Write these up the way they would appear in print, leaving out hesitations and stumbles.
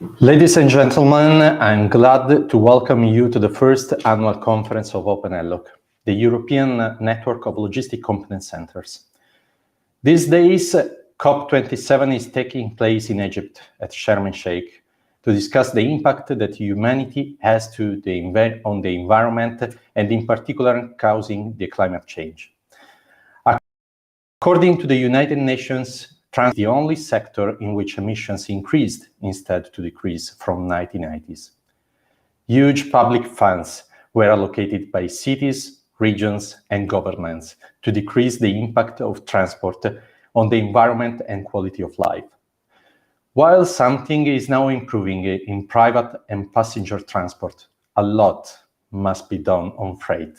Ladies and gentlemen, I'm glad to welcome you to the first annual conference of ENLoCC, the European Network of Logistic Competence Centers. These days, COP27 is taking place in Egypt at Sharm el-Sheikh to discuss the impact that humanity has on the environment and in particular causing the climate change. According to the United Nations, transport is the only sector in which emissions increased instead to decrease from 1990s. Huge public funds were allocated by cities, regions, and governments to decrease the impact of transport on the environment and quality of life. While something is now improving in private and passenger transport, a lot must be done on freight.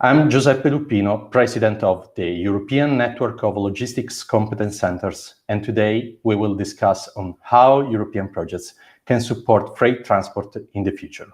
I'm Giuseppe Luppino, President of the European Network of Logistics Competence Centers, and today we will discuss on how European projects can support freight transport in the future.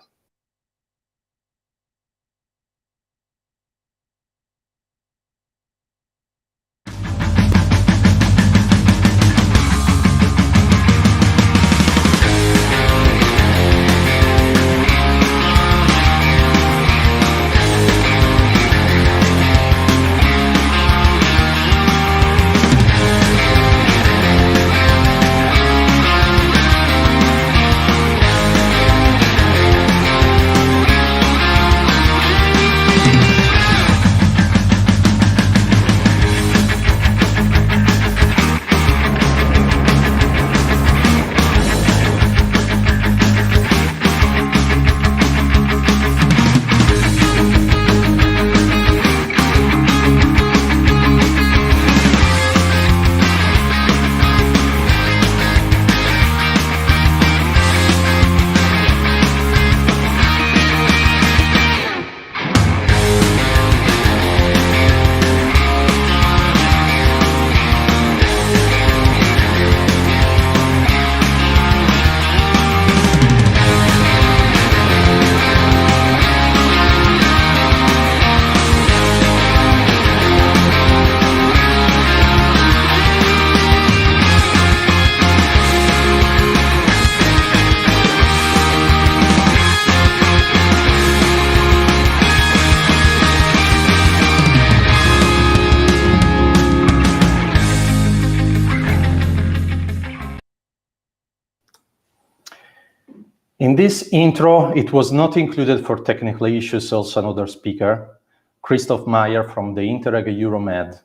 In this intro, it was not included for technical issues, also another speaker, Christoph Maier from the INTERREG Europe.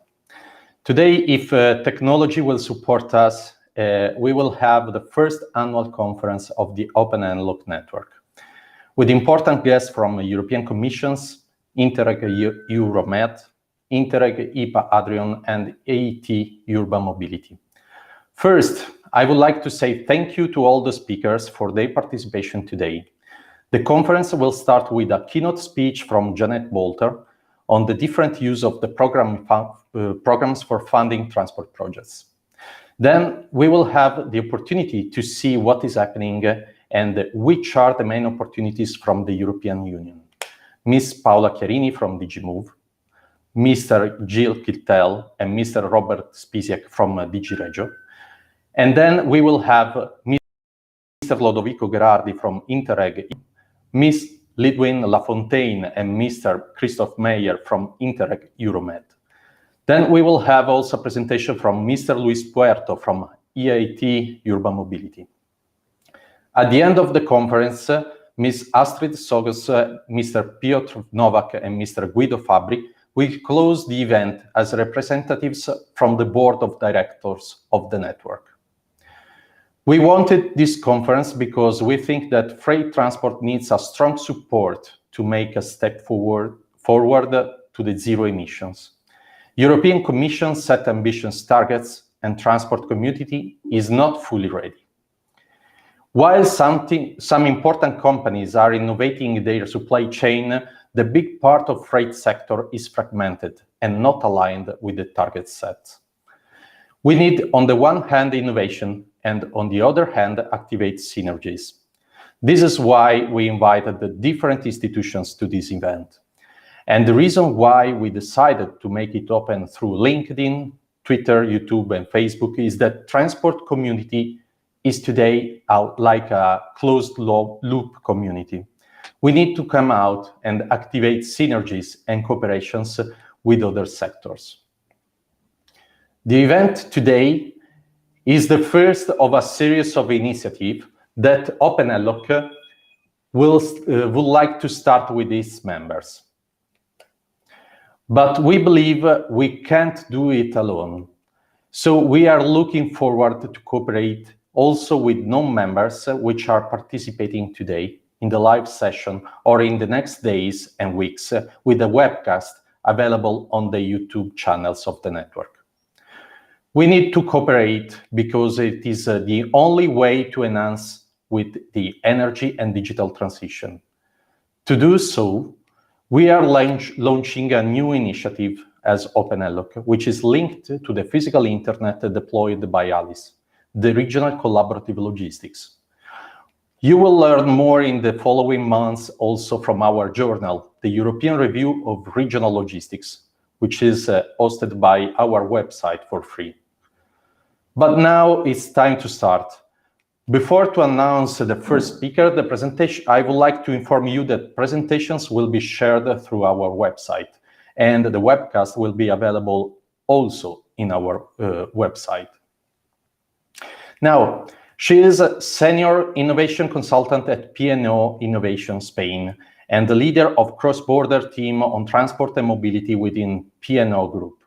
Today, if technology will support us, we will have the first annual conference of the Open ENLoCC network, with important guests from the European Commission's INTERREG Europe, INTERREG IPA Adrian, and AET Urban Mobility. First, I would like to say thank you to all the speakers for their participation today. The conference will start with a keynote speech from Janett Bolther on the different use of the programs for funding transport projects. Then we will have the opportunity to see what is happening and which are the main opportunities from the European Union. Ms. Paola Chiarini from DG Move, Mr. Gilles Kittel and Mr. Robert Spisiak from DG Regio. And then we will have Mr. Lodovico Gherardi from INTERREG, Ms. Lidwin Lafontaine and Mr. Christoph Maier from INTERREG Europe. Then we will have also a presentation from Mr. Lluis Puerto from EAT Urban Mobility. At the end of the conference, Ms. Astrid Szogs, Mr. Piotr Novak and Mr. Guido Fabbri will close the event as representatives from the board of directors of the network. We wanted this conference because we think that freight transport needs a strong support to make a step forward to the zero emissions. European Commission set ambitious targets and transport community is not fully ready. While some important companies are innovating their supply chain, the big part of freight sector is fragmented and not aligned with the targets set. We need, on the one hand, innovation, and on the other hand, activate synergies. This is why we invited the different institutions to this event. And the reason why we decided to make it open through LinkedIn, Twitter, YouTube, and Facebook is that transport community is today like a closed loop community. We need to come out and activate synergies and cooperations with other sectors. The event today is the first of a series of initiatives that ENLoCC would like to start with its members. But we believe we can't do it alone. So we are looking forward to cooperate also with non-members which are participating today in the live session or in the next days and weeks with a webcast available on the YouTube channels of the network. We need to cooperate because it is the only way to enhance with the energy and digital transition. To do so, we are launching a new initiative as ENLoCC, which is linked to the physical internet deployed by ALICE, the Regional Collaborative Logistics. You will learn more in the following months also from our journal, the European Review of Regional Logistics, which is hosted by our website for free. But now it's time to start. Before to announce the first speaker, the presentation, I would like to inform you that presentations will be shared through our website, and the webcast will be available also in our website. Now, she is a senior innovation consultant at P&O Innovation Spain and the leader of cross-border team on transport and mobility within P&O Group.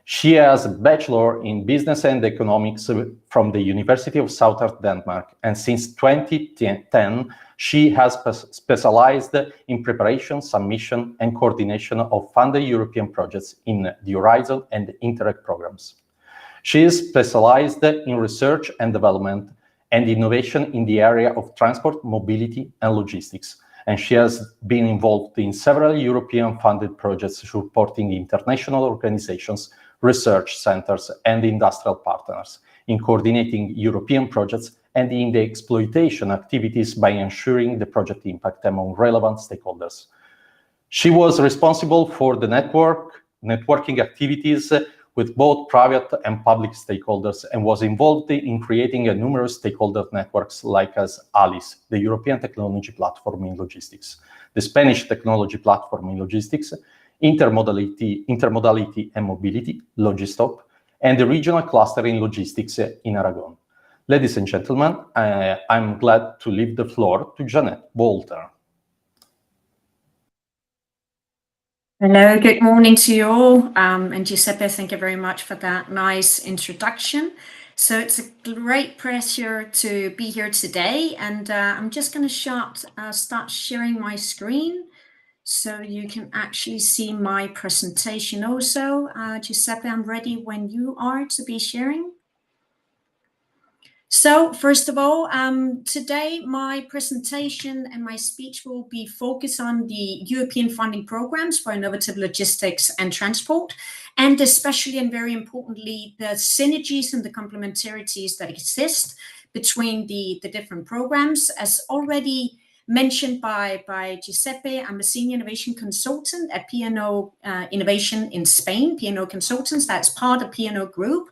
She has a bachelor in business and economics from the University of Southern Denmark, and since 2010, she has specialized in preparation, submission, and coordination of funded European projects in the Horizon and INTERREG programs. She is specialized in research and development and innovation in the area of transport, mobility, and logistics, and she has been involved in several European funded projects supporting international organizations, research centers, and industrial partners in coordinating European projects and in the exploitation activities by ensuring the project impact among relevant stakeholders. She was responsible for the networking activities with both private and public stakeholders and was involved in creating a numerous stakeholder networks like as ALICE, the European Technology Platform in Logistics, the Spanish Technology Platform in Logistics, Intermodality and Mobility, Logistop, and the Regional Cluster in Logistics in Aragon. Ladies and gentlemen, I'm glad to leave the floor to Janett Bolther. Hello, good morning to you all. And Giuseppe, thank you very much for that nice introduction. So it's a great pleasure to be here today, and I'm just going to start sharing my screen so you can actually see my presentation also. Giuseppe, I'm ready when you are to be sharing. So first of all, today my presentation and my speech will be focused on the European funding programs for innovative logistics and transport, and especially and very importantly, the synergies and the complementarities that exist between the different programs. As already mentioned by Giuseppe, I'm a senior innovation consultant at P&O Innovation in Spain, P&O Consultants, that's part of P&O Group.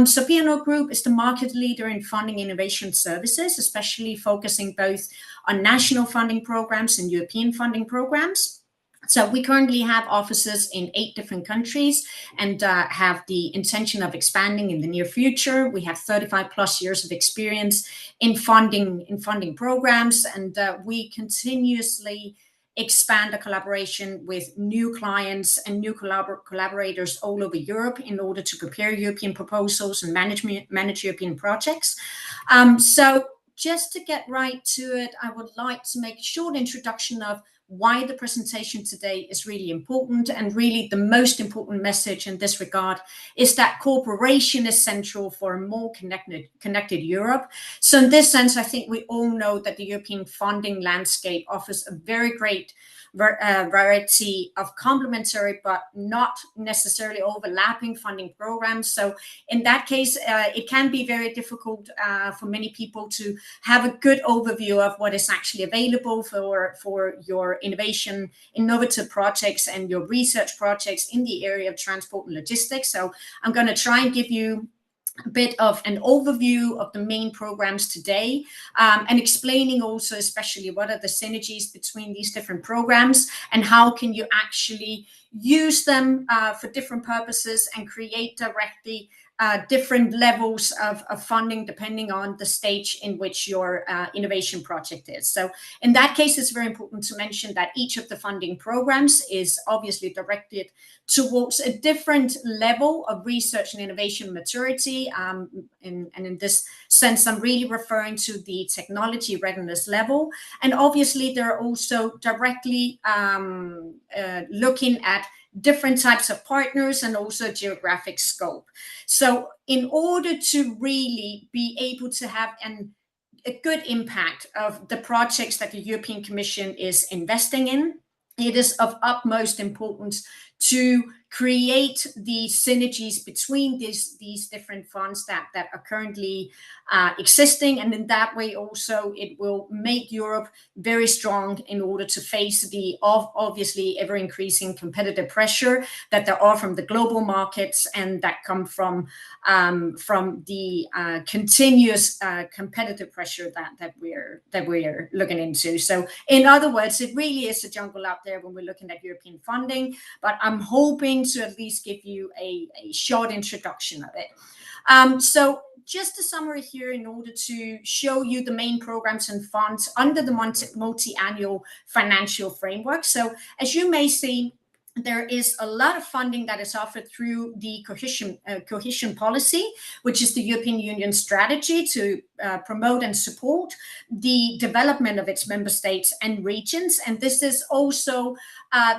So P&O Group is the market leader in funding innovation services, especially focusing both on national funding programs and European funding programs. So we currently have offices in 8 different countries and have the intention of expanding in the near future. We have 35 plus years of experience in funding programs, and we continuously expand the collaboration with new clients and new collaborators all over Europe in order to prepare European proposals and manage European projects. So just to get right to it, I would like to make a short introduction of why the presentation today is really important, and really the most important message in this regard is that cooperation is central for a more connected Europe. So in this sense, I think we all know that the European funding landscape offers a very great variety of complementary but not necessarily overlapping funding programs. So in that case, it can be very difficult for many people to have a good overview of what is actually available for your innovative projects and your research projects in the area of transport and logistics. So I'm going to try and give you a bit of an overview of the main programs today, and explaining also especially what are the synergies between these different programs and how can you actually use them for different purposes and create directly different levels of funding depending on the stage in which your innovation project is. So in that case, it's very important to mention that each of the funding programs is obviously directed towards a different level of research and innovation maturity. And in this sense, I'm really referring to the technology readiness level. And obviously, they're also directly looking at different types of partners and also geographic scope. So in order to really be able to have a good impact of the projects that the European Commission is investing in, it is of utmost importance to create the synergies between these different funds that are currently existing. And in that way also it will make Europe very strong in order to face the obviously ever increasing competitive pressure that there are from the global markets and that come from the continuous competitive pressure that we're looking into. So in other words, it really is a jungle out there when we're looking at European funding, but I'm hoping to at least give you a short introduction of it. So just a summary here in order to show you the main programs and funds under the multi-annual financial framework. So as you may see, there is a lot of funding that is offered through the cohesion policy, which is the European Union strategy to promote and support the development of its member states and regions. And this is also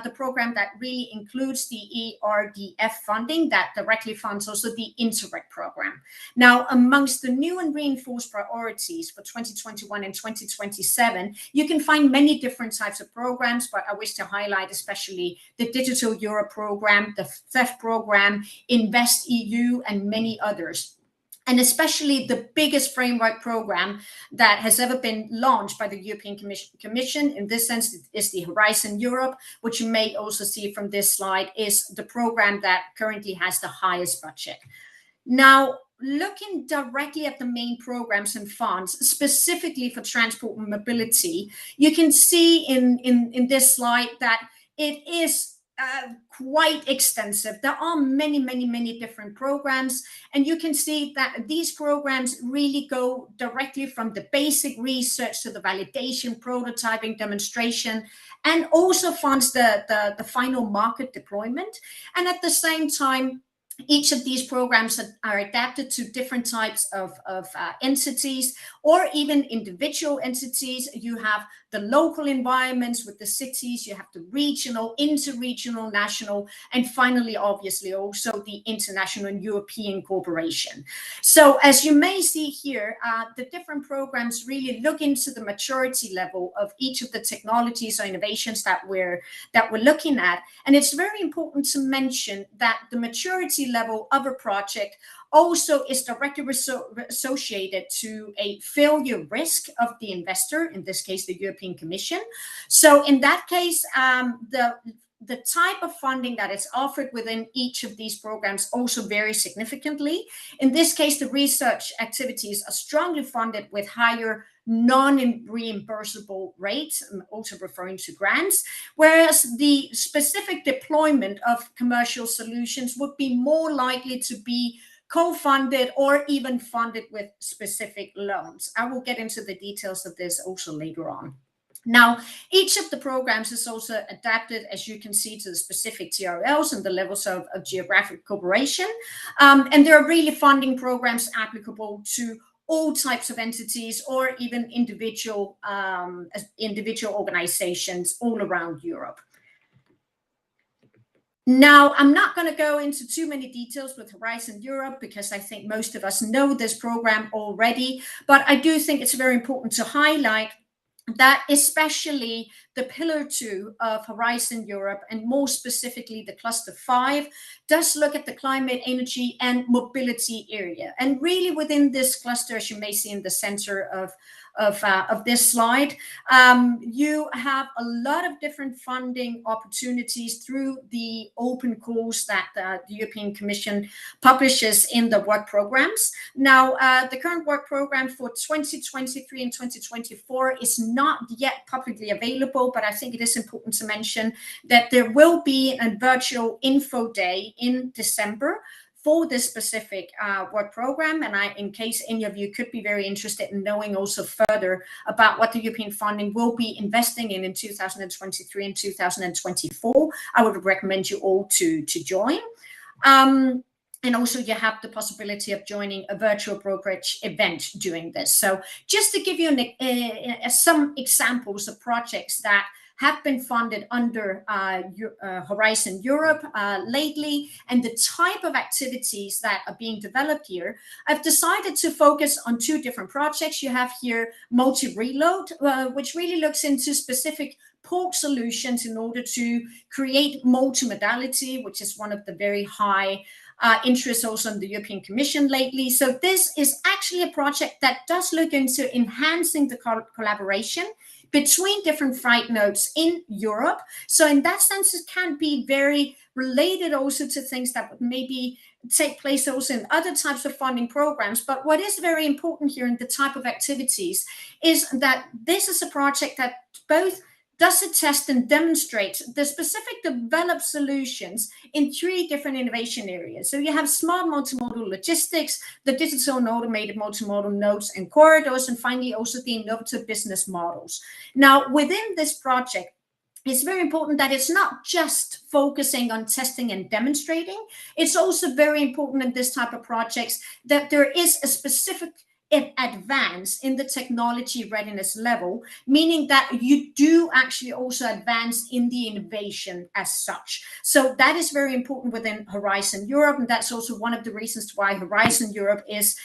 the program that really includes the ERDF funding that directly funds also the INTERREG program. Now, amongst the new and reinforced priorities for 2021 and 2027, you can find many different types of programs, but I wish to highlight especially the Digital Europe program, the THEF program, Invest EU, and many others. And especially the biggest framework program that has ever been launched by the European Commission, in this sense, is the Horizon Europe, which you may also see from this slide, is the program that currently has the highest budget. Now, looking directly at the main programs and funds, specifically for transport and mobility, you can see in this slide that it is quite extensive. There are many different programs, and you can see that these programs really go directly from the basic research to the validation, prototyping, demonstration, and also funds the final market deployment. And at the same time, each of these programs are adapted to different types of entities or even individual entities. You have the local environments with the cities, you have the regional, interregional, national, and finally, obviously, also the international and European cooperation. So as you may see here, the different programs really look into the maturity level of each of the technologies or innovations that we're looking at. And it's very important to mention that the maturity level of a project also is directly associated to a failure risk of the investor, in this case, the European Commission. So in that case, the type of funding that is offered within each of these programs also varies significantly. In this case, the research activities are strongly funded with higher non-reimbursable rates, also referring to grants, whereas the specific deployment of commercial solutions would be more likely to be co-funded or even funded with specific loans. I will get into the details of this also later on. Now, each of the programs is also adapted, as you can see, to the specific TRLs and the levels of geographic cooperation. And there are really funding programs applicable to all types of entities or even individual organizations all around Europe. Now, I'm not going to go into too many details with Horizon Europe because I think most of us know this program already, but I do think it's very important to highlight that especially the Pillar 2 of Horizon Europe, and more specifically the Cluster 5, does look at the climate, energy, and mobility area. And really within this cluster, as you may see in the center of this slide, you have a lot of different funding opportunities through the open calls that the European Commission publishes in the work programs. Now, the current work program for 2023 and 2024 is not yet publicly available, but I think it is important to mention that there will be a virtual info day in December for this specific work program. And in case any of you could be very interested in knowing also further about what the European funding will be investing in 2023 and 2024, I would recommend you all to join. And also you have the possibility of joining a virtual brokerage event during this. So just to give you some examples of projects that have been funded under Horizon Europe lately, and the type of activities that are being developed here, I've decided to focus on two different projects. You have here Multi-Reload, which really looks into specific port solutions in order to create multimodality, which is one of the very high interests also in the European Commission lately. So this is actually a project that does look into enhancing the collaboration between different freight nodes in Europe. So in that sense, it can be very related also to things that would maybe take place also in other types of funding programs. But what is very important here in the type of activities is that this is a project that both does a test and demonstrates the specific developed solutions in three different innovation areas. So you have smart multimodal logistics, the digital and automated multimodal nodes and corridors, and finally also the innovative business models. Now, within this project, it's very important that it's not just focusing on testing and demonstrating. It's also very important in this type of projects that there is a specific advance in the technology readiness level, meaning that you do actually also advance in the innovation as such. So that is very important within Horizon Europe, and that's also one of the reasons why Horizon Europe is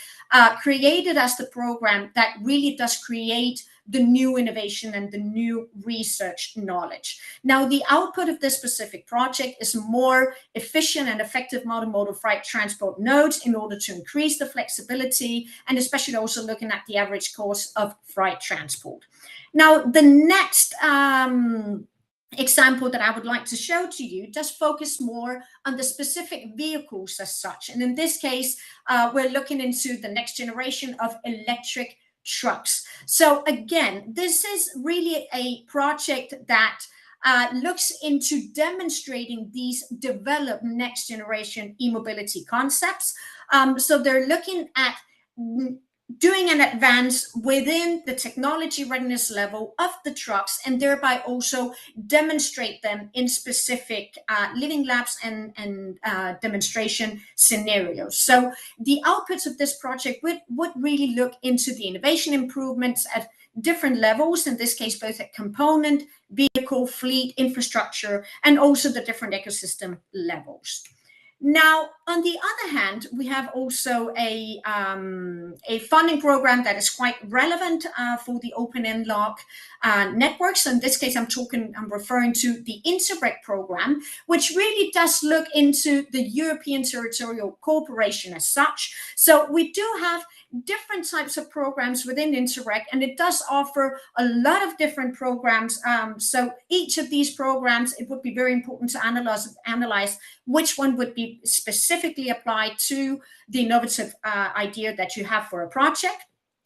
created as the program that really does create the new innovation and the new research knowledge. Now, the output of this specific project is more efficient and effective multimodal freight transport nodes in order to increase the flexibility and especially also looking at the average cost of freight transport. Now, the next example that I would like to show to you does focus more on the specific vehicles as such. And in this case, we're looking into the next generation of electric trucks. So again, this is really a project that looks into demonstrating these developed next generation e-mobility concepts. So they're looking at doing an advance within the technology readiness level of the trucks and thereby also demonstrate them in specific living labs and demonstration scenarios. So the outputs of this project would really look into the innovation improvements at different levels, in this case, both at component, vehicle, fleet, infrastructure, and also the different ecosystem levels. Now, on the other hand, we have also a funding program that is quite relevant for the open ENLoCC networks. So in this case, I'm referring to the INTERREG program, which really does look into the European territorial cooperation as such. So we do have different types of programs within INTERREG, and it does offer a lot of different programs. So each of these programs, it would be very important to analyze which one would be specifically applied to the innovative idea that you have for a project.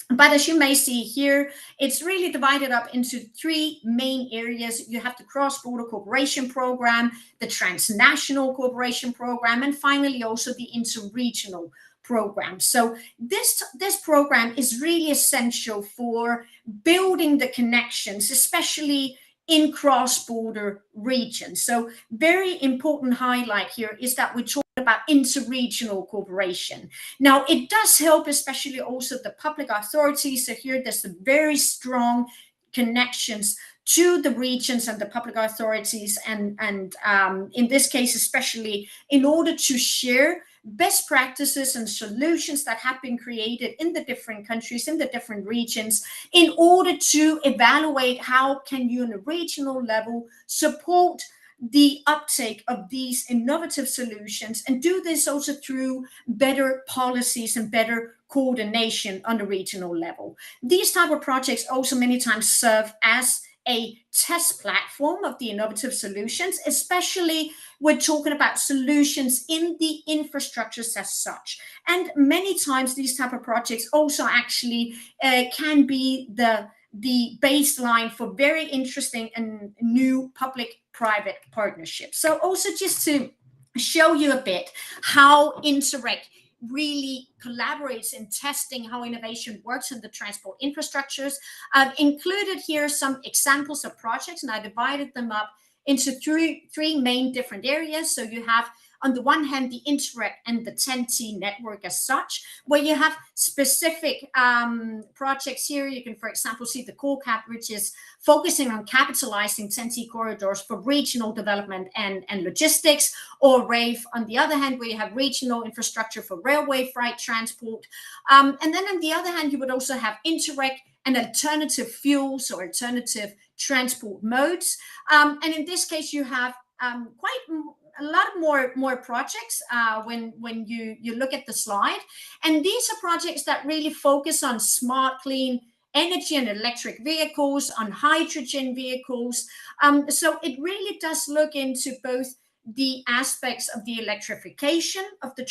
But as you may see here, it's really divided up into three main areas. You have the cross-border cooperation program, the transnational cooperation program, and finally also the interregional program. So this program is really essential for building the connections, especially in cross-border regions. So very important highlight here is that we're talking about interregional cooperation. Now, it does help especially also the public authorities. So here there's a very strong connections to the regions and the public authorities, and in this case especially in order to share best practices and solutions that have been created in the different countries, in the different regions, in order to evaluate how can you on a regional level support the uptake of these innovative solutions, and do this also through better policies and better coordination on the regional level. These type of projects also many times serve as a test platform of the innovative solutions, especially we're talking about solutions in the infrastructures as such. And many times these type of projects also actually can be the baseline for very interesting and new public-private partnerships. So also just to show you a bit how INTERREG really collaborates in testing how innovation works in the transport infrastructures, I've included here some examples of projects, and I divided them up into three main different areas. So you have, on the one hand, the INTERREG and the TEN-T network as such, where you have specific projects here. You can, for example, see the CORECAP, which is focusing on capitalizing TEN-T corridors for regional development and logistics, or RAVE, on the other hand, where you have regional infrastructure for railway freight transport. And then on the other hand, you would also have INTERREG and alternative fuels or alternative transport modes. And in this case, you have quite a lot more projects when you look at the slide. And these are projects that really focus on smart, clean energy and electric vehicles, on hydrogen vehicles. So it really does look into both the aspects of the electrification of the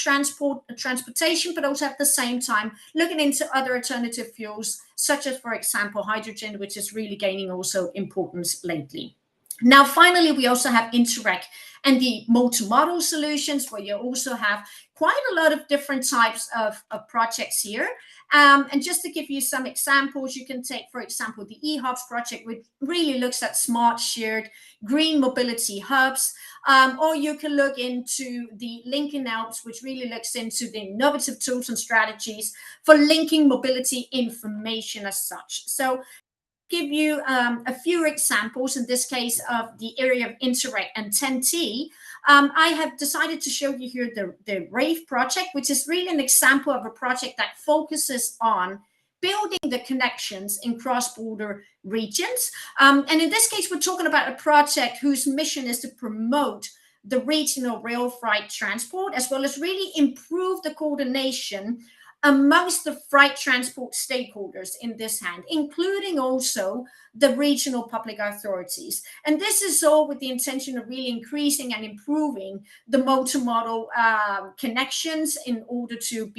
transportation, but also at the same time looking into other alternative fuels, such as, for example, hydrogen, which is really gaining also importance lately. Now, finally, we also have INTERREG and the multimodal solutions, where you also have quite a lot of different types of projects here. And just to give you some examples, you can take, for example, the eHubs project, which really looks at smart shared green mobility hubs, or you can look into the Linking Alps, which really looks into the innovative tools and strategies for linking mobility information as such. So give you a few examples, in this case of the area of INTERREG and TEN-T. I have decided to show you here the RAVE project, which is really an example of a project that focuses on building the connections in cross-border regions. And in this case, we're talking about a project whose mission is to promote the regional rail freight transport, as well as really improve the coordination amongst the freight transport stakeholders in this hand, including also the regional public authorities. And this is all with the intention of really increasing and improving the multimodal connections in order to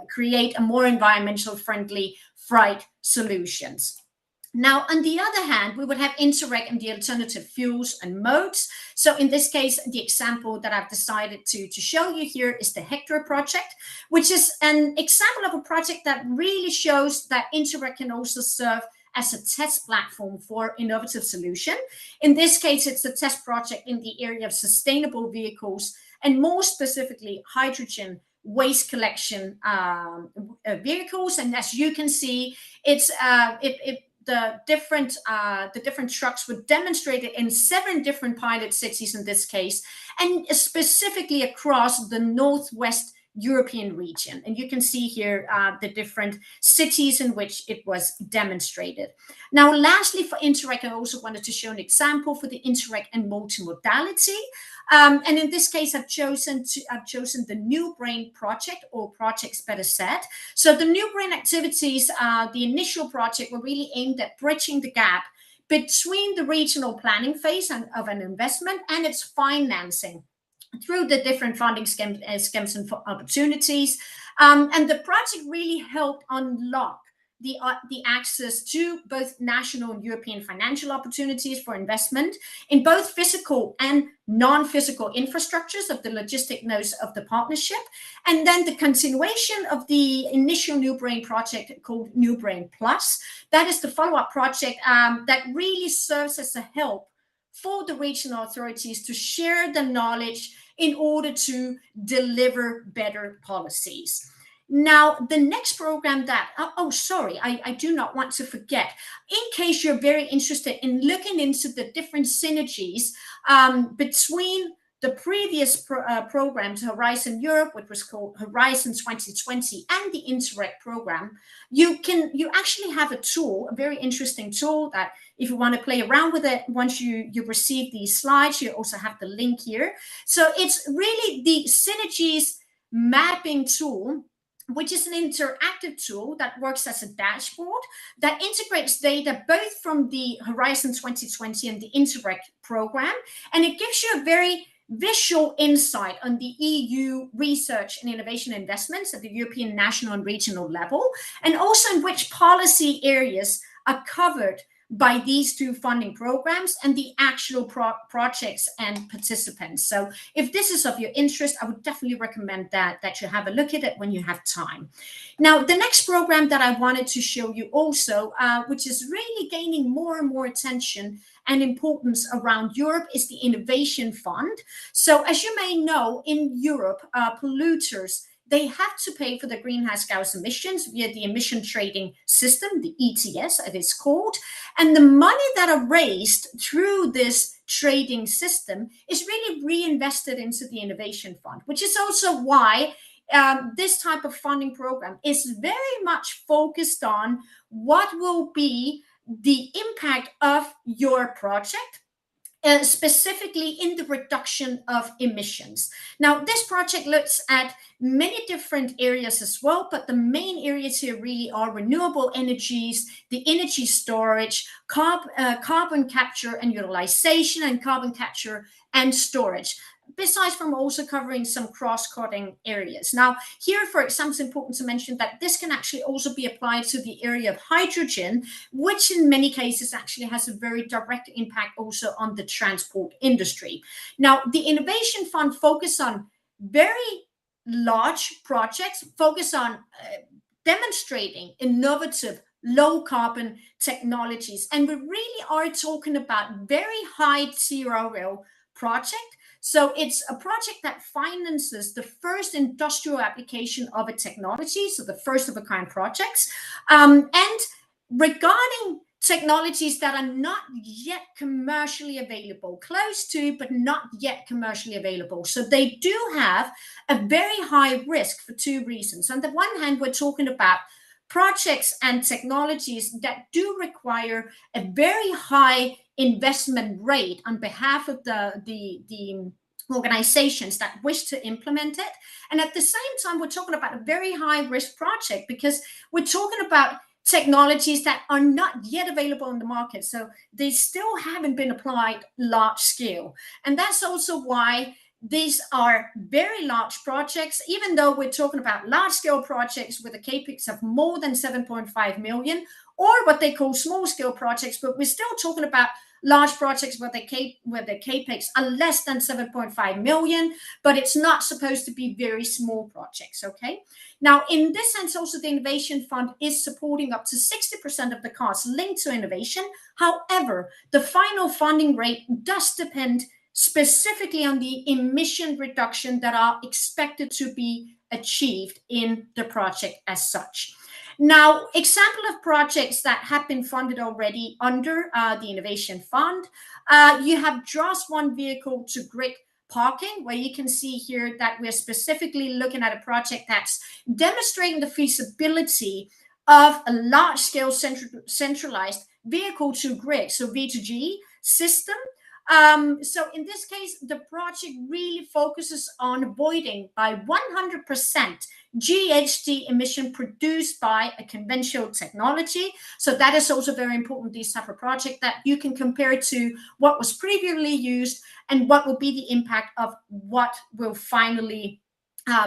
create a more environmental friendly freight solutions. Now, on the other hand, we would have INTERREG and the alternative fuels and modes. So in this case, the example that I've decided to show you here is the Hector project, which is an example of a project that really shows that INTERREG can also serve as a test platform for innovative solution. In this case, it's a test project in the area of sustainable vehicles, and more specifically, hydrogen waste collection vehicles. And as you can see, it's the different trucks were demonstrated in 7 different pilot cities in this case, and specifically across the Northwest European region. And you can see here the different cities in which it was demonstrated. Now, lastly, for INTERREG, I also wanted to show an example for the INTERREG and multimodality. And in this case, I've chosen the New Brain project, or projects better said. So the New Brain activities, the initial project, were really aimed at bridging the gap between the regional planning phase of an investment and its financing through the different funding schemes and opportunities. And the project really helped unlock the access to both national and European financial opportunities for investment in both physical and non-physical infrastructures of the logistic nodes of the partnership. And then the continuation of the initial New Brain project called New Brain Plus. That is the follow-up project that really serves as a help for the regional authorities to share the knowledge in order to deliver better policies. Now, the next program that, I do not want to forget, in case you're very interested in looking into the different synergies between the previous programs, Horizon Europe, which was called Horizon 2020, and the INTERREG program, you actually have a tool, a very interesting tool that if you want to play around with it, once you receive these slides, you also have the link here. So it's really the synergies mapping tool, which is an interactive tool that works as a dashboard that integrates data both from the Horizon 2020 and the INTERREG program, and it gives you a very visual insight on the EU research and innovation investments at the European national and regional level, and also in which policy areas are covered by these two funding programs and the actual projects and participants. So if this is of your interest, I would definitely recommend that you have a look at it when you have time. Now, the next program that I wanted to show you also, which is really gaining more and more attention and importance around Europe, is the Innovation Fund. So as you may know, in Europe, polluters, they have to pay for the greenhouse gas emissions via the emission trading system, the ETS, it is called. And the money that are raised through this trading system is really reinvested into the Innovation Fund, which is also why this type of funding program is very much focused on what will be the impact of your project, specifically in the reduction of emissions. Now, this project looks at many different areas as well, but the main areas here really are renewable energies, the energy storage, carbon capture and utilization, and carbon capture and storage, besides from also covering some cross-cutting areas. Now, here, for example, it's important to mention that this can actually also be applied to the area of hydrogen, which in many cases actually has a very direct impact also on the transport industry. Now, the Innovation Fund focuses on very large projects, focus on demonstrating innovative low carbon technologies. And we really are talking about very high TRL project. So it's a project that finances the first industrial application of a technology, so the first of a kind projects. And regarding technologies that are not yet commercially available, close to, but not yet commercially available. So they do have a very high risk for two reasons. On the one hand, we're talking about projects and technologies that do require a very high investment rate on behalf of the organizations that wish to implement it. And at the same time, we're talking about a very high risk project because we're talking about technologies that are not yet available in the market. So they still haven't been applied large scale. And that's also why these are very large projects, even though we're talking about large scale projects with a capex of more than 7.5 million, or what they call small scale projects, but we're still talking about large projects where the capex are less than 7.5 million, but it's not supposed to be very small projects, okay? Now, in this sense, also the Innovation Fund is supporting up to 60% of the costs linked to innovation. However, the final funding rate does depend specifically on the emission reduction that are expected to be achieved in the project as such. Now, example of projects that have been funded already under the Innovation Fund, you have just one vehicle to grid parking, where you can see here that we're specifically looking at a project that's demonstrating the feasibility of a large-scale centralized vehicle to grid, so V2G system. So in this case, the project really focuses on avoiding by 100% GHG emission produced by a conventional technology. So that is also very important, this type of project, that you can compare it to what was previously used and what will be the impact of what will finally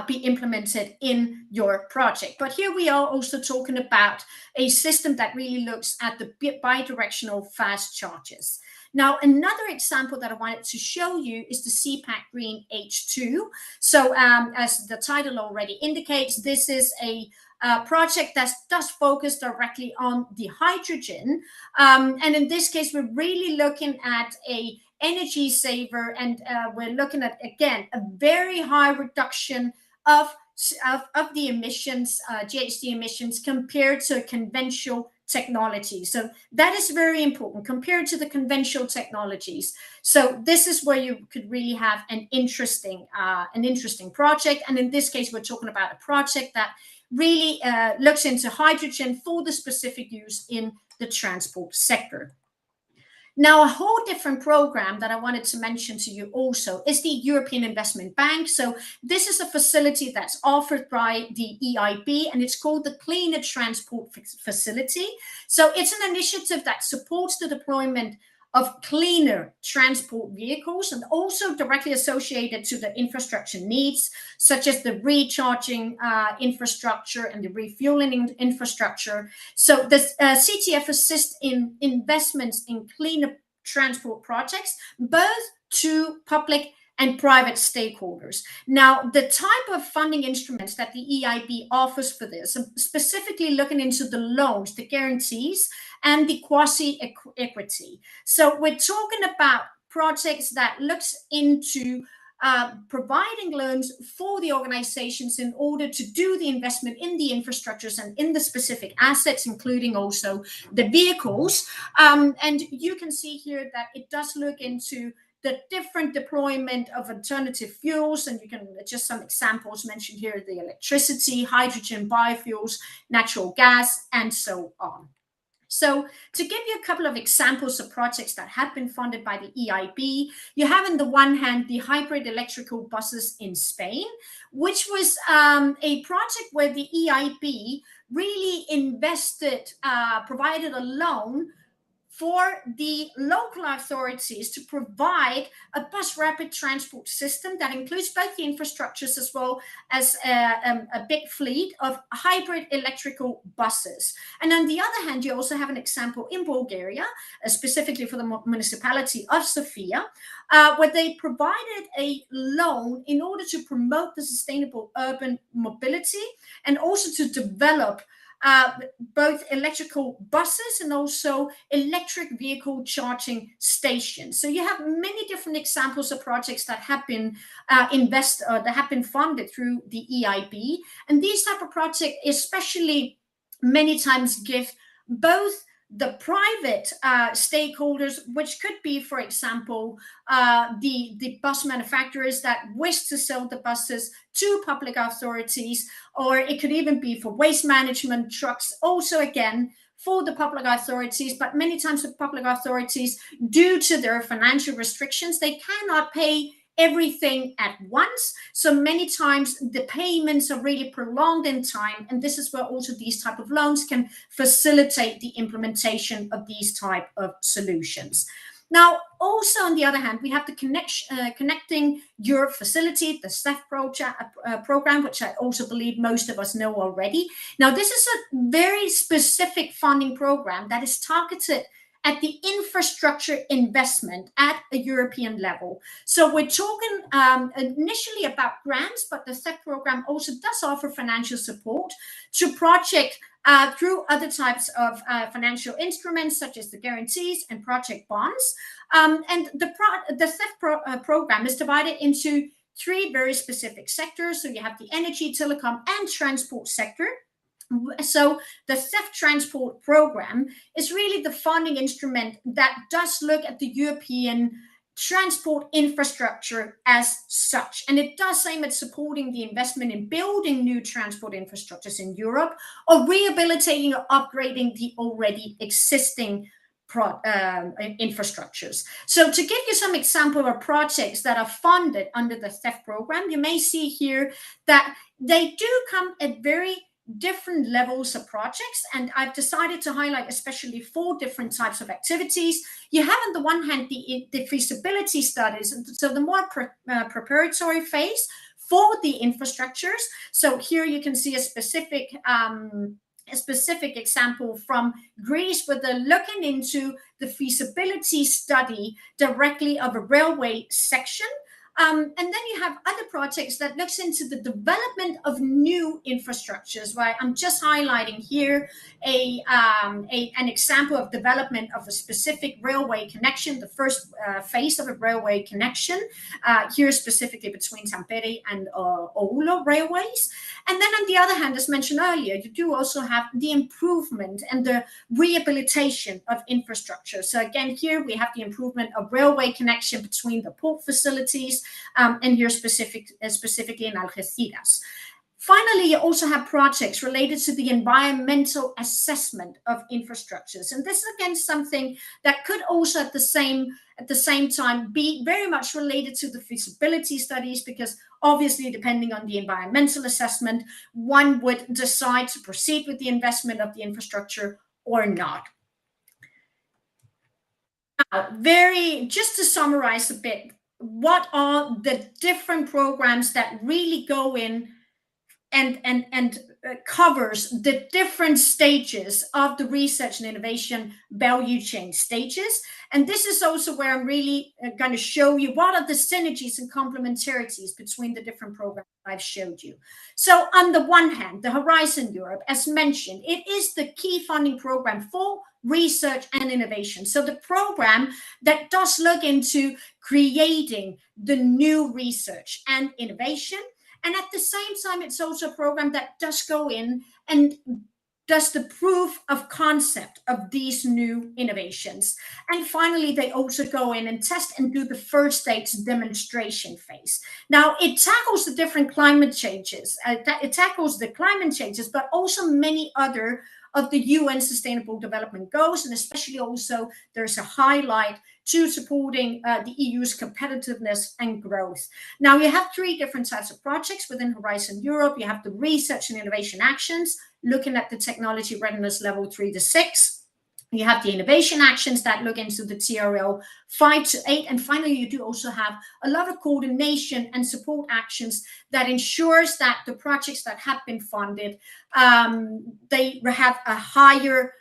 be implemented in your project. But here we are also talking about a system that really looks at the bidirectional fast charges. Now, another example that I wanted to show you is the CPAC Green H2. So as the title already indicates, this is a project that does focus directly on the hydrogen. And in this case, we're really looking at a energy saver, and we're looking at, again, a very high reduction of the emissions, GHG emissions, compared to a conventional technology. So that is very important compared to the conventional technologies. So this is where you could really have an interesting project. And in this case, we're talking about a project that really looks into hydrogen for the specific use in the transport sector. Now, a whole different program that I wanted to mention to you also is the European Investment Bank. So this is a facility that's offered by the EIB, and it's called the Cleaner Transport Facility. So it's an initiative that supports the deployment of cleaner transport vehicles and also directly associated to the infrastructure needs, such as the recharging infrastructure and the refueling infrastructure. So the CTF assists in investments in cleaner transport projects, both to public and private stakeholders. Now, the type of funding instruments that the EIB offers for this, specifically looking into the loans, the guarantees, and the quasi-equity. So we're talking about projects that looks into providing loans for the organizations in order to do the investment in the infrastructures and in the specific assets, including also the vehicles. And you can see here that it does look into the different deployment of alternative fuels, and you can just some examples mentioned here: the electricity, hydrogen, biofuels, natural gas, and so on. So to give you a couple of examples of projects that have been funded by the EIB, you have on the one hand the hybrid electrical buses in Spain, which was a project where the EIB really invested, provided a loan for the local authorities to provide a bus rapid transport system that includes both the infrastructures as well as a big fleet of hybrid electrical buses. And on the other hand, you also have an example in Bulgaria, specifically for the municipality of Sofia, where they provided a loan in order to promote the sustainable urban mobility and also to develop both electrical buses and also electric vehicle charging stations. So you have many different examples of projects that have been that have been funded through the EIB, and these type of projects especially many times give both the private stakeholders, which could be, for example, the bus manufacturers that wish to sell the buses to public authorities, or it could even be for waste management trucks, also again for the public authorities. But many times the public authorities, due to their financial restrictions, they cannot pay everything at once. So many times the payments are really prolonged in time. And this is where also these type of loans can facilitate the implementation of these type of solutions. Now, also on the other hand, we have the Connecting Europe facility, the CEF program, which I also believe most of us know already. Now, this is a very specific funding program that is targeted at the infrastructure investment at a European level. So we're talking initially about grants, but the CEF program also does offer financial support to project through other types of financial instruments, such as the guarantees and project bonds. And the CEF program is divided into three very specific sectors. So you have the energy, telecom, and transport sector. So the CEF transport program is really the funding instrument that does look at the European transport infrastructure as such. And it does aim at supporting the investment in building new transport infrastructures in Europe, or rehabilitating or upgrading the already existing infrastructures. So to give you some example of projects that are funded under the CEF program, you may see here that they do come at very different levels of projects, and I've decided to highlight especially 4 different types of activities. You have on the one hand the feasibility studies, so the more preparatory phase for the infrastructures. So here you can see a specific example from Greece, where they're looking into the feasibility study directly of a railway section. And then you have other projects that looks into the development of new infrastructures, right? I'm just highlighting here an example of development of a specific railway connection, the first phase of a railway connection, here specifically between Tampere and Oulu railways. And then on the other hand, as mentioned earlier, you do also have the improvement and the rehabilitation of infrastructure. So again, here we have the improvement of railway connection between the port facilities and here specifically in Algeciras. Finally, you also have projects related to the environmental assessment of infrastructures. And this is again something that could also at the same time be very much related to the feasibility studies, because obviously depending on the environmental assessment, one would decide to proceed with the investment of the infrastructure or not. Now, just to summarize a bit, what are the different programs that really go in and covers the different stages of the research and innovation value chain stages. And this is also where I'm really going to show you what are the synergies and complementarities between the different programs I've showed you. So on the one hand, the Horizon Europe, as mentioned, it is the key funding program for research and innovation. So the program that does look into creating the new research and innovation. And at the same time, it's also a program that does go in and does the proof of concept of these new innovations. And finally, they also go in and test and do the first stage demonstration phase. Now, it tackles the different climate changes. It tackles the climate changes, but also many other of the UN Sustainable Development Goals, and especially also there's a highlight to supporting the EU's competitiveness and growth. Now, you have three different types of projects within Horizon Europe. You have the research and innovation actions, looking at the technology readiness level 3 to 6. You have the innovation actions that look into the TRL 5 to 8. And finally, you do also have a lot of coordination and support actions that ensures that the projects that have been funded, they have a higher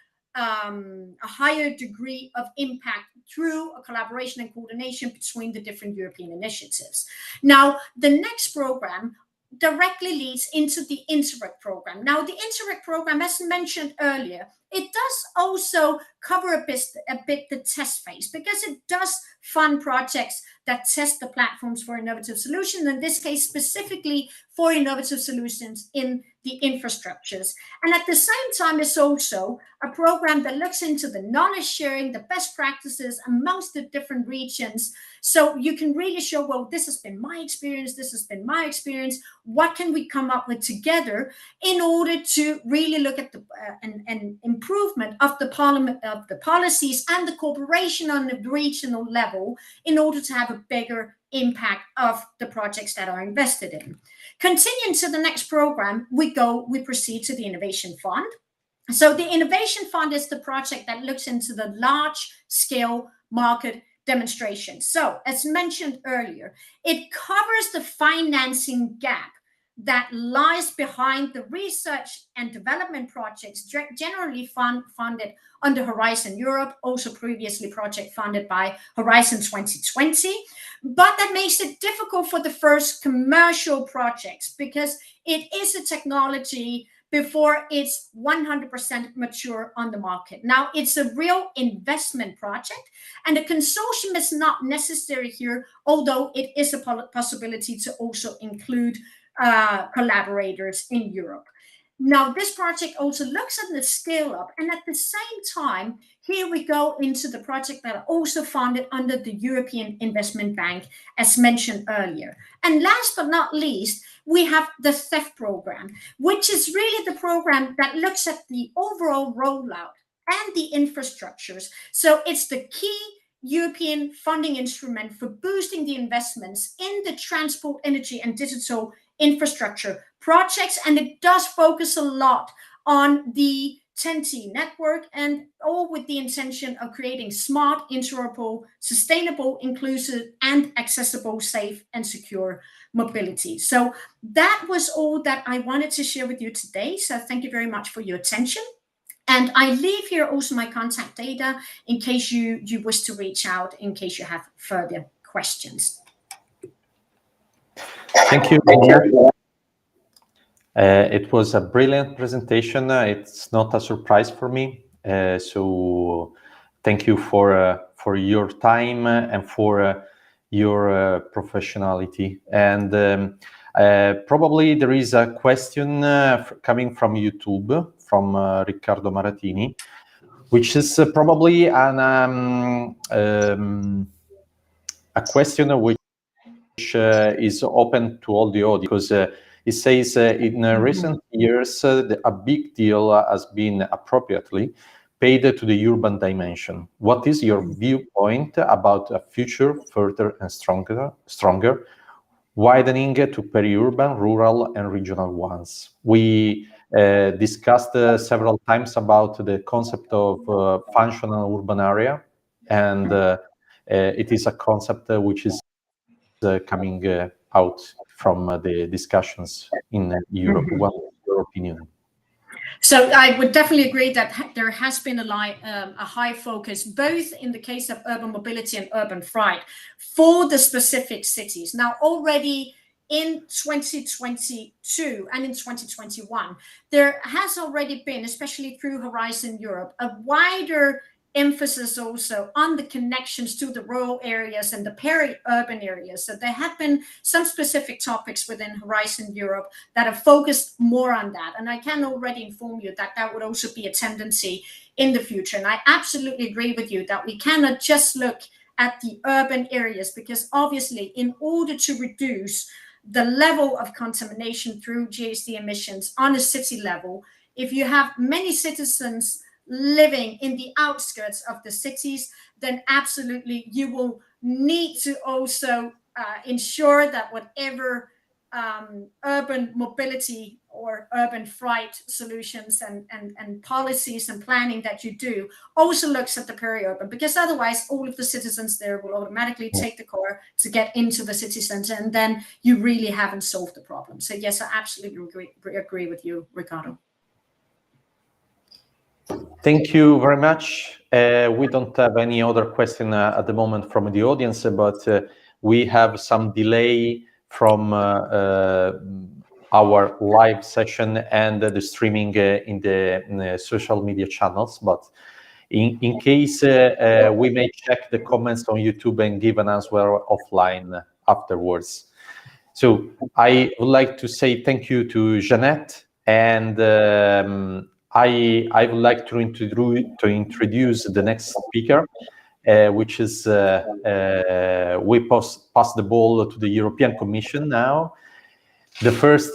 degree of impact through a collaboration and coordination between the different European initiatives. Now, the next program directly leads into the INTERREG program. Now, the INTERREG program, as mentioned earlier, it does also cover a bit the test phase, because it does fund projects that test the platforms for innovative solutions, in this case, specifically for innovative solutions in the infrastructures. And at the same time, it's also a program that looks into the knowledge sharing, the best practices amongst the different regions. So you can really show, well, this has been my experience, this has been my experience. What can we come up with together in order to really look at the an improvement of the parliament, of the policies and the cooperation on the regional level, in order to have a bigger impact of the projects that are invested in. Continuing to the next program, we proceed to the Innovation Fund. So the Innovation Fund is the project that looks into the large scale market demonstration. So as mentioned earlier, it covers the financing gap that lies behind the research and development projects generally funded under Horizon Europe, also previously project funded by Horizon 2020. But that makes it difficult for the first commercial projects, because it is a technology before it's 100% mature on the market. Now, it's a real investment project, and a consortium is not necessary here, although it is a possibility to also include collaborators in Europe. Now, this project also looks at the scale up, and at the same time, here we go into the project that are also funded under the European Investment Bank, as mentioned earlier. And last but not least, we have the CEF program, which is really the program that looks at the overall rollout and the infrastructures. So it's the key European funding instrument for boosting the investments in the transport, energy, and digital infrastructure projects, and it does focus a lot on the TEN-T network, and all with the intention of creating smart, interoperable, sustainable, inclusive, and accessible, safe, and secure mobility. So that was all that I wanted to share with you today. So thank you very much for your attention. And I leave here also my contact data in case you wish to reach out, in case you have further questions. Thank you. It was a brilliant presentation. It's not a surprise for me. So thank you for your time and for your professionality. And probably there is a question coming from YouTube from Riccardo Maratini, which is probably a question which is open to all the audience, because it says in recent years a big deal has been appropriately paid to the urban dimension. What is your viewpoint about a future further and stronger widening to peri-urban, rural, and regional ones? We discussed several times about the concept of functional urban area, and it is a concept which is coming out from the discussions in Europe. What is your opinion? So I would definitely agree that there has been a high focus, both in the case of urban mobility and urban flight, for the specific cities. Now, already in 2022 and in 2021, there has already been, especially through Horizon Europe, a wider emphasis also on the connections to the rural areas and the peri-urban areas. So there have been some specific topics within Horizon Europe that have focused more on that. And I can already inform you that that would also be a tendency in the future. And I absolutely agree with you that we cannot just look at the urban areas, because obviously in order to reduce the level of contamination through GHG emissions on a city level, if you have many citizens living in the outskirts of the cities, then absolutely you will need to also ensure that whatever urban mobility or urban flight solutions and policies and planning that you do also looks at the peri-urban, because otherwise all of the citizens there will automatically take the car to get into the city center, and then you really haven't solved the problem. So yes, I absolutely agree with you, Riccardo. Thank you very much. We don't have any other question at the moment from the audience, but we have some delay from our live session and the streaming in the social media channels. But in case we may check the comments on YouTube and give an answer offline afterwards. So I would like to say thank you to Janett, and I would like to introduce the next speaker, which is we pass the ball to the European Commission now. The first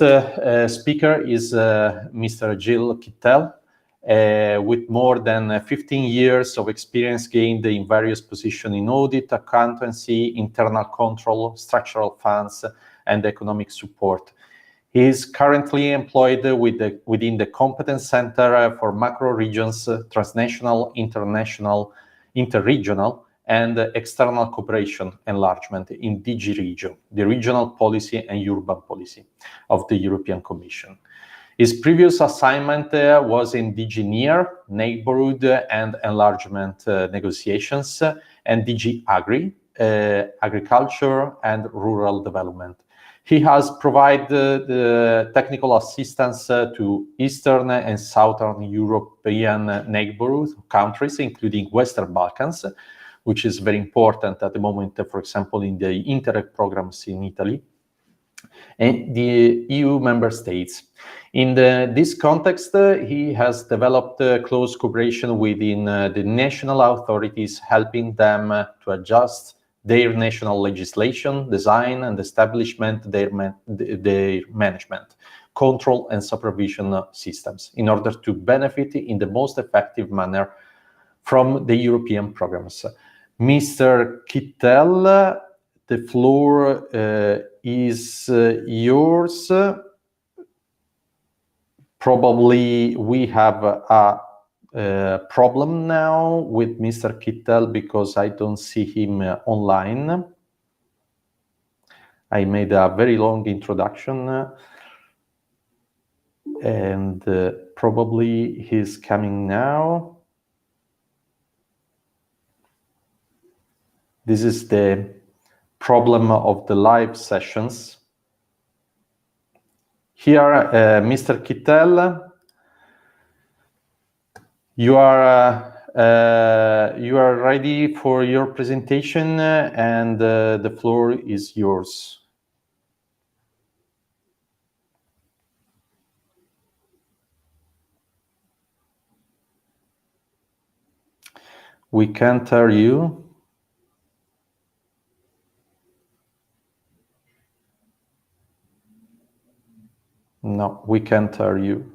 speaker is Mr. Gilles Kittel, with more than 15 years of experience gained in various positions in audit, accountancy, internal control, structural funds, and economic support. He is currently employed within the Competence Center for Macro Regions, Transnational, International, Interregional, and External Cooperation Enlargement in DG Regio, the Regional Policy and Urban Policy of the European Commission. His previous assignment was in DG NEAR, Neighborhood and Enlargement Negotiations, and DG Agri, Agriculture and Rural Development. He has provided the technical assistance to Eastern and Southern European neighborhood countries, including Western Balkans, which is very important at the moment, for example, in the INTERREG programs in Italy, and the EU member states. In this context, he has developed close cooperation within the national authorities, helping them to adjust their national legislation, design, and establishment their management, control, and supervision systems in order to benefit in the most effective manner from the European programs. Mr. Kittel, the floor is yours. Probably we have a problem now with Mr. Kittel because I don't see him online. I made a very long introduction and probably he's coming now. This is the problem of the live sessions. Here, Mr. Kittel, you are ready for your presentation, and the floor is yours. We can't hear you. No, we can't hear you.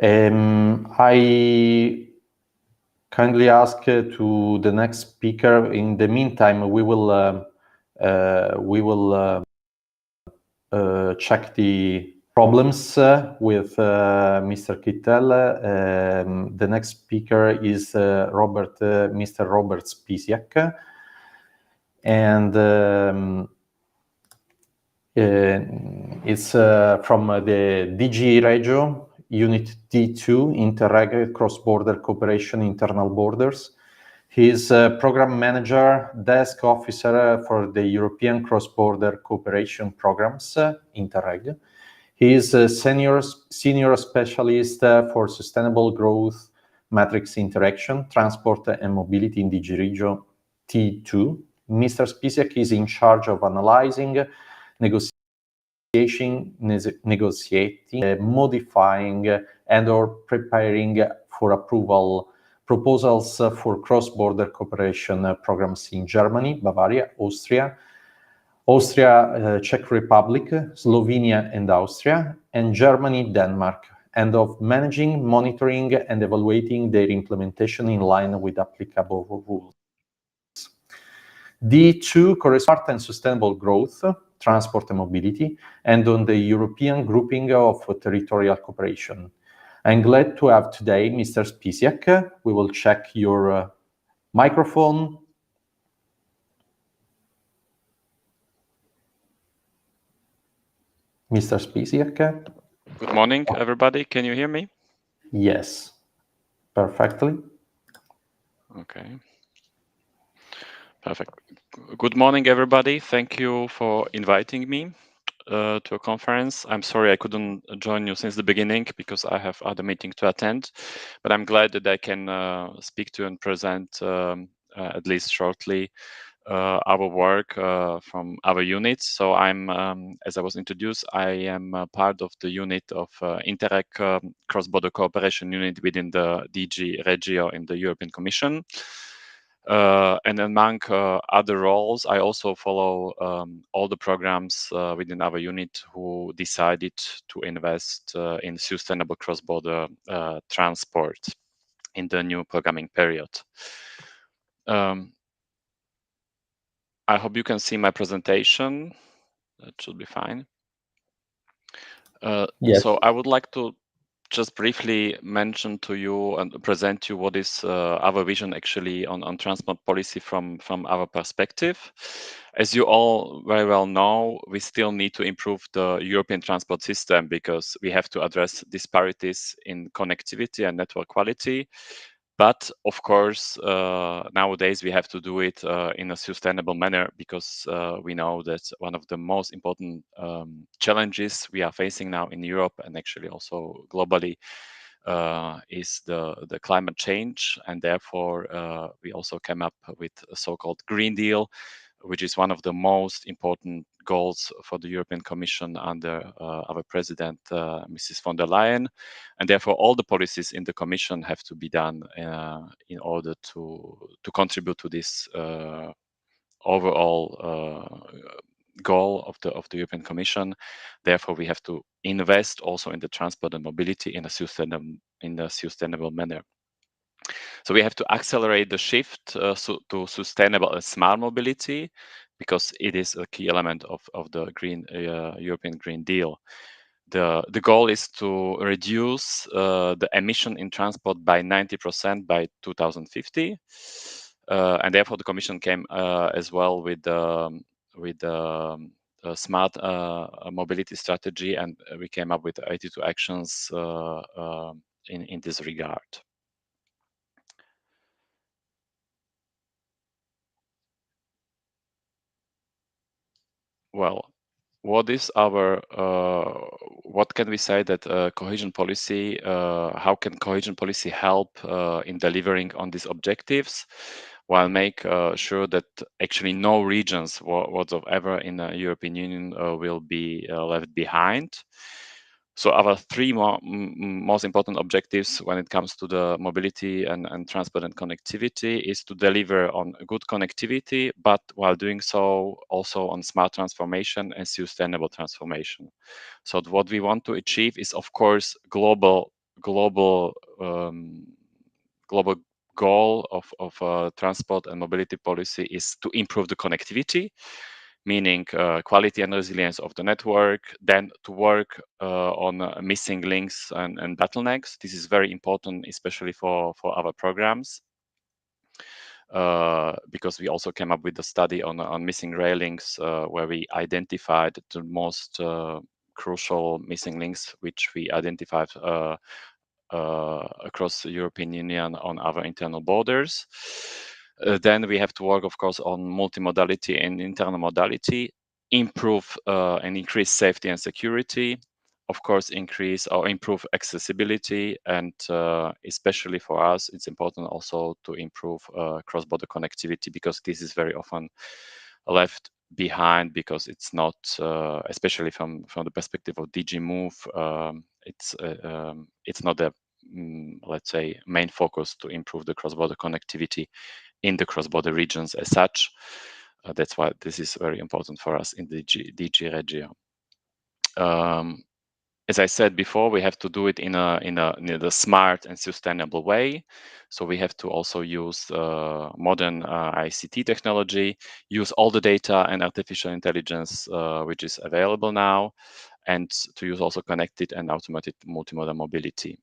I kindly ask to the next speaker. In the meantime, we will check the problems with Mr. Kittel. The next speaker is Mr. Robert Spisiak, and it's from the DG Regio, Unit D2, INTERREG Cross-Border Cooperation, Internal Borders. He is Program Manager, Desk Officer for the European Cross-Border Cooperation Programs, INTERREG. He is a Senior Specialist for Sustainable Growth Matrix Interaction, Transport and Mobility in DG Regio T2. Mr. Spisiak is in charge of analyzing, negotiating, modifying, and/or preparing for approval proposals for cross-border cooperation programs in Germany, Bavaria, Austria, Czech Republic, Slovenia, and Austria, and Germany, Denmark, and of managing, monitoring, and evaluating their implementation in line with applicable rules. D2 corresponds to sustainable growth, transport and mobility, and on the European grouping of territorial cooperation. I'm glad to have today Mr. Spisiak. We will check your microphone. Mr. Spisiak. Good morning, everybody. Can you hear me? Yes, perfectly. Okay. Perfect. Good morning, everybody. Thank you for inviting me to a conference. I'm sorry I couldn't join you since the beginning because I have other meeting to attend, but I'm glad that I can speak to you and present at least shortly our work from our units. So I'm, as I was introduced, I am part of the unit of INTERREG Cross-Border Cooperation Unit within the DG Regio in the European Commission. And among other roles, I also follow all the programs within our unit who decided to invest in sustainable cross-border transport in the new programming period. I hope you can see my presentation. That should be fine. Yes. So I would like to just briefly mention to you and present you what is our vision actually on transport policy from our perspective. As you all very well know, we still need to improve the European transport system because we have to address disparities in connectivity and network quality. But of course, nowadays we have to do it in a sustainable manner because we know that one of the most important challenges we are facing now in Europe and actually also globally is the climate change. And therefore, we also came up with a so-called Green Deal, which is one of the most important goals for the European Commission under our president, Mrs. von der Leyen. And therefore, all the policies in the Commission have to be done in order to contribute to this overall goal of the European Commission. Therefore, we have to invest also in the transport and mobility in a sustainable manner. So we have to accelerate the shift to sustainable and smart mobility because it is a key element of the European Green Deal. The goal is to reduce the emission in transport by 90% by 2050. And therefore, the Commission came as well with smart mobility strategy, and we came up with 82 actions in this regard. Well, what is our what can we say that cohesion policy? How can cohesion policy help in delivering on these objectives, while make sure that actually no regions whatsoever in the European Union will be left behind? So our three most important objectives when it comes to the mobility and transport and connectivity is to deliver on good connectivity, but while doing so also on smart transformation and sustainable transformation. So what we want to achieve is, of course, global goal of transport and mobility policy is to improve the connectivity, meaning quality and resilience of the network, then to work on missing links and bottlenecks. This is very important, especially for our programs, because we also came up with a study on missing rail links, where we identified the most crucial missing links, which we identified across the European Union on our internal borders. Then we have to work, of course, on multimodality and internal modality, improve and increase safety and security, of course, increase or improve accessibility, and especially for us, it's important also to improve cross-border connectivity, because this is very often left behind, because it's not, especially from the perspective of DG Move, it's not a let's say main focus to improve the cross-border connectivity in the cross-border regions as such. That's why this is very important for us in the DG Regio. As I said before, we have to do it in a smart and sustainable way. So we have to also use modern ICT technology, use all the data and artificial intelligence which is available now, and to use also connected and automated multimodal mobility.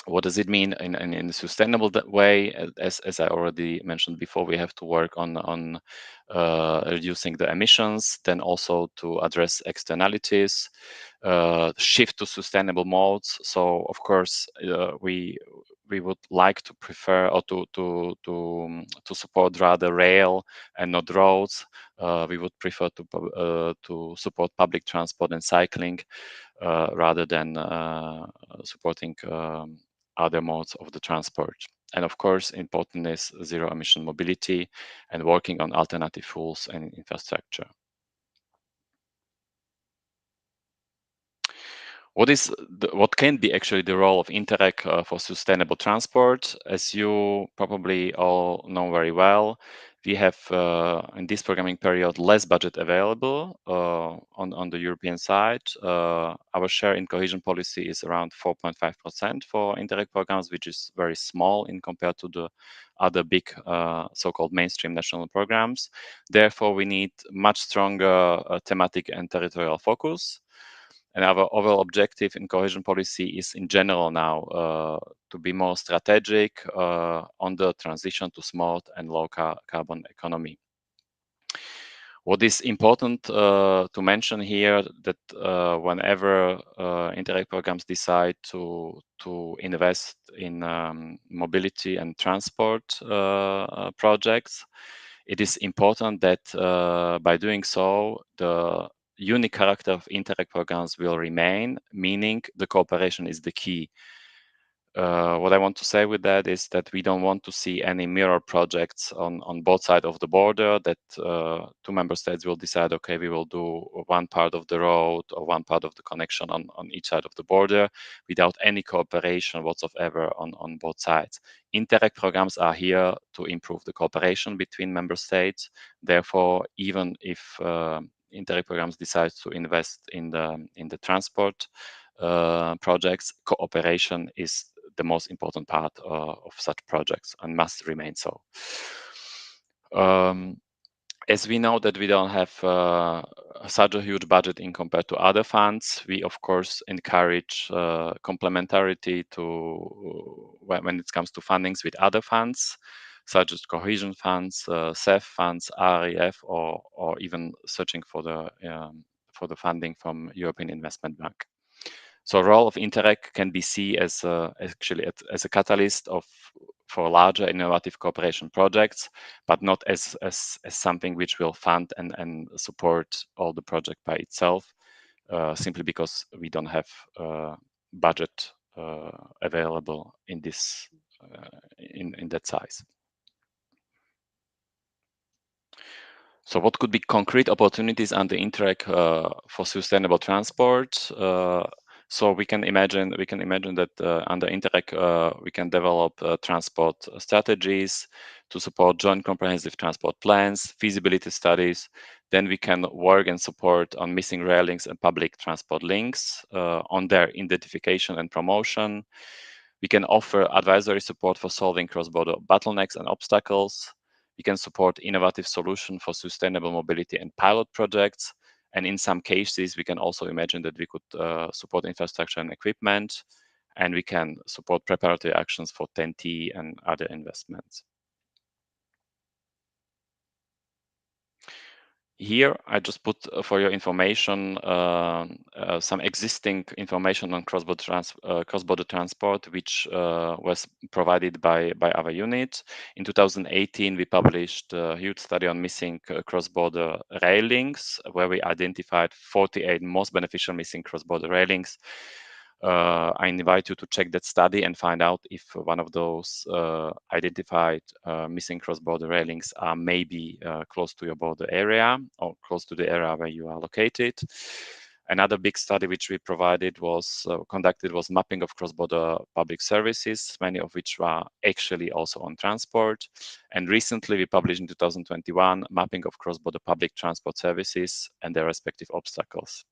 What does it mean in a sustainable way? As I already mentioned before, we have to work on reducing the emissions, then also to address externalities, shift to sustainable modes. So of course we would like to prefer or to support rather rail and not roads. We would prefer to support public transport and cycling rather than supporting other modes of the transport. And of course, important is zero emission mobility and working on alternative fuels and infrastructure. What can be actually the role of INTERREG for sustainable transport? As you probably all know very well, we have in this programming period less budget available on the European side. Our share in cohesion policy is around 4.5% for INTERREG programs, which is very small in compared to the other big so-called mainstream national programs. Therefore, we need much stronger thematic and territorial focus. And our overall objective in cohesion policy is in general now to be more strategic on the transition to smart and low carbon economy. What is important to mention here that whenever INTERREG programs decide to invest in mobility and transport projects, it is important that by doing so, the unique character of INTERREG programs will remain, meaning the cooperation is the key. What I want to say with that is that we don't want to see any mirror projects on both sides of the border, that two member states will decide, okay, we will do one part of the road or one part of the connection on each side of the border without any cooperation whatsoever on both sides. INTERREG programs are here to improve the cooperation between member states. Therefore, even if INTERREG programs decide to invest in the transport projects, cooperation is the most important part of such projects and must remain so. As we know that we don't have such a huge budget in compared to other funds, we of course encourage complementarity to when it comes to fundings with other funds. such as cohesion funds, CEF funds, REF, or even searching for the funding from European Investment Bank. So the role of INTERREG can be seen as actually as a catalyst for larger innovative cooperation projects, but not as something which will fund and support all the project by itself, simply because we don't have budget available in this in that size. So what could be concrete opportunities under INTERREG for sustainable transport? So we can imagine that under INTERREG we can develop transport strategies to support joint comprehensive transport plans, feasibility studies. Then we can work and support on missing railings and public transport links, on their identification and promotion. We can offer advisory support for solving cross-border bottlenecks and obstacles. We can support innovative solutions for sustainable mobility and pilot projects. And in some cases, we can also imagine that we could support infrastructure and equipment, and we can support preparatory actions for TEN-T and other investments. Here, I just put for your information some existing information on cross-border transport, which was provided by our unit. In 2018, we published a huge study on missing cross-border railings, where we identified 48 most beneficial missing cross-border railings. I invite you to check that study and find out if one of those identified missing cross-border railings are maybe close to your border area or close to the area where you are located. Another big study which we conducted was mapping of cross-border public services, many of which were actually also on transport. And recently we published in 2021 mapping of cross-border public transport services and their respective obstacles.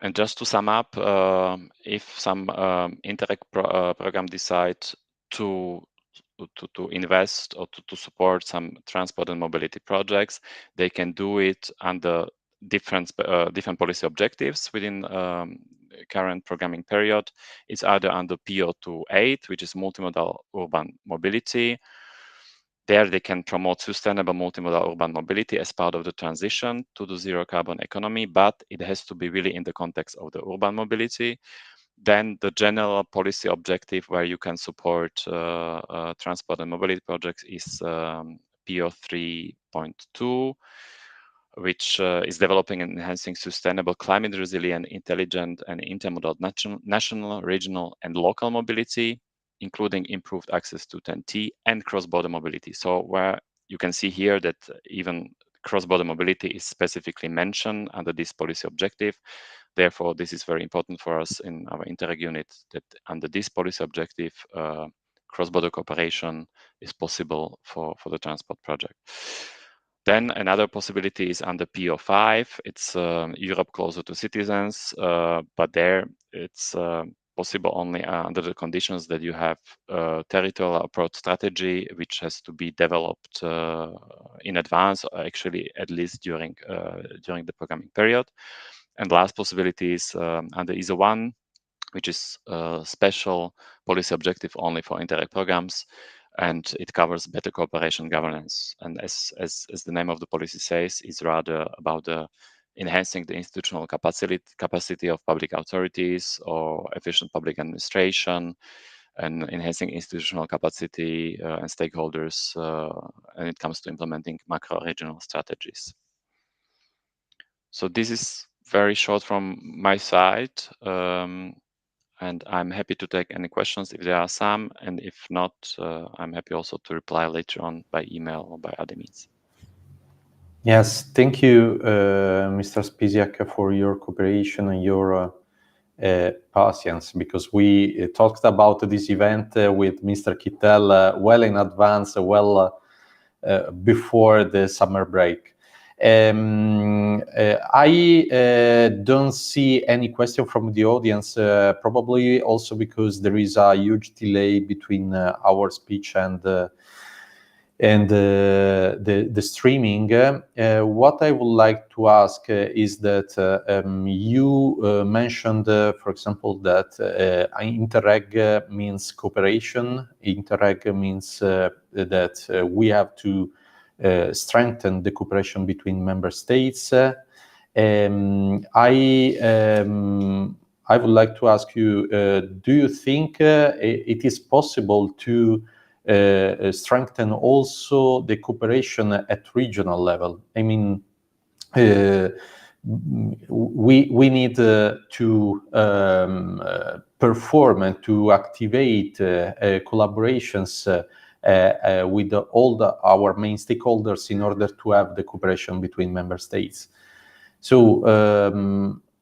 And just to sum up, if some INTERREG program decide to invest or to support some transport and mobility projects, they can do it under different policy objectives within current programming period. It's either under PO28, which is multimodal urban mobility. There they can promote sustainable multimodal urban mobility as part of the transition to the zero carbon economy, but it has to be really in the context of the urban mobility. Then the general policy objective where you can support transport and mobility projects is PO3.2, which is developing and enhancing sustainable, climate resilient, intelligent and intermodal national, regional and local mobility, including improved access to TEN-T and cross-border mobility. So where you can see here that even cross-border mobility is specifically mentioned under this policy objective. Therefore, this is very important for us in our INTERREG unit that under this policy objective, cross-border cooperation is possible for the transport project. Then another possibility is under PO5. It's Europe closer to citizens, but there it's possible only under the conditions that you have a territorial approach strategy, which has to be developed in advance, or actually at least during the programming period. And last possibility is under ISO1, which is a special policy objective only for INTERREG programs, and it covers better cooperation governance. And as the name of the policy says, is rather about enhancing the institutional capacity of public authorities or efficient public administration, and enhancing institutional capacity and stakeholders when it comes to implementing macro-regional strategies. So this is very short from my side. And I'm happy to take any questions if there are some, and if not, I'm happy also to reply later on by email or by other means. Yes, thank you, Mr. Spisiak, for your cooperation and your patience, because we talked about this event with Mr. Kittel well in advance, before the summer break. I don't see any question from the audience, probably also because there is a huge delay between our speech and and the streaming. What I would like to ask is that you mentioned, for example, that INTERREG means cooperation. INTERREG means that we have to strengthen the cooperation between member states. I would like to ask you, do you think it is possible to strengthen also the cooperation at regional level? I mean, we need to perform and to activate collaborations with all our main stakeholders in order to have the cooperation between member states. So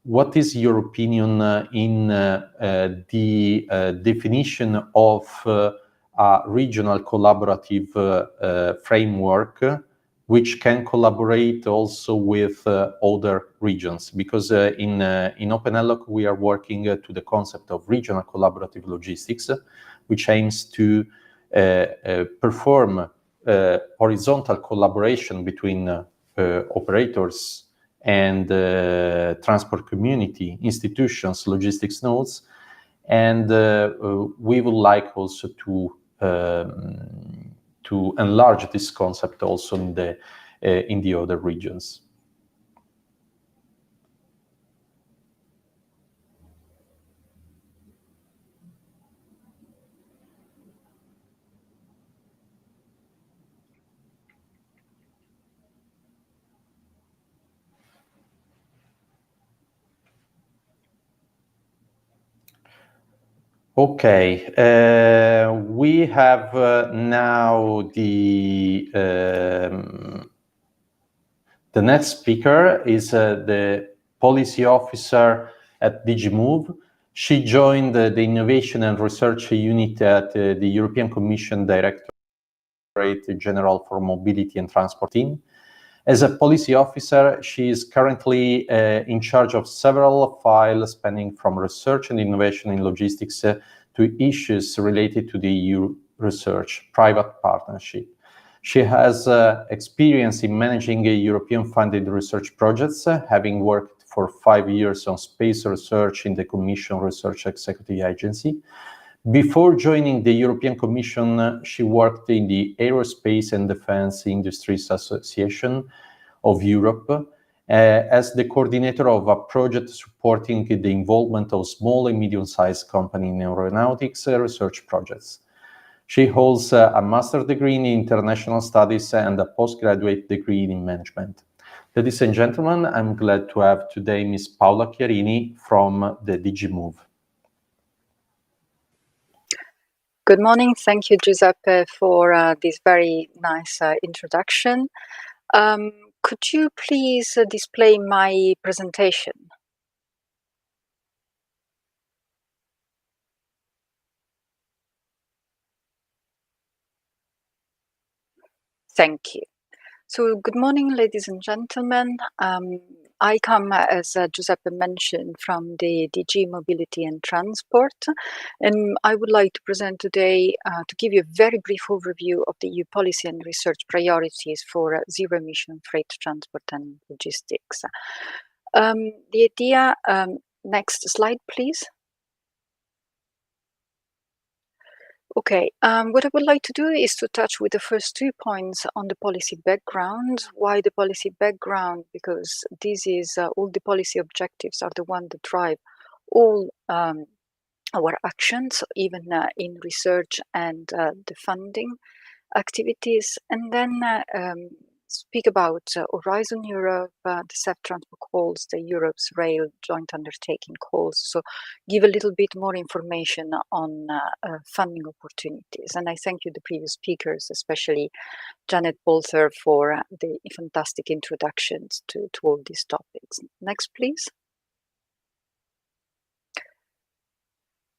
what is your opinion in the definition of a regional collaborative framework which can collaborate also with other regions? Because in ENLoCC we are working to the concept of regional collaborative logistics, which aims to perform horizontal collaboration between operators and transport community, institutions, logistics nodes, and we would like also to enlarge this concept also in the other regions. Okay, we have now the next speaker is the policy officer at DG Move. She joined the Innovation and Research Unit at the European Commission Directorate General for Mobility and Transport team. As a policy officer, she is currently in charge of several files spanning from research and innovation in logistics to issues related to the EU research private partnership. She has experience in managing European-funded research projects, having worked for 5 years on space research in the Commission Research Executive Agency. Before joining the European Commission, she worked in the Aerospace and Defense Industries Association of Europe as the coordinator of a project supporting the involvement of small and medium-sized companies in aeronautics research projects. She holds a master's degree in international studies and a postgraduate degree in management. Ladies and gentlemen, I'm glad to have today Ms. Paola Chiarini from the DG Move. Good morning. Thank you, Giuseppe, for this very nice introduction. Could you please display my presentation? Thank you. So, good morning, ladies and gentlemen. I come, as Giuseppe mentioned, from the DG Mobility and Transport, and I would like to present today to give you a very brief overview of the EU policy and research priorities for zero-emission freight transport and logistics. The idea, next slide, please. Okay, what I would like to do is to touch with the first 2 points on the policy background. Why the policy background? Because this is all the policy objectives are the one that drive all our actions, even in research and the funding activities. And then speak about Horizon Europe, the CEF Transport calls, the Europe's Rail Joint Undertaking calls. So give a little bit more information on funding opportunities. And I thank you, the previous speakers, especially Janett, Bolther, for the fantastic introductions to all these topics. Next, please.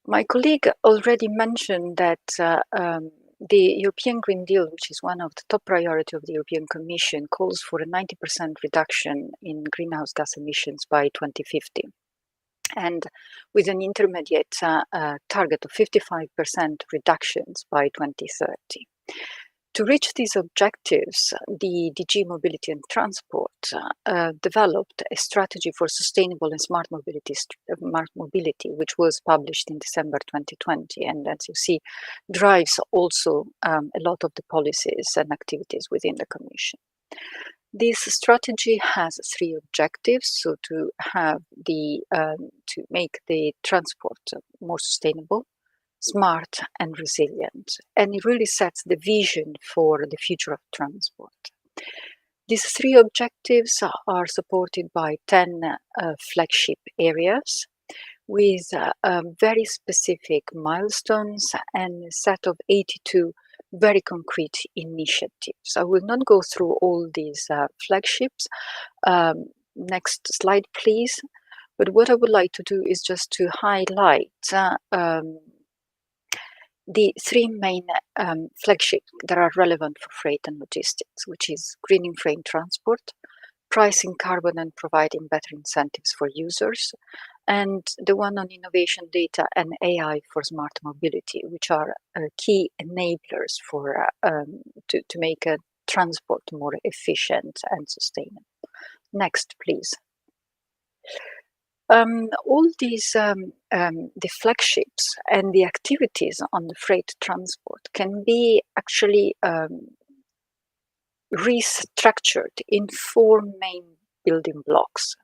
My colleague already mentioned that the European Green Deal, which is one of the top priorities of the European Commission, calls for a 90% reduction in greenhouse gas emissions by 2050. And with an intermediate target of 55% reductions by 2030. To reach these objectives, the DG Mobility and Transport developed a strategy for sustainable and smart mobility, which was published in December 2020, and as you see, drives also a lot of the policies and activities within the Commission. This strategy has 3 objectives: so to have to make the transport more sustainable, smart and resilient, and it really sets the vision for the future of transport. These 3 objectives are supported by 10 flagship areas with very specific milestones and a set of 82 very concrete initiatives. I will not go through all these flagships. Next slide, please. But what I would like to do is just to highlight the 3 main flagships that are relevant for freight and logistics, which is greening freight transport, pricing carbon and providing better incentives for users, and the one on innovation, data and AI for smart mobility, which are key enablers for to make a transport more efficient and sustainable. Next, please. All these the flagships and the activities on the freight transport can be actually restructured in 4 main building blocks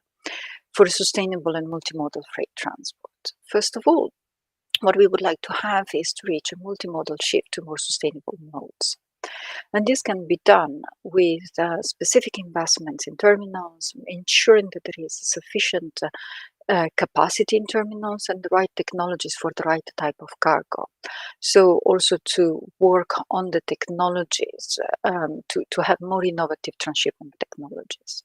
for a sustainable and multimodal freight transport. First of all, what we would like to have is to reach a multimodal shift to more sustainable modes. And this can be done with specific investments in terminals, ensuring that there is sufficient capacity in terminals and the right technologies for the right type of cargo. So also to work on the technologies to have more innovative transshipment technologies.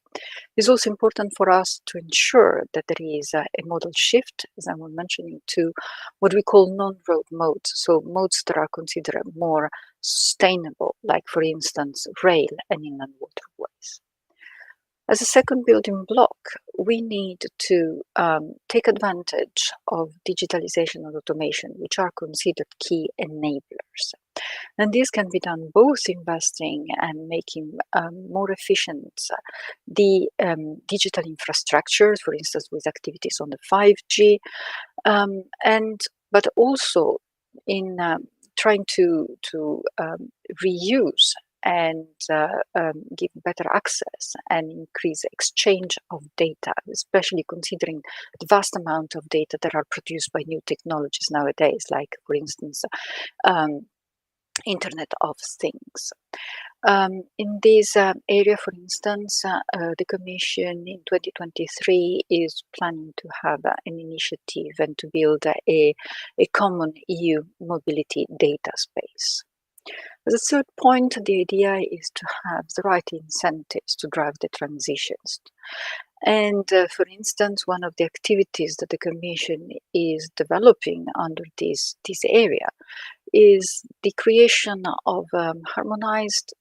It's also important for us to ensure that there is a modal shift, as I was mentioning, to what we call non-road modes, so modes that are considered more sustainable, like for instance rail and inland waterways. As a second building block, we need to take advantage of digitalization and automation, which are considered key enablers. And this can be done both investing and making more efficient the digital infrastructures, for instance, with activities on the 5G, but also in trying to reuse and give better access and increase exchange of data, especially considering the vast amount of data that are produced by new technologies nowadays, like, for instance, Internet of Things. In this area, for instance, the Commission in 2023 is planning to have an initiative and to build a common EU mobility data space. As a third point, the idea is to have the right incentives to drive the transitions. And for instance, one of the activities that the Commission is developing under this area is the creation of harmonized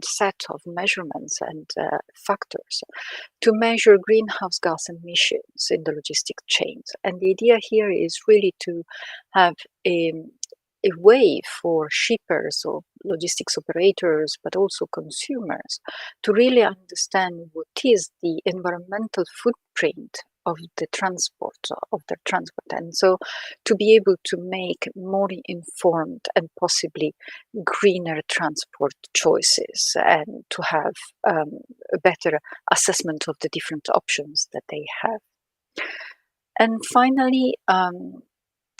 set of measurements and factors to measure greenhouse gas emissions in the logistic chains. And the idea here is really to have a way for shippers or logistics operators, but also consumers, to really understand what is the environmental footprint of the transport, and so to be able to make more informed and possibly greener transport choices, and to have a better assessment of the different options that they have. And finally,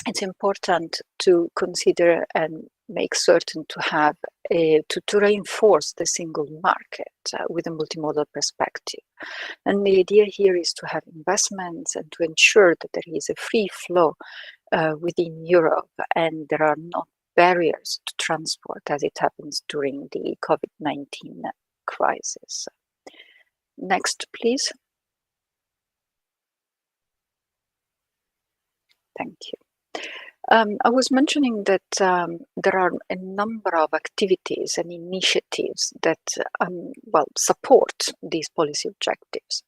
it's important to consider and make certain to have to reinforce the single market with a multimodal perspective. And the idea here is to have investments and to ensure that there is a free flow within Europe and there are not barriers to transport as it happens during the COVID-19 crisis. Next, please. Thank you. I was mentioning that there are a number of activities and initiatives that support these policy objectives.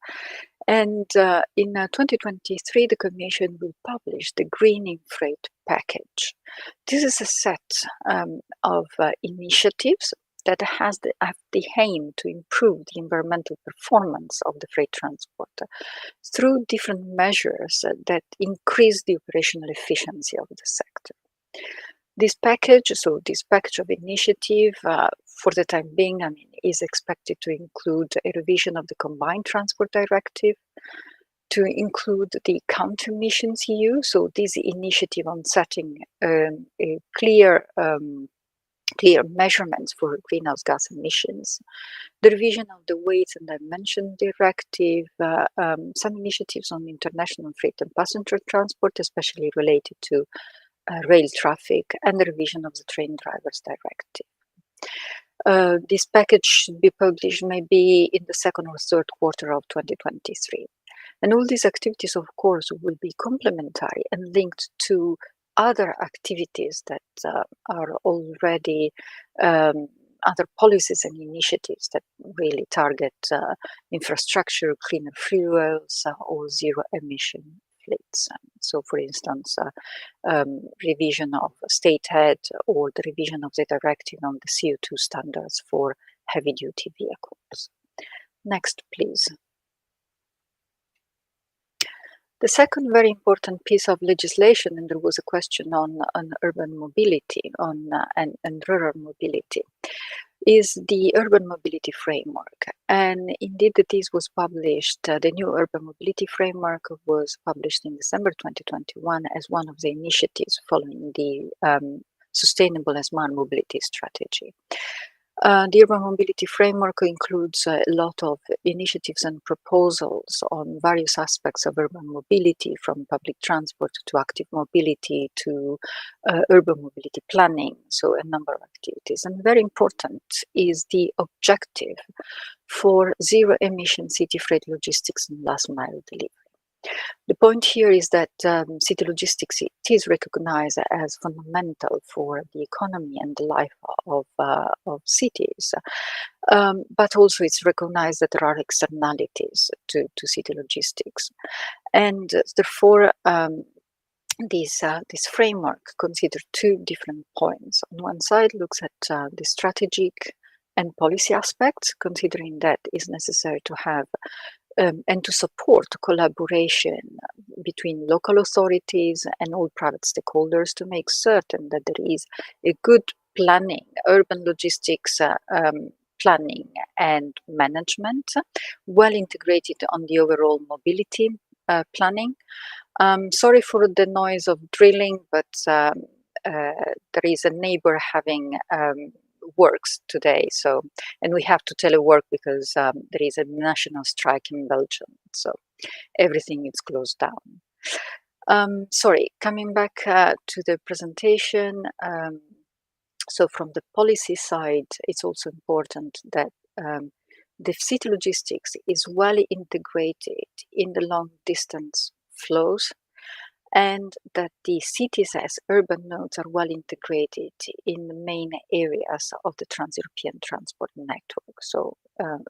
And in 2023, the Commission will publish the Greening Freight Package. This is a set of initiatives that have the aim to improve the environmental performance of the freight transport through different measures that increase the operational efficiency of the sector. This package of initiative, for the time being, is expected to include a revision of the Combined Transport Directive, to include the Counter Emissions EU, so this initiative on setting a clear measurements for greenhouse gas emissions, the revision of the Weights and Dimension Directive, some initiatives on international freight and passenger transport, especially related to rail traffic, and the revision of the Train Drivers Directive. This package should be published maybe in the second or third quarter of 2023. And all these activities, of course, will be complementary and linked to other activities that are already other policies and initiatives that really target infrastructure, cleaner fuels, or zero emission fleets. So, for instance, revision of state aid or the revision of the directive on the CO2 standards for heavy-duty vehicles. Next, please. The second very important piece of legislation, and there was a question on urban mobility and rural mobility, is the Urban Mobility Framework. And indeed, this was published, the new Urban Mobility Framework was published in December 2021 as one of the initiatives following the Sustainable and Smart Mobility Strategy. The Urban Mobility Framework includes a lot of initiatives and proposals on various aspects of urban mobility, from public transport to active mobility to urban mobility planning, so a number of activities. And very important is the objective for zero emission city freight logistics and last mile delivery. The point here is that city logistics is recognized as fundamental for the economy and the life of cities, but also it's recognized that there are externalities to city logistics, and therefore this framework considers two different points. On one side, looks at the strategic and policy aspects, considering that it's necessary to have and to support collaboration between local authorities and all private stakeholders to make certain that there is a good planning, urban logistics planning and management, well integrated on the overall mobility planning. Sorry for the noise of drilling, but there is a neighbor having works today, so, and we have to telework because there is a national strike in Belgium, so everything is closed down. Sorry, coming back to the presentation. So from the policy side, it's also important that the city logistics is well integrated in the long distance flows, and that the cities as urban nodes are well integrated in the main areas of the trans-European transport network. So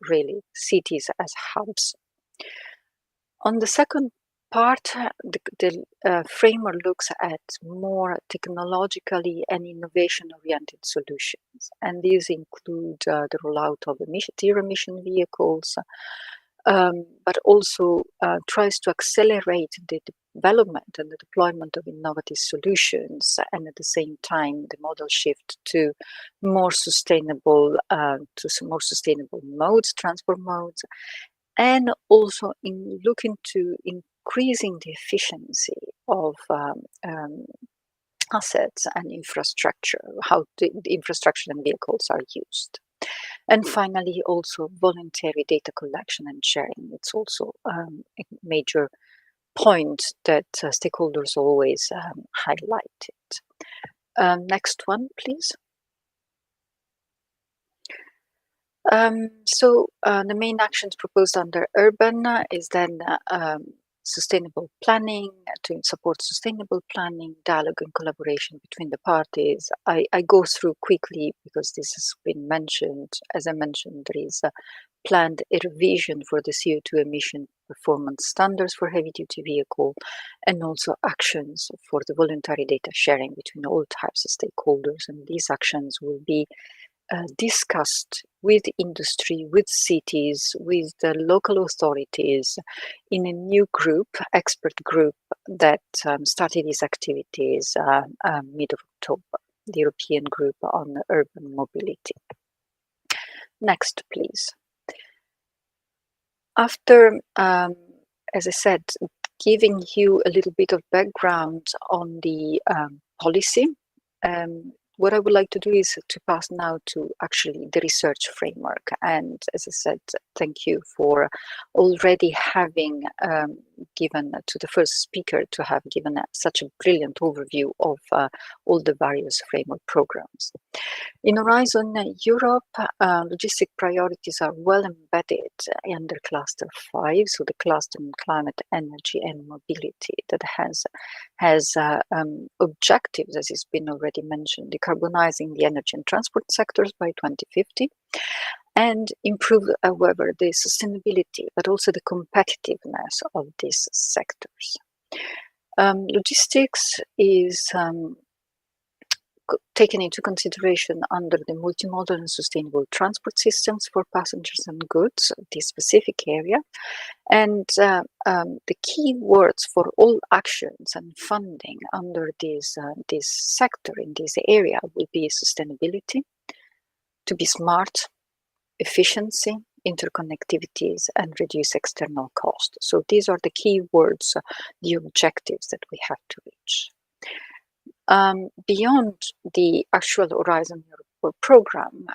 really cities as hubs. On the second part, the framework looks at more technologically and innovation-oriented solutions. And these include the rollout of zero-emission vehicles, but also tries to accelerate the development and the deployment of innovative solutions, and at the same time the model shift to more sustainable modes, transport modes, and also in looking to increasing the efficiency of assets and infrastructure, how the infrastructure and vehicles are used. And finally, also voluntary data collection and sharing. It's also a major point that stakeholders always highlighted. Next one, please. So the main actions proposed under urban is then sustainable planning, to support sustainable planning, dialogue and collaboration between the parties. I go through quickly because this has been mentioned. As I mentioned, there is a planned revision for the CO2 emission performance standards for heavy-duty vehicle, and also actions for the voluntary data sharing between all types of stakeholders. And these actions will be discussed with industry, with cities, with the local authorities in a new group, expert group, that started these activities mid of October, the European Group on Urban Mobility. Next, please. After, as I said, giving you a little bit of background on the policy, what I would like to do is to pass now to actually the research framework. And as I said, thank you for already having given to the first speaker to have given such a brilliant overview of all the various framework programs. In Horizon Europe, logistic priorities are well embedded under Cluster 5, so the cluster on climate, energy and mobility that has objectives, as has been already mentioned, decarbonizing the energy and transport sectors by 2050, and improve, however, the sustainability, but also the competitiveness of these sectors. Logistics is taken into consideration under the multimodal and sustainable transport systems for passengers and goods, this specific area. And the key words for all actions and funding under this sector, in this area, will be sustainability, to be smart, efficiency, interconnectivities, and reduce external cost. So these are the key words, the objectives that we have to reach. Beyond the actual Horizon Europe program,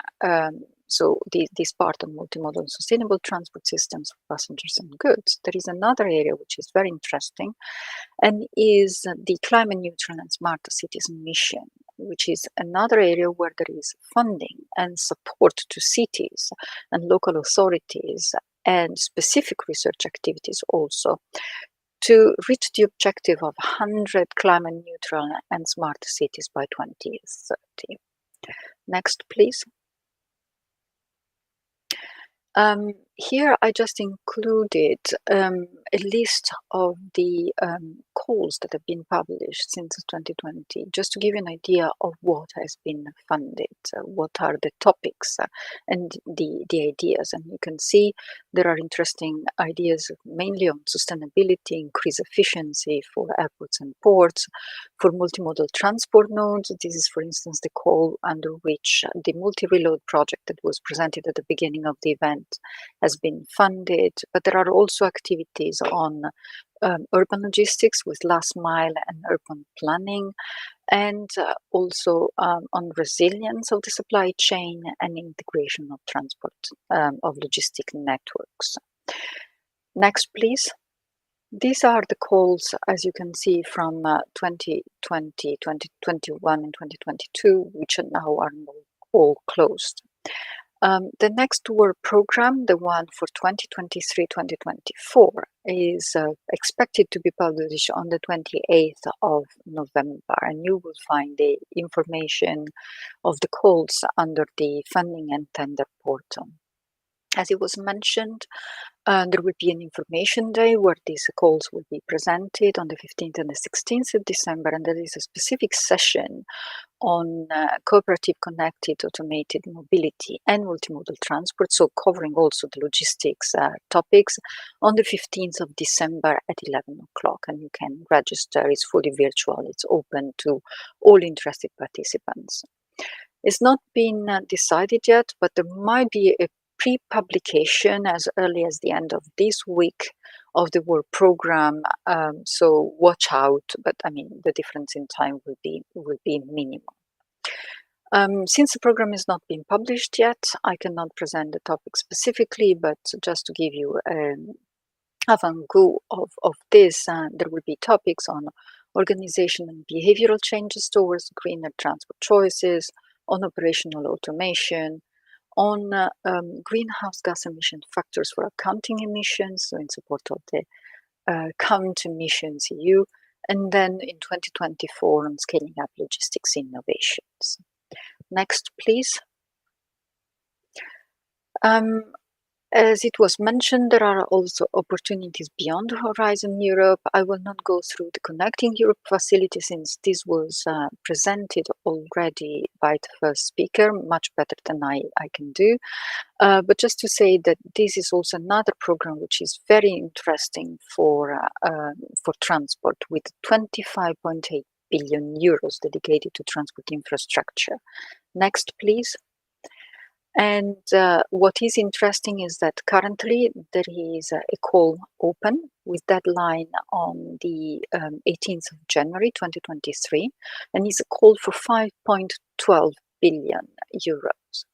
so this part of multimodal and sustainable transport systems for passengers and goods, there is another area which is very interesting, and is the climate neutral and smart cities mission, which is another area where there is funding and support to cities and local authorities and specific research activities also, to reach the objective of 100 climate neutral and smart cities by 2030. Next, please. Here I just included a list of the calls that have been published since 2020, just to give you an idea of what has been funded, what are the topics and the ideas. And you can see there are interesting ideas mainly on sustainability, increased efficiency for airports and ports, for multimodal transport nodes. This is, for instance, the call under which the multi-reload project that was presented at the beginning of the event has been funded, but there are also activities on urban logistics with last mile and urban planning, and also on resilience of the supply chain and integration of transport of logistic networks. Next, please. These are the calls, as you can see, from 2020, 2021 and 2022, which now are all closed. The next work program, the one for 2023-2024, is expected to be published on the 28th of November, and you will find the information of the calls under the funding and tender portal. As it was mentioned, there will be an information day where these calls will be presented on the 15th and the 16th of December, and there is a specific session on cooperative, connected, automated mobility and multimodal transport, so covering also the logistics topics, on the 15th of December at 11 o'clock. And you can register, it's fully virtual, it's open to all interested participants. It's not been decided yet, but there might be a pre-publication as early as the end of this week of the work program, so watch out, but I mean the difference in time will be minimal. Since the program is not being published yet, I cannot present the topic specifically, but just to give you an avant-goût of this, there will be topics on organization and behavioral changes towards greener transport choices, on operational automation, on greenhouse gas emission factors for accounting emissions, so in support of the Count Emissions EU, and then in 2024 on scaling up logistics innovations. Next, please. As it was mentioned, there are also opportunities beyond Horizon Europe. I will not go through the Connecting Europe facility since this was presented already by the first speaker, much better than I can do. But just to say that this is also another program which is very interesting for transport, with 25.8 billion euros dedicated to transport infrastructure. Next, please. And what is interesting is that currently there is a call open with deadline on the 18th of January 2023, and it's a call for 5.12 billion euros.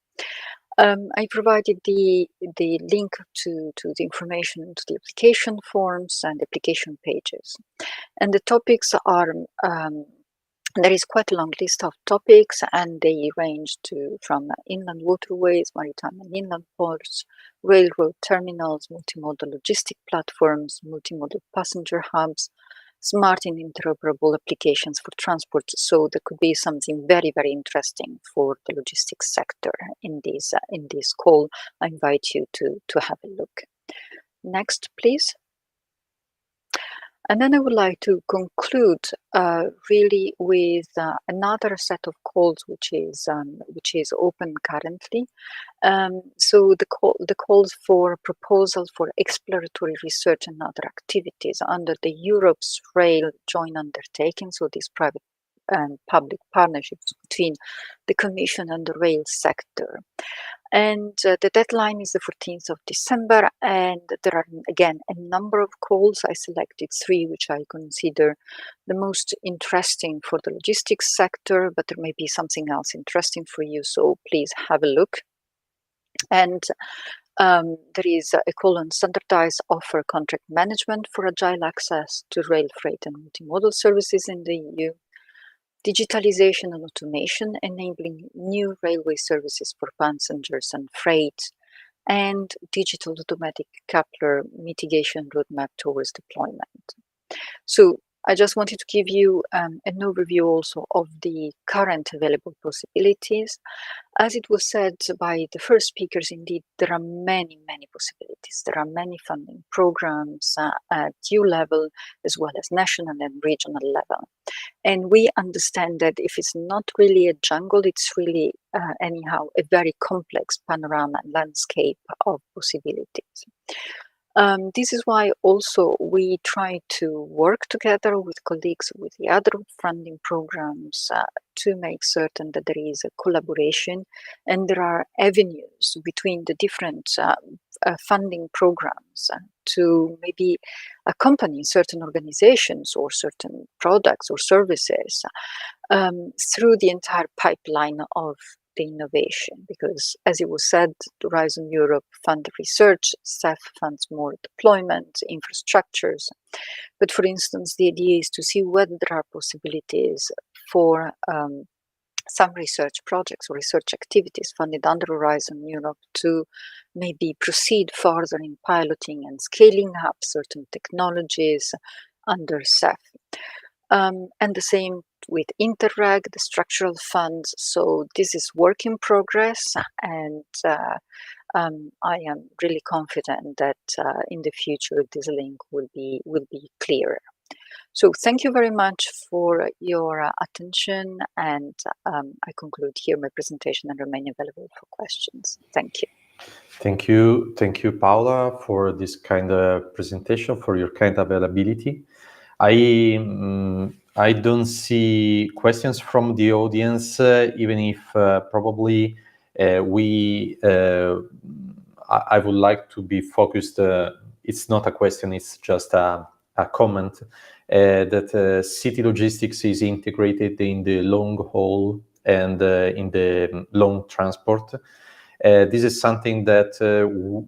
I provided the link to the information to the application forms and application pages. And the topics are there is quite a long list of topics, and they range from inland waterways, maritime and inland ports, railroad terminals, multimodal logistic platforms, multimodal passenger hubs, smart and interoperable applications for transport. So there could be something very, very interesting for the logistics sector in this call. I invite you to have a look. Next, please. And then I would like to conclude really with another set of calls which is open currently. So the calls for proposals for exploratory research and other activities under the Europe's Rail Joint Undertaking. So these private and public partnerships between the Commission and the rail sector. And the deadline is the 14th of December, and there are again a number of calls. I selected 3 which I consider the most interesting for the logistics sector, but there may be something else interesting for you, so please have a look. And there is a call on standardized offer contract management for agile access to rail freight and multimodal services in the EU. Digitalization and automation, enabling new railway services for passengers and freight, and digital automatic coupler mitigation roadmap towards deployment. So I just wanted to give you an overview also of the current available possibilities. As it was said by the first speakers, indeed, there are many, many possibilities. There are many funding programs at EU level, as well as national and regional level. And we understand that if it's not really a jungle, it's really, anyhow, a very complex panorama and landscape of possibilities. This is why also we try to work together with colleagues with the other funding programs to make certain that there is a collaboration and there are avenues between the different funding programs to maybe accompany certain organizations or certain products or services through the entire pipeline of the innovation, because as it was said, Horizon Europe fund research, CEF funds more deployment, infrastructures. But for instance, the idea is to see whether there are possibilities for some research projects or research activities funded under Horizon Europe to maybe proceed further in piloting and scaling up certain technologies under CEF. And the same with INTERREG, the structural funds. So this is work in progress, and I am really confident that in the future this link will be clearer. So thank you very much for your attention, and I conclude here my presentation and remain available for questions. Thank you. Thank you, Paola, for this kind of presentation, for your kind availability. I don't see questions from the audience, even if probably I would like to be focused. It's not a question, it's just a comment that city logistics is integrated in the long haul and in the long transport. This is something that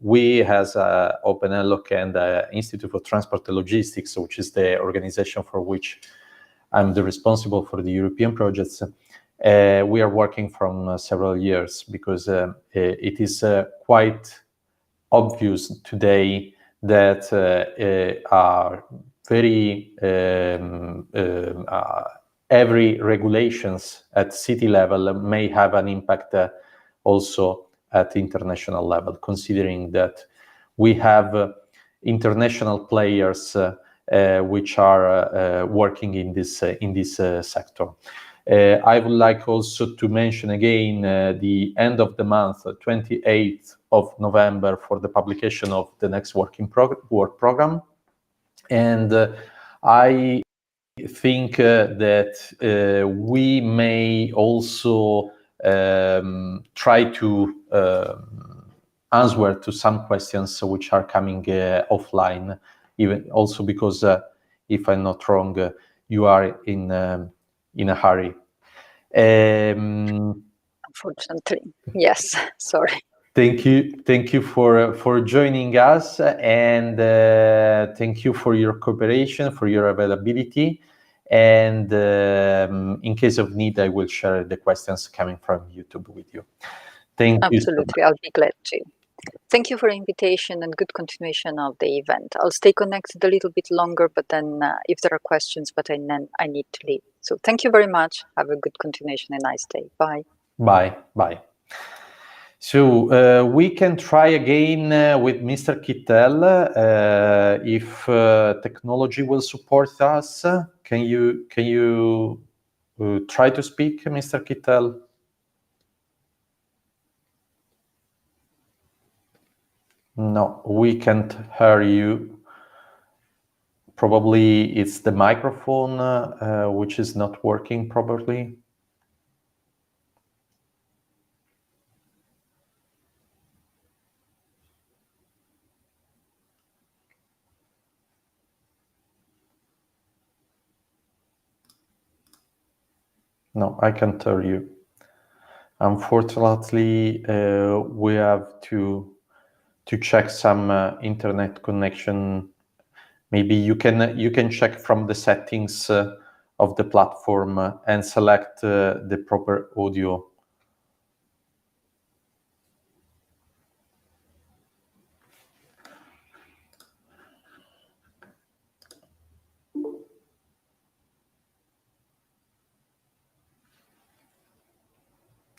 we as Open ENLoCC and Institute for Transport and Logistics, which is the organization for which I'm the responsible for the European projects, we are working from several years, because it is quite obvious today that every regulations at city level may have an impact also at international level, considering that we have international players which are working in this sector. I would like also to mention again the end of the month, 28th of November, for the publication of the next work program. And I think that we may also try to answer to some questions which are coming offline, even also because, if I'm not wrong, you are in a hurry. Unfortunately, yes. Sorry. Thank you for joining us, and thank you for your cooperation, for your availability. And in case of need, I will share the questions coming from YouTube with you. Thank you. Absolutely, I'll be glad to. Thank you for the invitation and good continuation of the event. I'll stay connected a little bit longer, but then if there are questions, but then I need to leave. So thank you very much. Have a good continuation and nice day. Bye. Bye. Bye. So we can try again with Mr. Kittel if technology will support us. Can you try to speak, Mr. Kittel? No, we can't hear you. Probably it's the microphone which is not working properly. No, I can't hear you. Unfortunately, we have to check some internet connection. Maybe you can check from the settings of the platform and select the proper audio.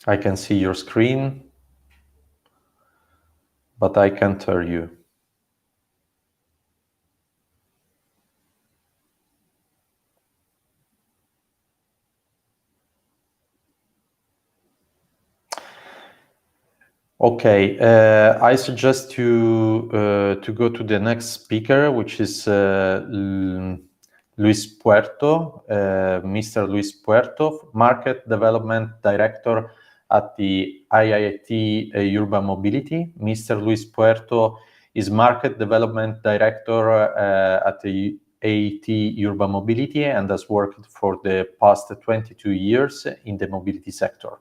I can see your screen, but I can't hear you. Okay, I suggest to go to the next speaker, which is Lluis Puerto, Mr. Lluis Puerto, Market Development Director at the IIT Urban Mobility. Mr. Lluis Puerto is Market Development Director at the IIT Urban Mobility and has worked for the past 22 years in the mobility sector.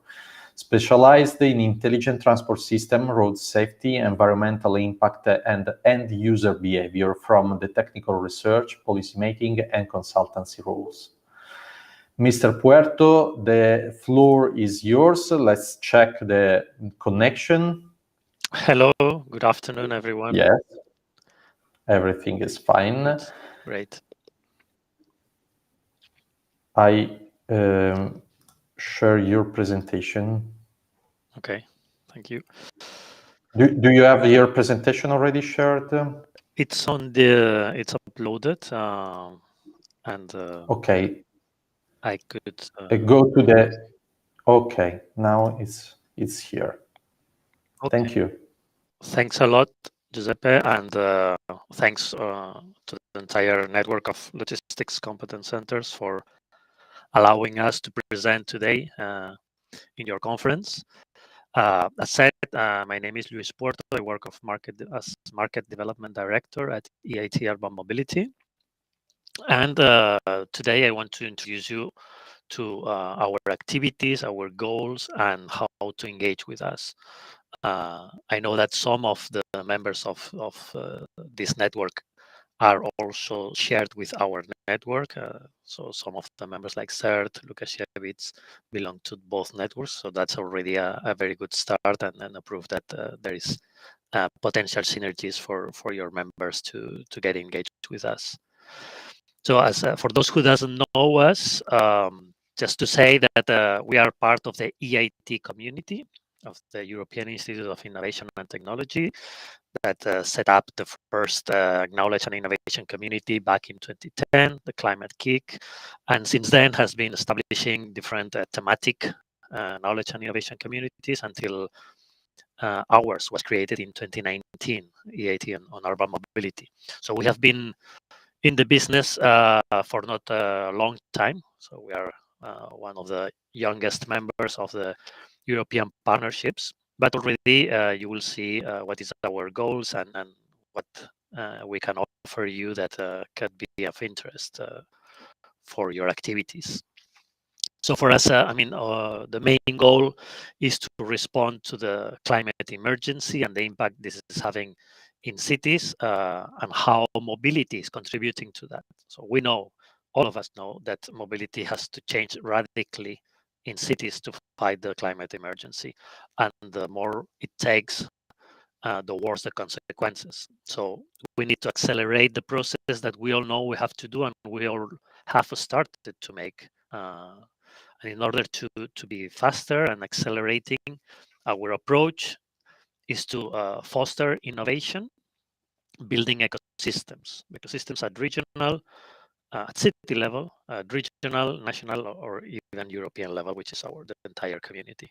Specialized in intelligent transport system, road safety, environmental impact, and end-user behavior from the technical research, policymaking, and consultancy roles. Mr. Puerto, the floor is yours. Let's check the connection. Hello, good afternoon, everyone. Yes, everything is fine. Great. I share your presentation. Okay, thank you. Do you have your presentation already shared? It's it's uploaded, and okay. I could go to the. Okay, now it's here. Okay. Thank you. Thanks a lot, Giuseppe, and thanks to the entire network of logistics competence centers for allowing us to present today in your conference. As said, my name is Lluis Puerto. I work as Market Development Director at EIT Urban Mobility. And today I want to introduce you to our activities, our goals, and how to engage with us. I know that some of the members of this network are also shared with our network. So some of the members like Cert, Lukasiewicz belong to both networks. So that's already a very good start and a proof that there is potential synergies for your members to get engaged with us. So as for those who doesn't know us, just to say that we are part of the EIT community. the European Institute of Innovation and Technology that set up the first knowledge and innovation community back in 2010, the Climate Kick, and since then has been establishing different thematic knowledge and innovation communities until ours was created in 2019, EAT on urban mobility. So we have been in the business for not a long time. So we are one of the youngest members of the European partnerships, but already you will see what is our goals and what we can offer you that could be of interest for your activities. So for us, the main goal is to respond to the climate emergency and the impact this is having in cities and how mobility is contributing to that. So we know, all of us know, that mobility has to change radically in cities to fight the climate emergency. And the more it takes, the worse the consequences. So we need to accelerate the process that we all know we have to do and we all have started to make. And in order to be faster and accelerating, our approach is to foster innovation, building ecosystems at regional, at city level, regional, national, or even European level, which is the entire community.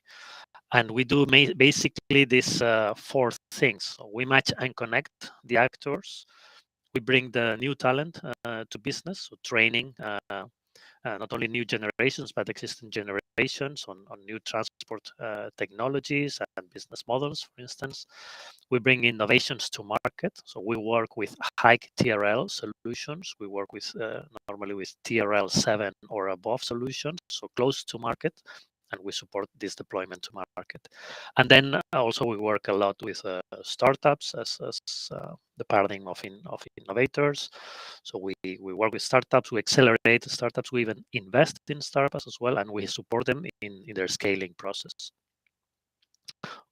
And we do basically these four things. So we match and connect the actors. We bring the new talent to business, so training not only new generations, but existing generations on new transport technologies and business models, for instance. We bring innovations to market. So we work with high TRL solutions. We work with normally with TRL 7 or above solutions, so close to market, and we support this deployment to market. And then also we work a lot with startups as the paradigm of innovators. So we work with startups, we accelerate startups, we even invest in startups as well, and we support them in their scaling process.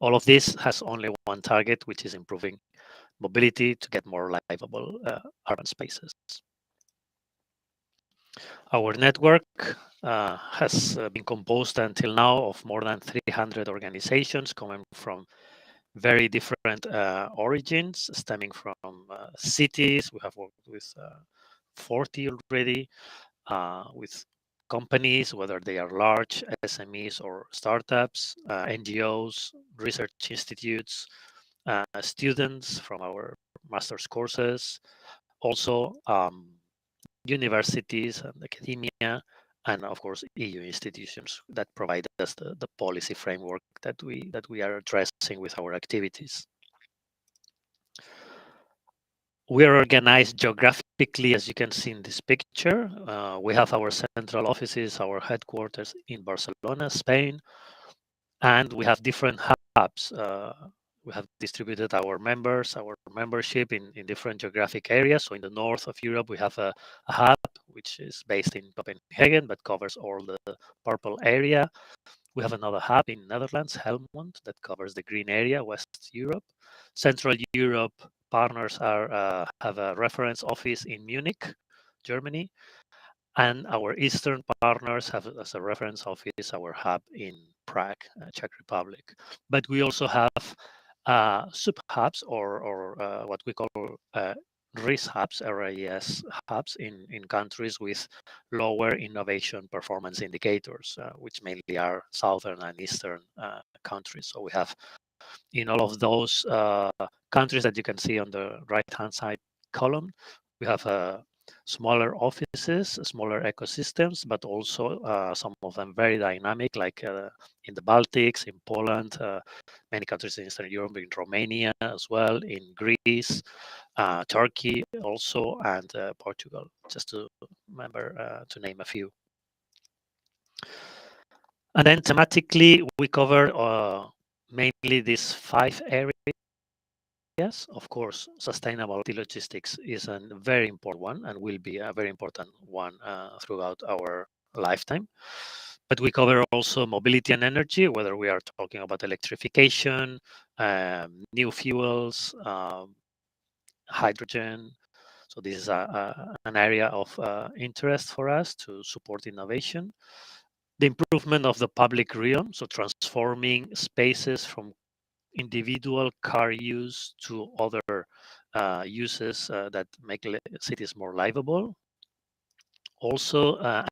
All of this has only one target, which is improving mobility to get more livable urban spaces. Our network has been composed until now of more than 300 organizations coming from very different origins, stemming from cities. We have worked with 40 already, with companies, whether they are large SMEs or startups, NGOs, research institutes, students from our master's courses, also universities and academia, and of course EU institutions that provide us the policy framework that we are addressing with our activities. We are organized geographically, as you can see in this picture. We have our central offices, our headquarters in Barcelona, Spain, and we have different hubs. We have distributed our membership in different geographic areas. So in the north of Europe, we have a hub, which is based in Copenhagen, but covers all the purple area. We have another hub in Netherlands, Helmond, that covers the green area, West Europe. Central Europe partners have a reference office in Munich, Germany. And our Eastern partners have as a reference office our hub in Prague, Czech Republic. But we also have sub-hubs or what we call RIS hubs, RIS hubs in countries with lower innovation performance indicators, which mainly are southern and eastern countries. So we have in all of those countries that you can see on the right-hand side column, we have smaller offices, smaller ecosystems, but also some of them very dynamic, like in the Baltics, in Poland, many countries in Eastern Europe, in Romania as well, in Greece, Turkey also, and Portugal, just to remember to name a few. And then thematically, we cover mainly these 5 areas. Yes, of course, sustainable logistics is a very important one and will be a very important one throughout our lifetime. But we cover also mobility and energy, whether we are talking about electrification, new fuels, hydrogen. So this is an area of interest for us to support innovation. the improvement of the public realm, so transforming spaces from individual car use to other uses that make cities more livable. Also,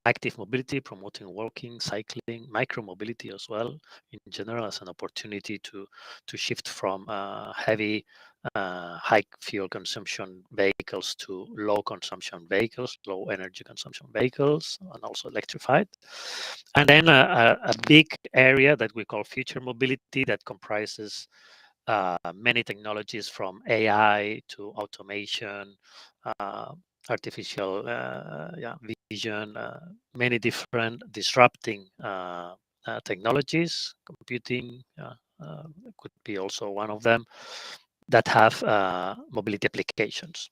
active mobility, promoting walking, cycling, micro-mobility as well, in general, as an opportunity to shift from heavy, high fuel consumption vehicles to low consumption vehicles, low energy consumption vehicles, and also electrified. And then a big area that we call future mobility that comprises many technologies from AI to automation, artificial vision, many different disrupting technologies. Computing could be also one of them that have mobility applications.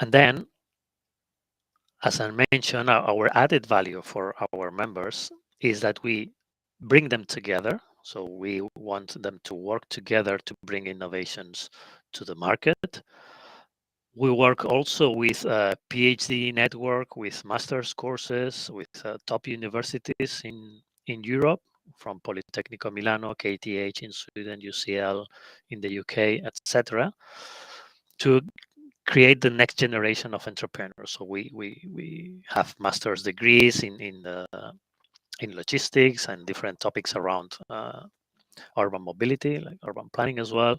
And then, as I mentioned, our added value for our members is that we bring them together. So we want them to work together to bring innovations to the market. We work also with a PhD network, with master's courses, with top universities in Europe, from Politecnico Milano, KTH in Sweden, UCL in the UK, etc., to create the next generation of entrepreneurs. So we have master's degrees in logistics and different topics around urban mobility, like urban planning as well.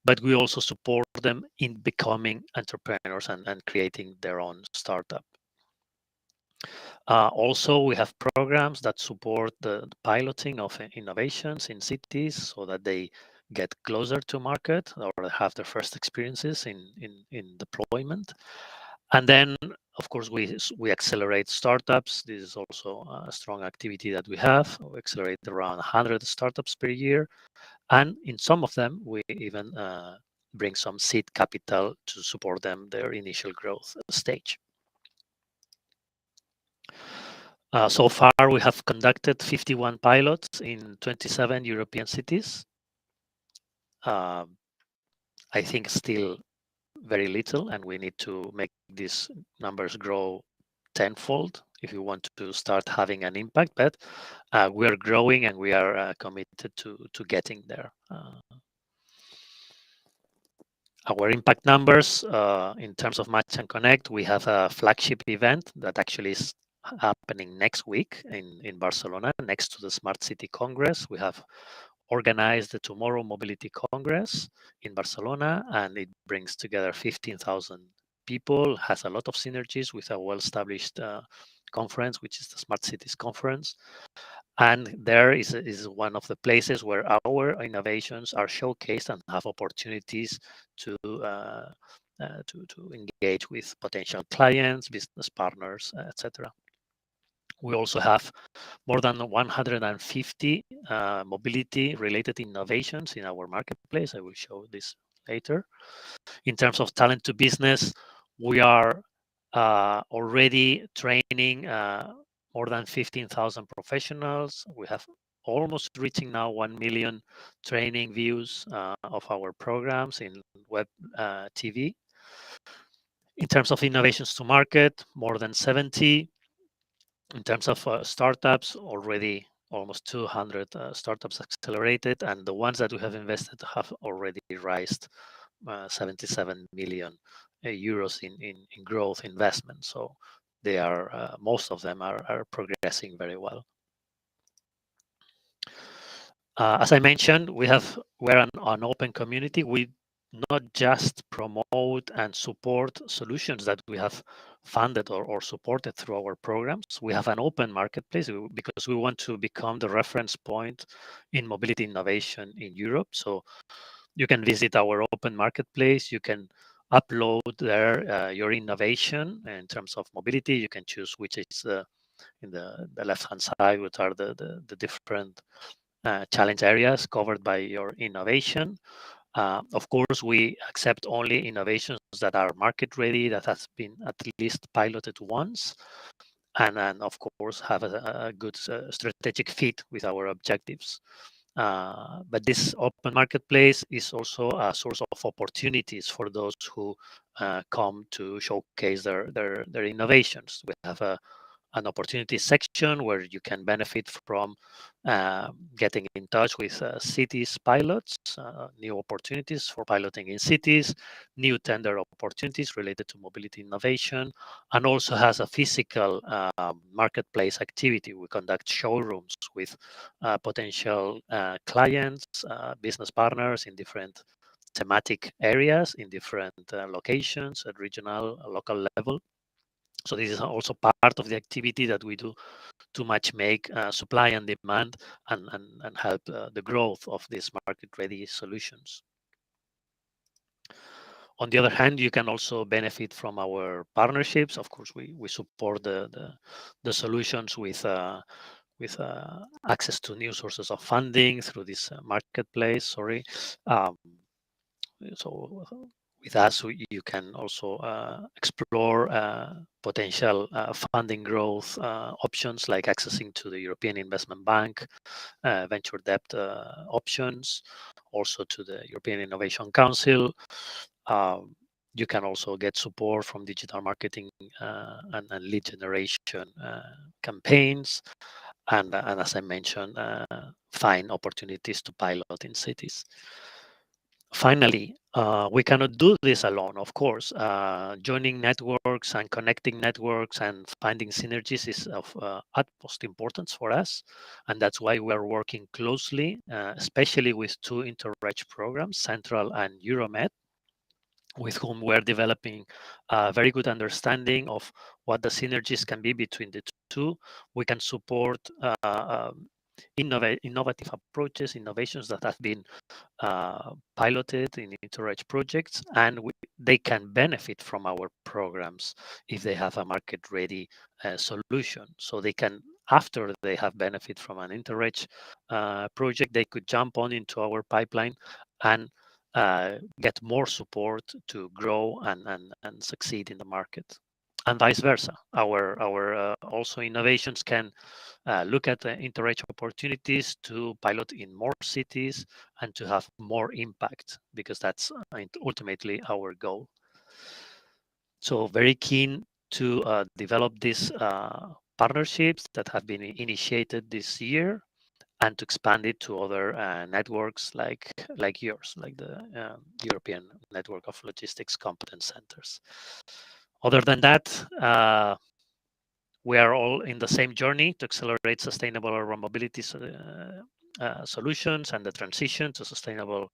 But we also support them in becoming entrepreneurs and creating their own startup. Also, we have programs that support the piloting of innovations in cities so that they get closer to market or have their first experiences in deployment. And then, of course, we accelerate startups. This is also a strong activity that we have. We accelerate around 100 startups per year. And in some of them, we even bring some seed capital to support them their initial growth stage. So far, we have conducted 51 pilots in 27 European cities. I think still very little, and we need to make these numbers grow tenfold if we want to start having an impact. But we are growing, and we are committed to getting there. Our impact numbers in terms of Match and Connect, we have a flagship event that actually is happening next week in Barcelona, next to the Smart City Congress. We have organized the Tomorrow Mobility Congress in Barcelona, and it brings together 15,000 people, has a lot of synergies with a well-established conference, which is the Smart Cities Conference. And there is one of the places where our innovations are showcased and have opportunities to engage with potential clients, business partners, etc. We also have more than 150 mobility-related innovations in our marketplace. I will show this later. In terms of talent to business, we are already training more than 15,000 professionals. We have almost reaching now 1 million training views of our programs in web TV. In terms of innovations to market, more than 70. In terms of startups, already almost 200 startups accelerated, and the ones that we have invested have already raised 77 million euros in growth investment. So they are most of them are progressing very well. As I mentioned, we're an open community. We not just promote and support solutions that we have funded or supported through our programs. We have an open marketplace because we want to become the reference point in mobility innovation in Europe. So you can visit our open marketplace. You can upload there your innovation in terms of mobility. You can choose which is in the left-hand side, which are the different challenge areas covered by your innovation. Of course, we accept only innovations that are market ready, that has been at least piloted once, and of course have a good strategic fit with our objectives. But this open marketplace is also a source of opportunities for those who come to showcase their innovations. We have an opportunity section where you can benefit from getting in touch with cities pilots, new opportunities for piloting in cities, new tender opportunities related to mobility innovation, and also has a physical marketplace activity. We conduct showrooms with potential clients, business partners in different thematic areas, in different locations at regional, local level. So this is also part of the activity that we do to match make supply and demand and help the growth of these market-ready solutions. On the other hand, you can also benefit from our partnerships. Of course, we support the solutions with access to new sources of funding through this marketplace. So with us, you can also explore potential funding growth options like accessing to the European Investment Bank, venture debt options, also to the European Innovation Council. You can also get support from digital marketing and lead generation campaigns. And as I mentioned, find opportunities to pilot in cities. Finally, we cannot do this alone, of course. Joining networks and connecting networks and finding synergies is of utmost importance for us. And that's why we are working closely, especially with two INTERREG programs, Central and Euromed, with whom we're developing a very good understanding of what the synergies can be between the two. We can support innovative approaches, innovations that have been piloted in INTERREG projects, and they can benefit from our programs if they have a market-ready solution. So they can, after they have benefit from an INTERREG project, they could jump on into our pipeline and get more support to grow and succeed in the market. And vice versa. Our also innovations can look at the INTERREG opportunities to pilot in more cities and to have more impact, because that's ultimately our goal. So very keen to develop these partnerships that have been initiated this year, and to expand it to other networks like yours, like the European Network of Logistics Competence Centers. Other than that, we are all in the same journey to accelerate sustainable urban mobility solutions and the transition to sustainable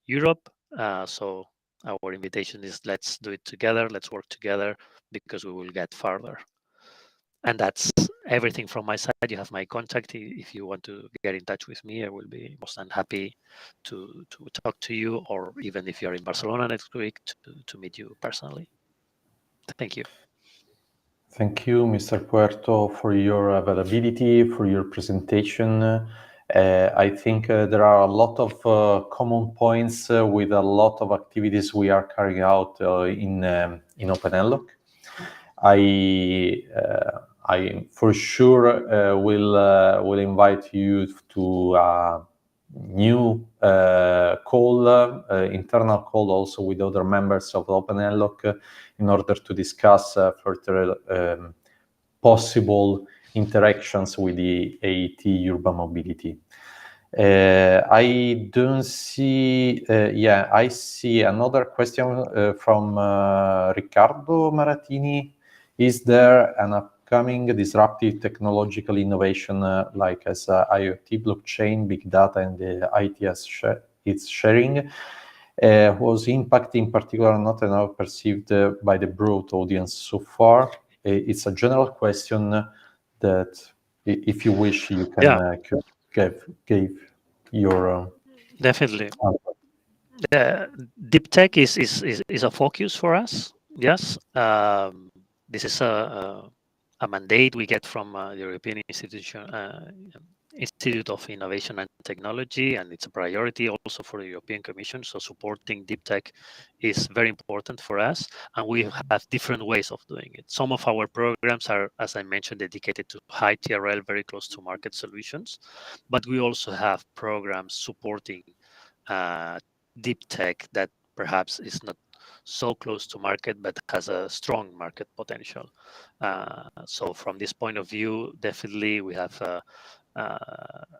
Europe. So our invitation is, let's do it together, let's work together, because we will get further. And that's everything from my side. You have my contact. If you want to get in touch with me, I will be most than happy to talk to you, or even if you're in Barcelona next week, to meet you personally. Thank you. Thank you, Mr. Puerto, for your availability, for your presentation. I think there are a lot of common points with a lot of activities we are carrying out in OpenENLoCC. I for sure will invite you to a new call, internal call, also with other members of OpenENLoCC, in order to discuss further possible interactions with the AET urban mobility. I don't see, I see another question from Riccardo Maratini. Is there an upcoming disruptive technological innovation like as IoT, blockchain, big data, and the ITS its sharing? Was impact in particular not enough perceived by the broad audience so far? It's a general question that, if you wish, you can give your definitely. Deep tech is a focus for us. Yes, this is a mandate we get from the European institution, Institute of Innovation and Technology, and it's a priority also for the European Commission. So supporting deep tech is very important for us, and we have different ways of doing it. Some of our programs are, as I mentioned, dedicated to high TRL, very close to market solutions, but we also have programs supporting deep tech that perhaps is not so close to market, but has a strong market potential. So from this point of view, definitely we have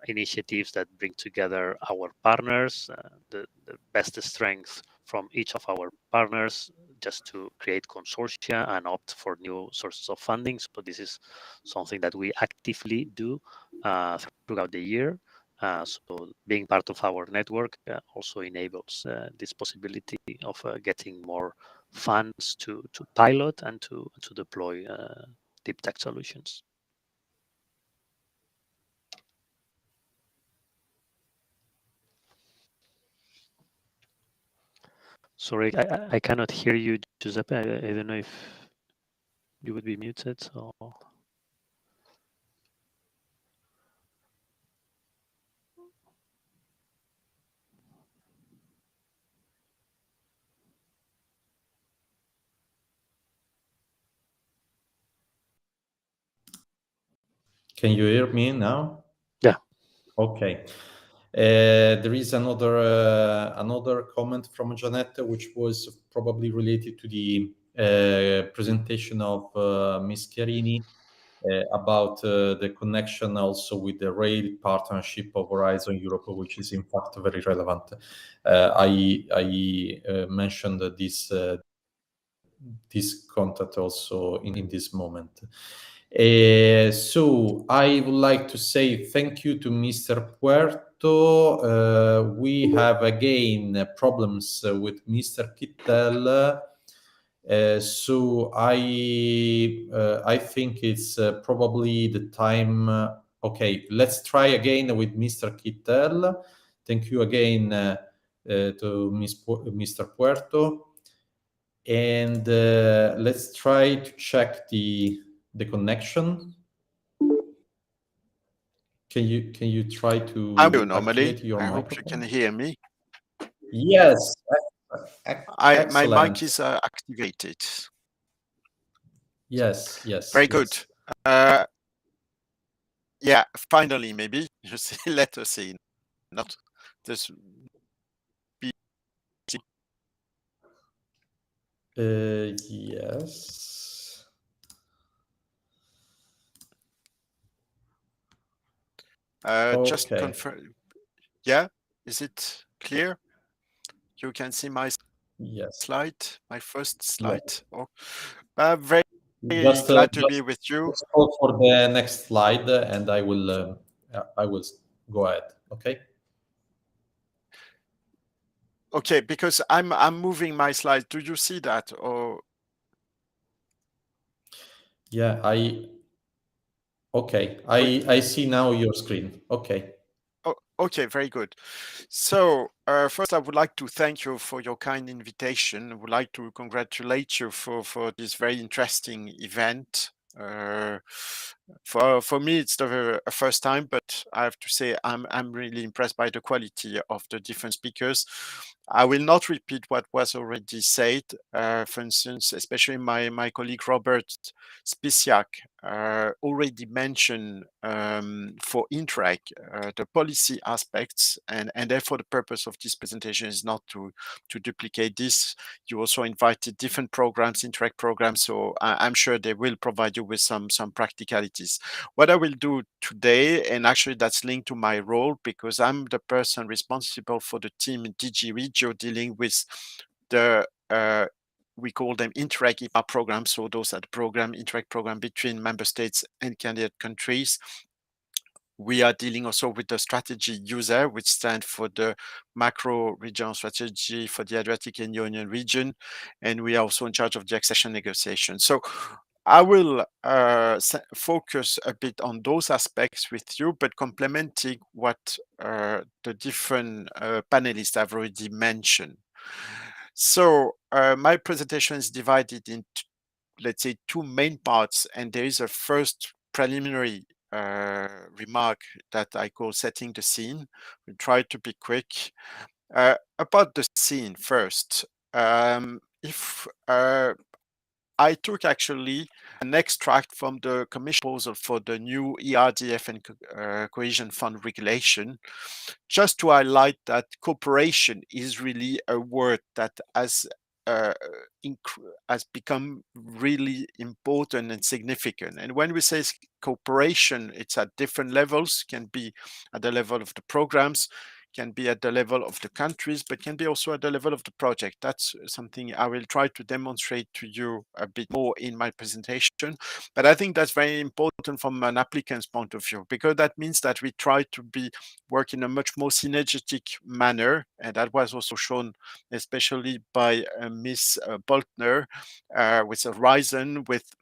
initiatives that bring together our partners, the best strength from each of our partners, just to create consortia and opt for new sources of funding. So this is something that we actively do throughout the year. So being part of our network also enables this possibility of getting more funds to pilot and to deploy deep tech solutions. Sorry, I cannot hear you, Giuseppe. I don't know if you would be muted. So. Can you hear me now? Yeah. Okay. There is another comment from Janett, which was probably related to the presentation of Ms. Chiarini about the connection also with the rail partnership of Horizon Europe, which is in fact very relevant. I mentioned this contact also in this moment. So I would like to say thank you to Mr. Puerto. We have again problems with Mr. Kittel. So I think it's probably the time. Okay, let's try again with Mr. Kittel. Thank you again to Mr. Puerto. And let's try to check the connection. Can you try to normally your I microphone? hope you can hear me. Yes. My mic is activated. Yes. Very good. Yeah, finally, maybe you see. Let us see. Not this. Yes. Just confirm. Yeah, is it clear? You can see my slide, my first slide. Yeah. Oh, very glad to be with you. Let's go for the next slide, and I will go ahead. Okay. Okay, because I'm moving my slide. Do you see that? Or yeah, I see now your screen. Okay. Oh, okay, very good. So first, I would like to thank you for your kind invitation. I would like to congratulate you for this very interesting event. For me, it's the first time, but I have to say I'm really impressed by the quality of the different speakers. I will not repeat what was already said. For instance, especially my colleague Robert Spisiak already mentioned for INTERREG the policy aspects, and therefore the purpose of this presentation is not to duplicate this. You also invited different programs, INTERREG programs, so I'm sure they will provide you with some practicalities. What I will do today, and actually that's linked to my role because I'm the person responsible for the team in DG Regio dealing with the we call them INTERREG IPA programs. So those are the INTERREG program between member states and candidate countries. We are dealing also with the strategy user, which stands for the macro regional strategy for the Adriatic and Ionian region. And we are also in charge of the accession negotiation. So I will focus a bit on those aspects with you, but complementing what the different panelists have already mentioned. So my presentation is divided into, let's say, two main parts, and there is a first preliminary remark that I call setting the scene. We'll try to be quick. About the scene first, if I took actually an extract from the Commission proposal for the new ERDF and Cohesion Fund regulation, just to highlight that cooperation is really a word that has become really important and significant. And when we say cooperation, it's at different levels, can be at the level of the programs, can be at the level of the countries, but can be also at the level of the project. That's something I will try to demonstrate to you a bit more in my presentation. But I think that's very important from an applicant's point of view, because that means that we try to work in a much more synergetic manner. And that was also shown especially by Miss Bolther with Horizon, with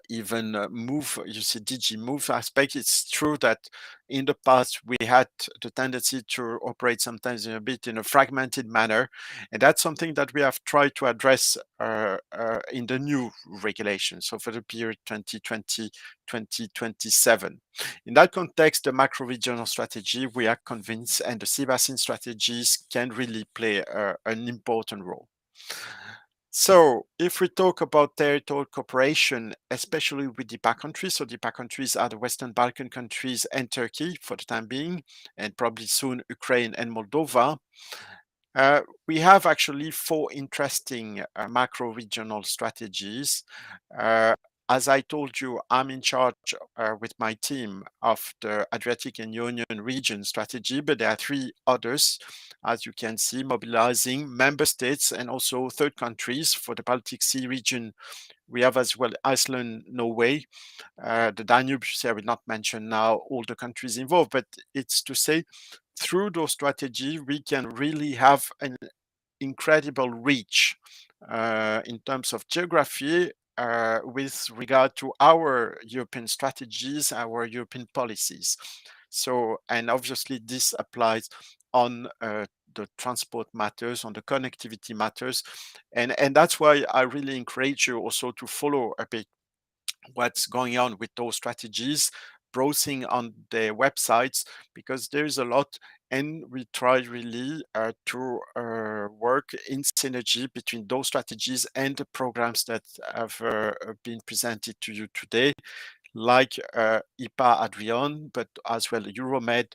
even move, you see DG move aspect. It's true that in the past we had the tendency to operate sometimes in a fragmented manner, and that's something that we have tried to address in the new regulation, so for the period 2020-2027. In that context, the macro-regional strategy, we are convinced, and the sea basin strategies can really play an important role. So if we talk about territorial cooperation, especially with the DIPA countries, so DIPA countries are the Western Balkan countries and Turkey for the time being, and probably soon Ukraine and Moldova, we have actually 4 interesting macro-regional strategies. As I told you, I'm in charge with my team of the Adriatic and Ionian region strategy, but there are 3 others, as you can see, mobilizing member states and also third countries. For the Baltic Sea region, we have as well Iceland, Norway, the Danube. I will not mention now all the countries involved, but it's to say through those strategies, we can really have an incredible reach in terms of geography with regard to our European strategies, our European policies. So, and obviously this applies on the transport matters, on the connectivity matters. And that's why I really encourage you also to follow a bit what's going on with those strategies, browsing on their websites, because there's a lot, and we try really to work in synergy between those strategies and the programs that have been presented to you today, like IPA Adrian, but as well Euromed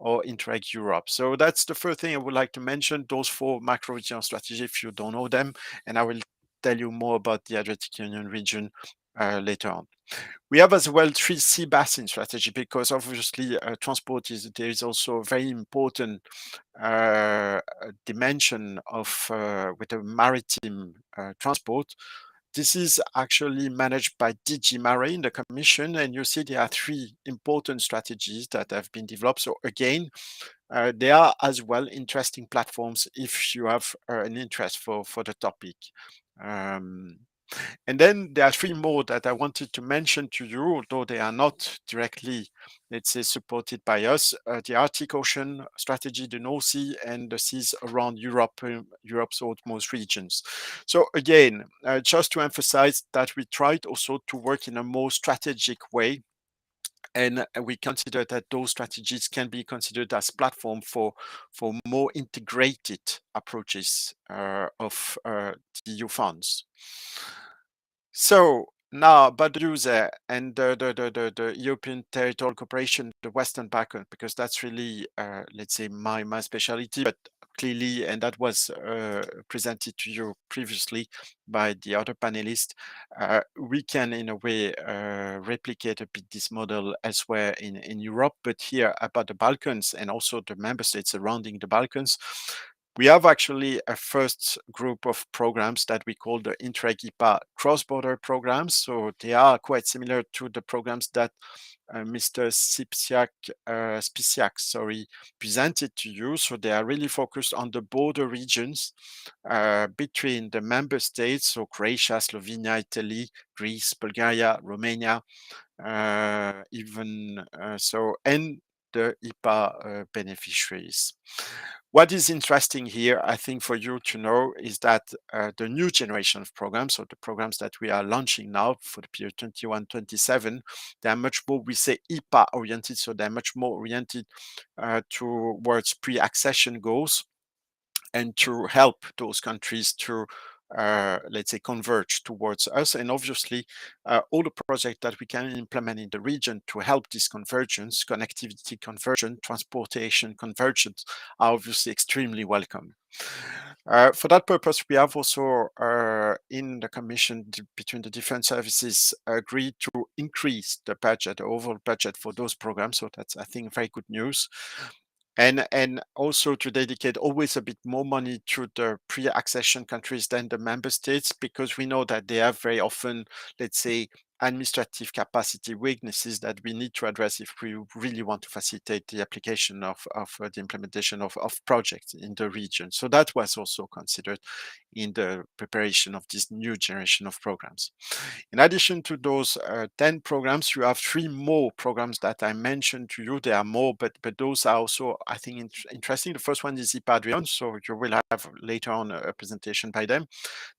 or INTERREG Europe. So that's the first thing I would like to mention, those 4 macro-regional strategies, if you don't know them, and I will tell you more about the Adriatic Union region later on. We have as well 3 sea basin strategy, because obviously transport there is also a very important dimension of with the maritime transport. This is actually managed by DG Mare in the Commission, and you see there are 3 important strategies that have been developed. So again, they are as well interesting platforms if you have an interest for the topic. And then there are 3 more that I wanted to mention to you, although they are not directly, let's say, supported by us. The Arctic Ocean strategy, the North Sea, and the seas around Europe, Europe's outmost regions. So again, just to emphasize that we tried also to work in a more strategic way, and we consider that those strategies can be considered as platform for more integrated approaches of the EU funds. So now about the user and the European territorial cooperation, the Western Balkan, because that's really, let's say, my specialty, but clearly, and that was presented to you previously by the other panelists, we can in a way replicate a bit this model elsewhere in Europe, but here about the Balkans and also the member states surrounding the Balkans, we have actually a first group of programs that we call the INTERREG IPA cross-border programs. So they are quite similar to the programs that Mr. Spisiak, presented to you. So they are really focused on the border regions between the member states, so Croatia, Slovenia, Italy, Greece, Bulgaria, Romania, and the IPA beneficiaries. What is interesting here, I think, for you to know is that the new generation of programs, so the programs that we are launching now for the period 21-27, they are much more, we say, IPA oriented, so they're much more oriented towards pre-accession goals and to help those countries to let's say, converge towards us. And obviously, all the projects that we can implement in the region to help this convergence, connectivity convergence, transportation convergence, are obviously extremely welcome. For that purpose, we have also in the Commission between the different services agreed to increase the budget, the overall budget for those programs. So that's, I think, very good news. And also to dedicate always a bit more money to the pre-accession countries than the member states, because we know that they have very often, let's say, administrative capacity weaknesses that we need to address if we really want to facilitate the application of the implementation of projects in the region. So that was also considered in the preparation of this new generation of programs. In addition to those 10 programs, you have 3 more programs that I mentioned to you. There are more, but those are also, I think, interesting. The first one is IPA, so you will have later on a presentation by them.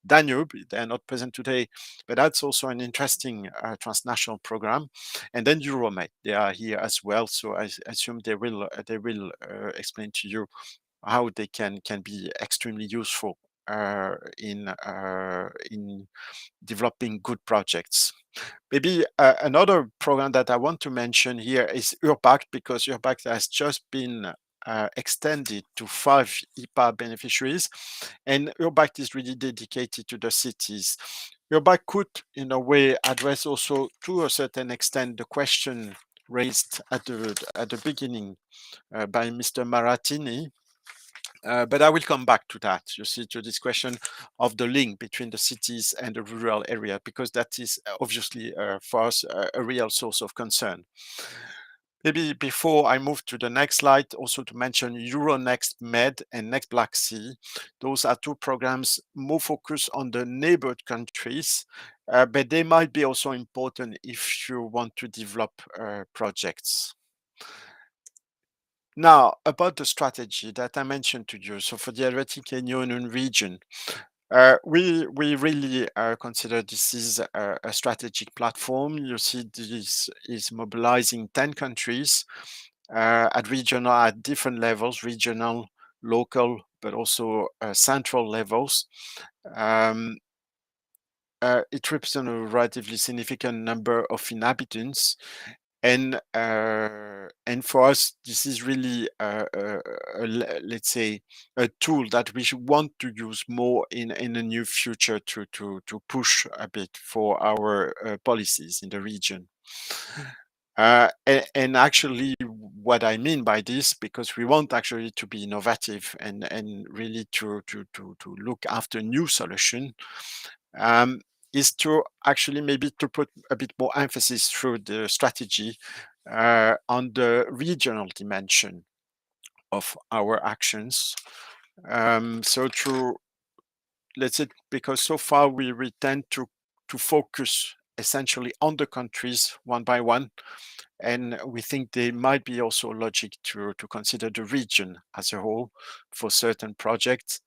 Danube, they're not present today, but that's also an interesting transnational program. And then Euromed, they are here as well. So I assume they will explain to you how they can be extremely useful in developing good projects. Maybe another program that I want to mention here is URPACT, because URPACT has just been extended to 5 IPA beneficiaries, and URPACT is really dedicated to the cities. URPACT could, in a way, address also, to a certain extent, the question raised at the beginning by Mr. Maratini. But I will come back to that, you see, to this question of the link between the cities and the rural area, because that is obviously for us a real source of concern. Maybe before I move to the next slide, also to mention Euronext Med and Next Black Sea. Those are 2 programs more focused on the neighbored countries, but they might be also important if you want to develop projects. Now, about the strategy that I mentioned to you, so for the Adriatic and Ionian region, we really consider this is a strategic platform. You see, this is mobilizing 10 countries at different levels, regional, local, but also central levels. It represents a relatively significant number of inhabitants. And for us, this is really, let's say, a tool that we should want to use more in the near future to push a bit for our policies in the region. And actually, what I mean by this, because we want actually to be innovative and really to look after new solution, is to actually maybe to put a bit more emphasis through the strategy on the regional dimension of our actions. So to, let's say, because so far we tend to focus essentially on the countries one by one, and we think there might be also logic to consider the region as a whole for certain projects.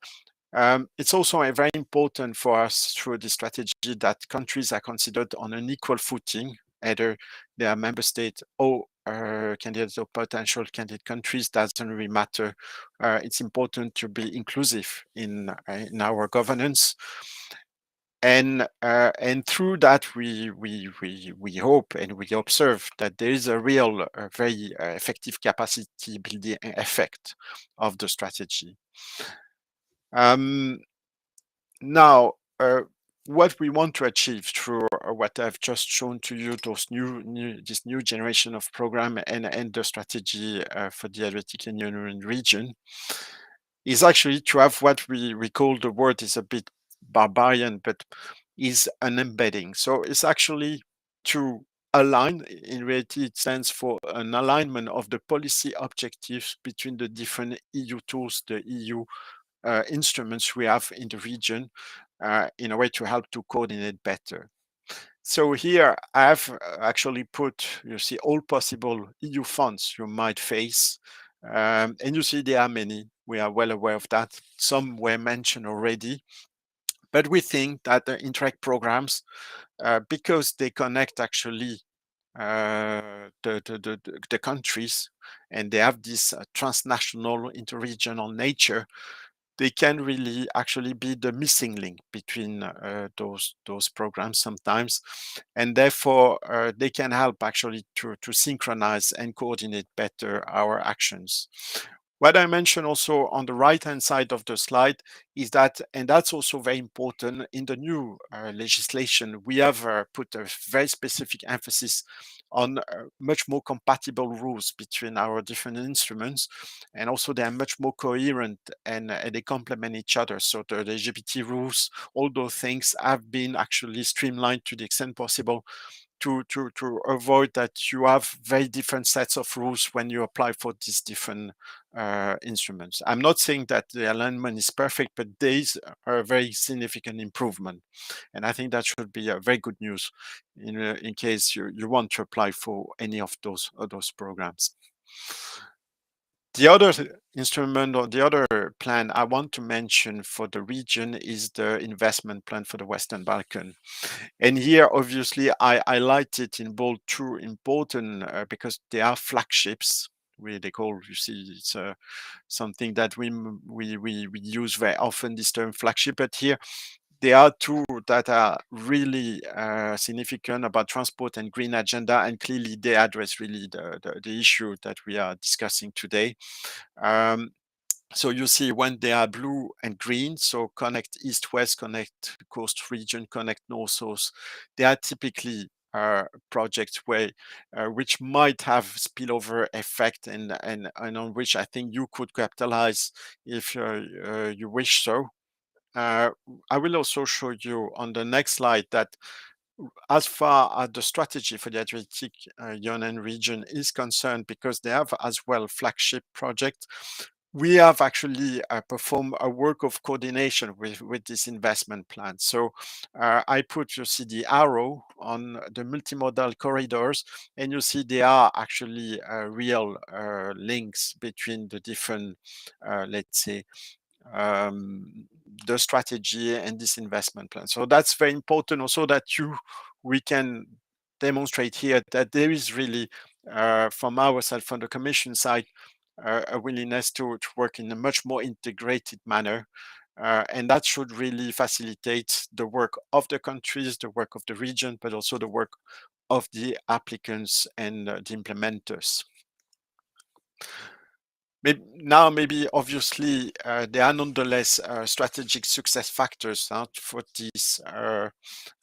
It's also very important for us through the strategy that countries are considered on an equal footing, either they are member states or candidates or potential candidate countries, doesn't really matter. It's important to be inclusive in our governance. And through that, we hope and we observe that there is a real, very effective capacity building effect of the strategy. Now, what we want to achieve through what I've just shown to you, those this new generation of program and the strategy for the Adriatic and Ionian region, is actually to have what we call, the word is a bit barbarian, but is an embedding. So it's actually to align. In reality, it stands for an alignment of the policy objectives between the different EU tools, the EU instruments we have in the region, in a way to help to coordinate better. So here I've actually put, you see, all possible EU funds you might face. And you see there are many. We are well aware of that. Some were mentioned already. But we think that the INTERREG programs, because they connect actually the countries, and they have this transnational, interregional nature, they can really actually be the missing link between those programs sometimes, and therefore they can help actually to synchronize and coordinate better our actions. What I mentioned also on the right-hand side of the slide is that, and that's also very important, in the new legislation, we have put a very specific emphasis on much more compatible rules between our different instruments, and also they are much more coherent and they complement each other. So the LGBT rules, all those things have been actually streamlined to the extent possible to avoid that you have very different sets of rules when you apply for these different instruments. I'm not saying that the alignment is perfect, but these are a very significant improvement. And I think that should be a very good news in case you want to apply for any of those programs. The other instrument or the other plan I want to mention for the region is the investment plan for the Western Balkan. And here, obviously, I highlight it in bold, two important because they are flagships. They call, you see, it's something that we use very often, this term flagship. But here, there are two that are really significant about transport and green agenda, and clearly they address really the issue that we are discussing today. So you see when they are blue and green, so connect east-west, connect coast region, connect north-south, they are typically projects where which might have spillover effect and on which I think you could capitalize if you wish so. I will also show you on the next slide that as far as the strategy for the Adriatic Ionian region is concerned, because they have as well flagship project, we have actually performed a work of coordination with this investment plan. So I put, you see the arrow on the multimodal corridors, and you see there are actually real links between the different, let's say, the strategy and this investment plan. So that's very important also that we can demonstrate here that there is really from ourselves, from the Commission side, a willingness to work in a much more integrated manner. And that should really facilitate the work of the countries, the work of the region, but also the work of the applicants and the implementers. Maybe obviously there are nonetheless strategic success factors for these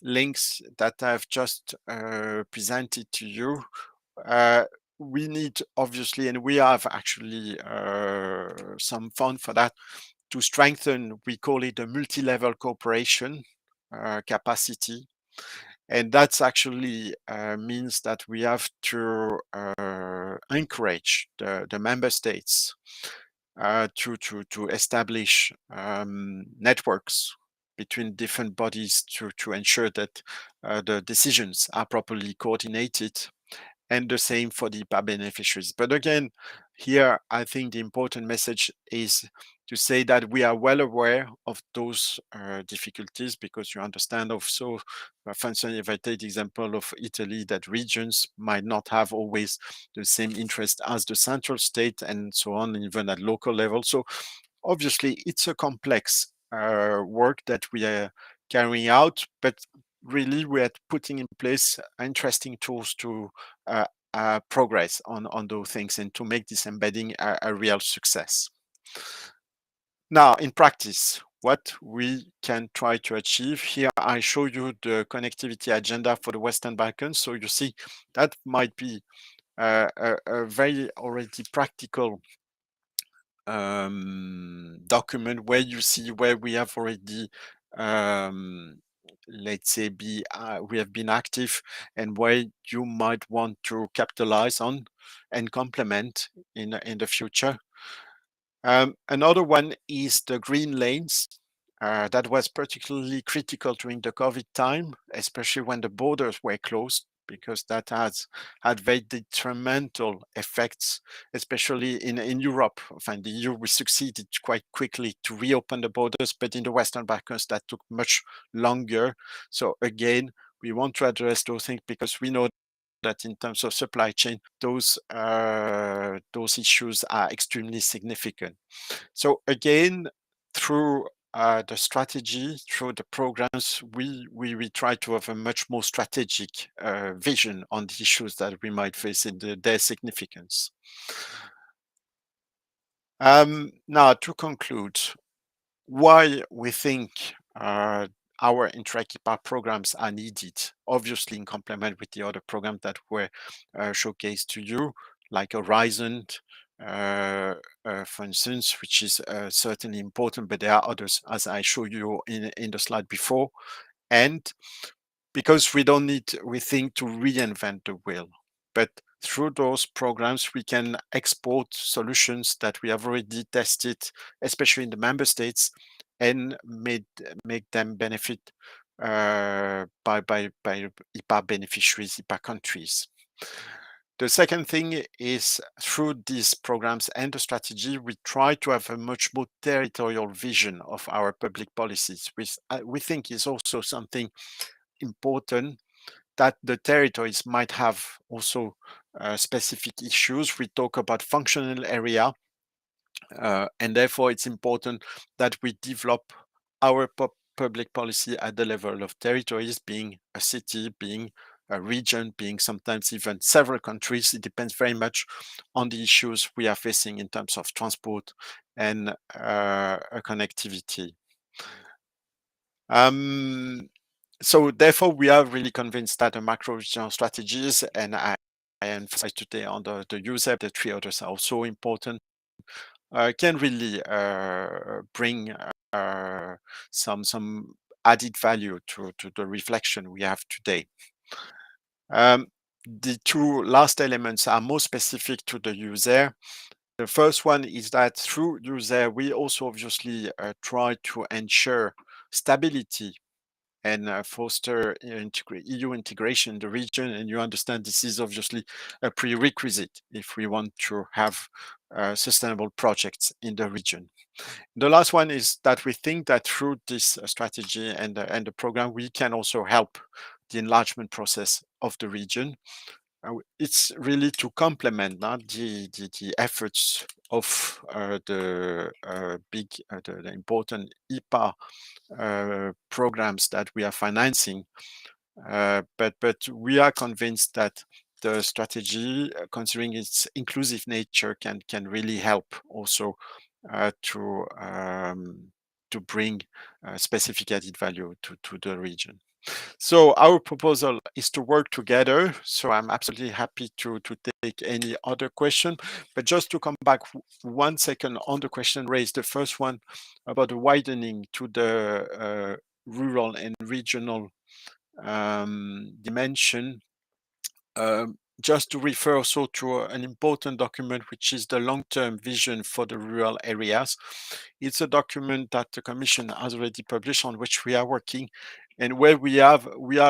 links that I've just presented to you. We need obviously, and we have actually some fund for that, to strengthen, we call it a multi-level cooperation capacity. And that's actually means that we have to encourage the member states to establish networks between different bodies to ensure that the decisions are properly coordinated, and the same for the IPA beneficiaries. But again, here, I think the important message is to say that we are well aware of those difficulties, because you understand also, for instance, if I take the example of Italy, that regions might not have always the same interest as the central state and so on, even at local level. So obviously, it's a complex work that we are carrying out, but really we are putting in place interesting tools to progress on those things and to make this embedding a real success. Now, in practice, what we can try to achieve here, I show you the connectivity agenda for the Western Balkans. So you see that might be a very already practical document where you see where we have already let's say we have been active, and where you might want to capitalize on and complement in the future. Another one is the green lanes. that was particularly critical during the COVID time, especially when the borders were closed, because that had very detrimental effects, especially in Europe. In the EU, we succeeded quite quickly to reopen the borders, but in the Western Balkans, that took much longer. So again, we want to address those things because we know that in terms of supply chain, those issues are extremely significant. So again, through the strategy, through the programs, we try to have a much more strategic vision on the issues that we might face in their significance. Now, to conclude, why we think our INTERREG IPA programs are needed, obviously in complement with the other programs that were showcased to you, like Horizon, for instance, which is certainly important, but there are others, as I showed you in the slide before. And because we don't need, we think, to reinvent the wheel, but through those programs, we can export solutions that we have already tested, especially in the member states, and make them benefit by IPA beneficiaries, IPA countries. The second thing is through these programs and the strategy, we try to have a much more territorial vision of our public policies, which we think is also something important, that the territories might have also specific issues. We talk about functional area, and therefore it's important that we develop our public policy at the level of territories, being a city, being a region, being sometimes even several countries. It depends very much on the issues we are facing in terms of transport and connectivity. So therefore, we are really convinced that the macro-regional strategies, and I emphasize today on the Giuseppe, the three others are also important, can really bring some added value to the reflection we have today. The two last elements are more specific to the user. The first one is that through user, we also obviously try to ensure stability and foster EU integration in the region. And you understand this is obviously a prerequisite if we want to have sustainable projects in the region. The last one is that we think that through this strategy and the program, we can also help the enlargement process of the region. It's really to complement the efforts of the important IPA programs that we are financing, but we are convinced that the strategy, considering its inclusive nature, can really help also to bring specific added value to the region. So our proposal is to work together. So I'm absolutely happy to take any other question. But just to come back 1 second on the question raised, the first one about the widening to the rural and regional dimension. Just to refer also to an important document, which is the long-term vision for the rural areas. It's a document that the Commission has already published, on which we are working, and where we are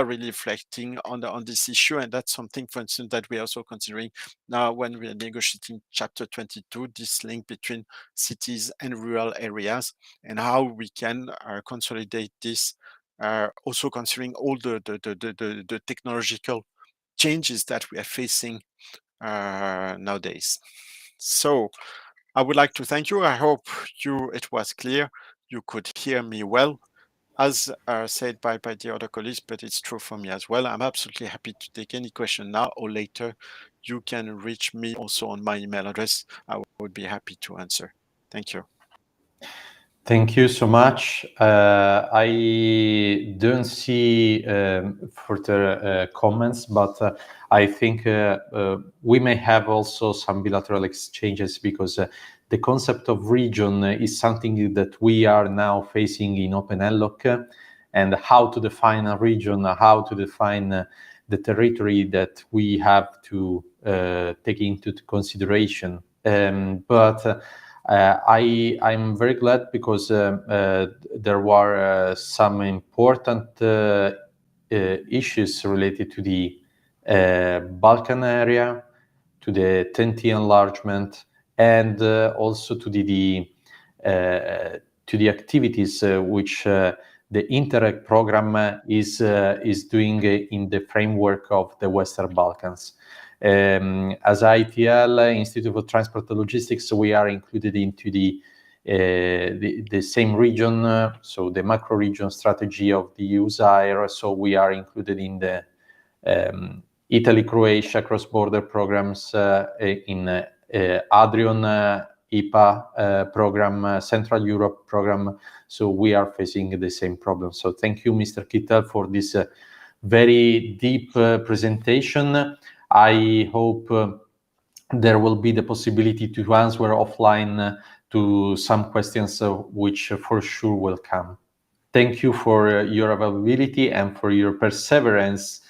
really reflecting on this issue. And that's something, for instance, that we are also considering now when we are negotiating Chapter 22, this link between cities and rural areas, and how we can consolidate this, also considering all the technological changes that we are facing nowadays. So I would like to thank you. I hope it was clear. You could hear me well, as said by the other colleagues, but it's true for me as well. I'm absolutely happy to take any question now or later. You can reach me also on my email address. I would be happy to answer. Thank you. Thank you so much. I don't see further comments, but I think we may have also some bilateral exchanges, because the concept of region is something that we are now facing in ENLoCC, and how to define a region, how to define the territory that we have to take into consideration. But I'm very glad because there were some important issues related to the Balkan area, to the TEN-T enlargement, and also to the activities which the INTERREG program is doing in the framework of the Western Balkans. As ITL, Institute for Transport and Logistics, we are included into the same region, so the macro region strategy of the USAIR. So we are included in the Italy-Croatia cross-border programs, in Adrian IPA program, Central Europe program. So we are facing the same problem. So thank you, Mr. Kittel, for this very deep presentation. I hope there will be the possibility to answer offline to some questions which for sure will come. Thank you for your availability and for your perseverance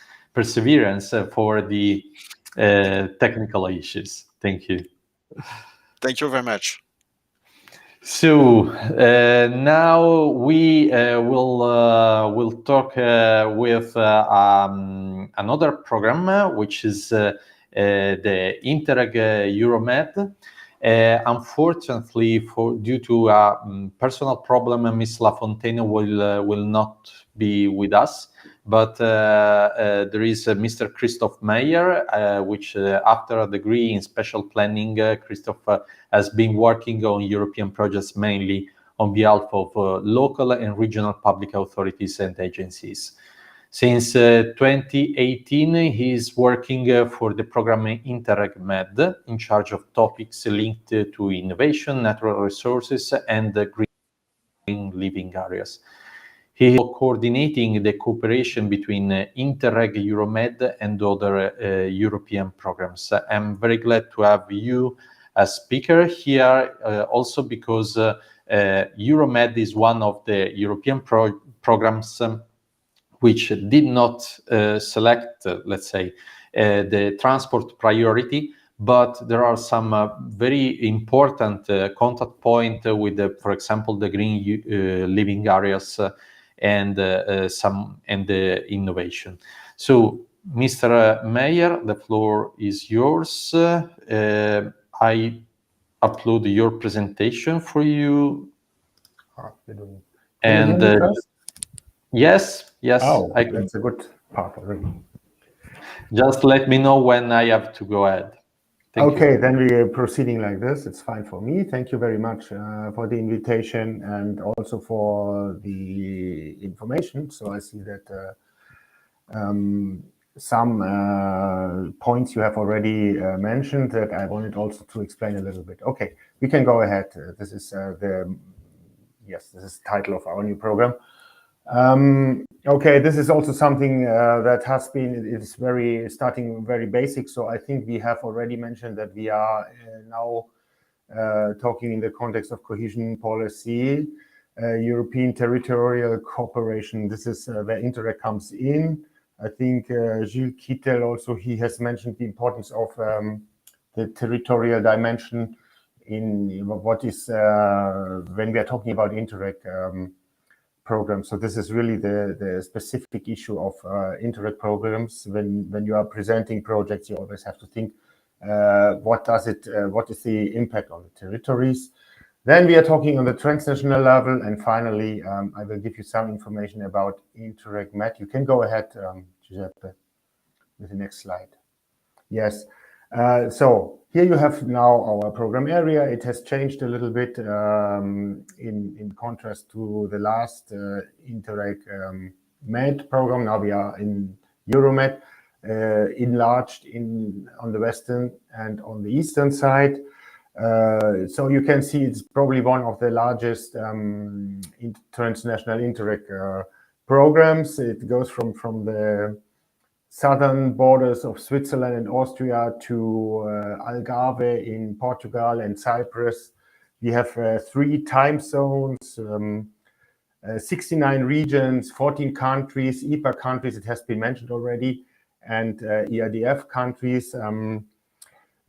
for the technical issues. Thank you. Thank you very much. So now we will talk with another program, which is the INTERREG Europe. Unfortunately, due to a personal problem, Ms. Lafontaine will not be with us. But there is Mr. Christoph Maier, which after a degree in special planning, Christoph has been working on European projects mainly on behalf of local and regional public authorities and agencies. Since 2018, he is working for the program INTERREG MED, in charge of topics linked to innovation, natural resources, and green living areas. He is coordinating the cooperation between INTERREG Europe and other European programs. I'm very glad to have you as speaker here, also because Euromed is one of the European programs which did not select, let's say, the transport priority, but there are some very important contact points with, for example, the green living areas and the innovation. So, Mr. Maier, the floor is yours. I upload your presentation for you. And yes. Oh, that's a good part already. Just let me know when I have to go ahead. Okay, then we are proceeding like this. It's fine for me. Thank you very much for the invitation and also for the information. So I see that some points you have already mentioned that I wanted also to explain a little bit. Okay, we can go ahead. This is the title of our new program. Okay, this is also something that has been, it's starting very basic. So I think we have already mentioned that we are now talking in the context of cohesion policy, European territorial cooperation. This is where INTERREG comes in. I think Gilles Kittel also, he has mentioned the importance of the territorial dimension in what is, when we are talking about INTERREG program. So this is really the specific issue of INTERREG programs. When you are presenting projects, you always have to think, what is the impact on the territories? Then we are talking on the transnational level, and finally, I will give you some information about INTERREG MED. You can go ahead, Giuseppe, with the next slide. Yes. So here you have now our program area. It has changed a little bit in contrast to the last INTERREG MED program. Now we are in Euromed, enlarged on the western and on the eastern side. So you can see it's probably one of the largest transnational INTERREG programs. It goes from the southern borders of Switzerland and Austria to Algarve in Portugal and Cyprus. We have 3 time zones, 69 regions, 14 countries, EPA countries, it has been mentioned already, and ERDF countries.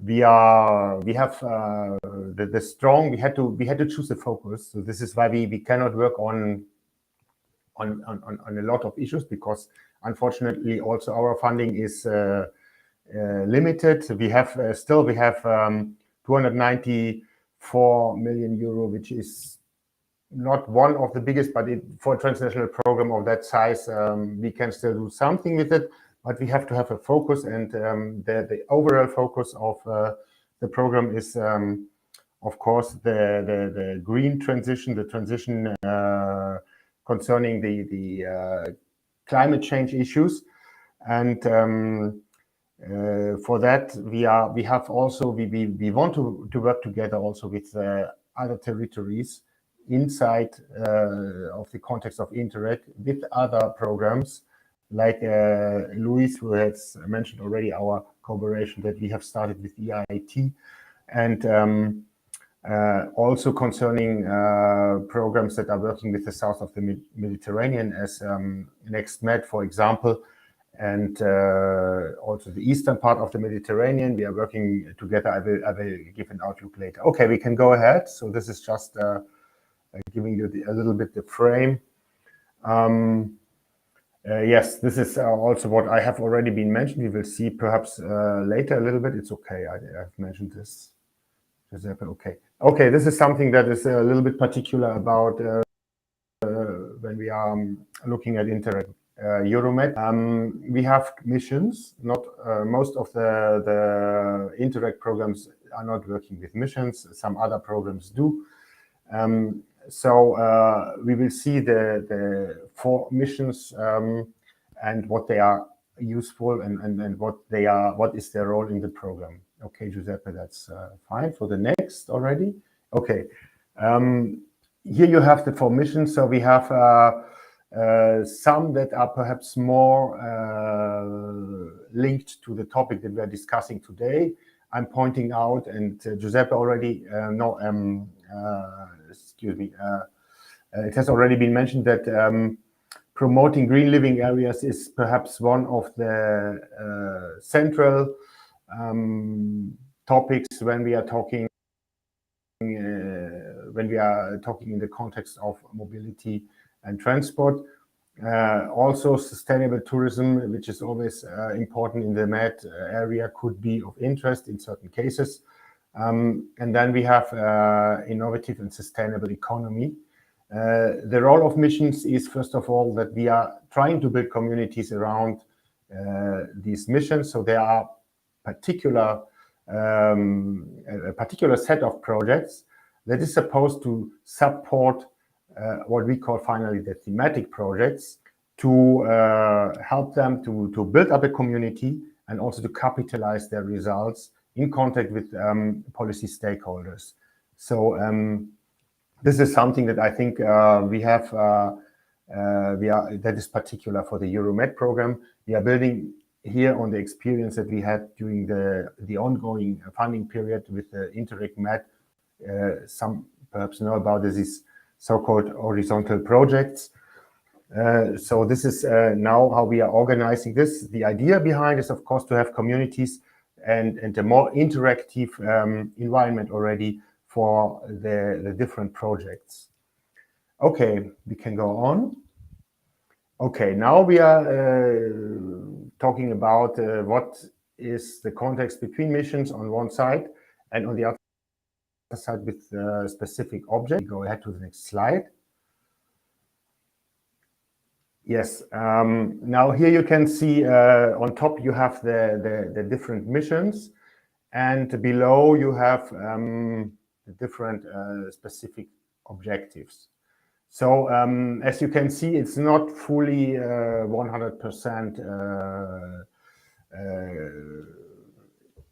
we have the strong. We had to choose a focus. So this is why we cannot work on a lot of issues, because unfortunately also our funding is limited. We have 294 million euro, which is not one of the biggest, but for a transnational program of that size, we can still do something with it. But we have to have a focus, and the overall focus of the program is, of course, the green transition, the transition concerning the climate change issues, and for that we want to work together also with other territories inside of the context of INTERREG, with other programs like Lluis, who has mentioned already our cooperation that we have started with EIT, and also concerning programs that are working with the south of the Mediterranean, as NextMed, for example, and also the eastern part of the Mediterranean. We are working together. I will give an outlook later. Okay, we can go ahead. So this is just giving you a little bit the frame. Yes, this is also what I have already been mentioned. We will see perhaps later a little bit. It's okay. I've mentioned this, Giuseppe. Okay, this is something that is a little bit particular about when we are looking at INTERREG Euromed. We have missions. Not most of the INTERREG programs are not working with missions. Some other programs do. So we will see the 4 missions and what they are useful, and what is their role in the program. Okay, Giuseppe, that's fine. For the next already. Okay, here you have the 4 missions. So we have some that are perhaps more linked to the topic that we are discussing today. I'm pointing out, and Giuseppe already excuse me, it has already been mentioned that promoting green living areas is perhaps one of the central topics when we are talking in the context of mobility and transport. Also, sustainable tourism, which is always important in the Med area, could be of interest in certain cases. And then we have innovative and sustainable economy. The role of missions is, first of all, that we are trying to build communities around these missions. So there are a particular set of projects that is supposed to support what we call finally the thematic projects, to help them to build up a community and also to capitalize their results in contact with policy stakeholders. So this is something that I think that is particular for the Euromed program. We are building here on the experience that we had during the ongoing funding period with the INTERREG Med. Some perhaps know about these so-called horizontal projects. So this is now how we are organizing this. The idea behind is, of course, to have communities and a more interactive environment already for the different projects. Okay, we can go on. Okay, now we are talking about what is the context between missions on one side, and on the other side with specific object. Go ahead to the next slide. Yes, now here you can see on top you have the different missions, and below you have the different specific objectives. So as you can see, it's not fully 100%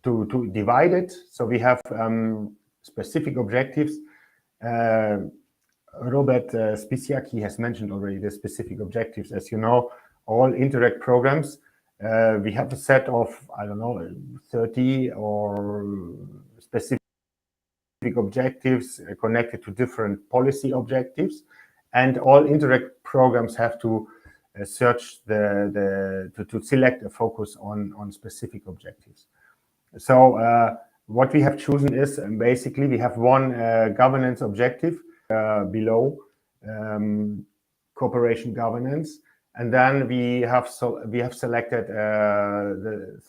to divide it. So we have specific objectives. Robert Spisiak, he has mentioned already the specific objectives. As you know, all INTERREG programs, we have a set of, I don't know, 30 or specific objectives connected to different policy objectives. And all INTERREG programs have to search to select a focus on specific objectives. So what we have chosen is basically we have one governance objective below cooperation governance, and then we have selected the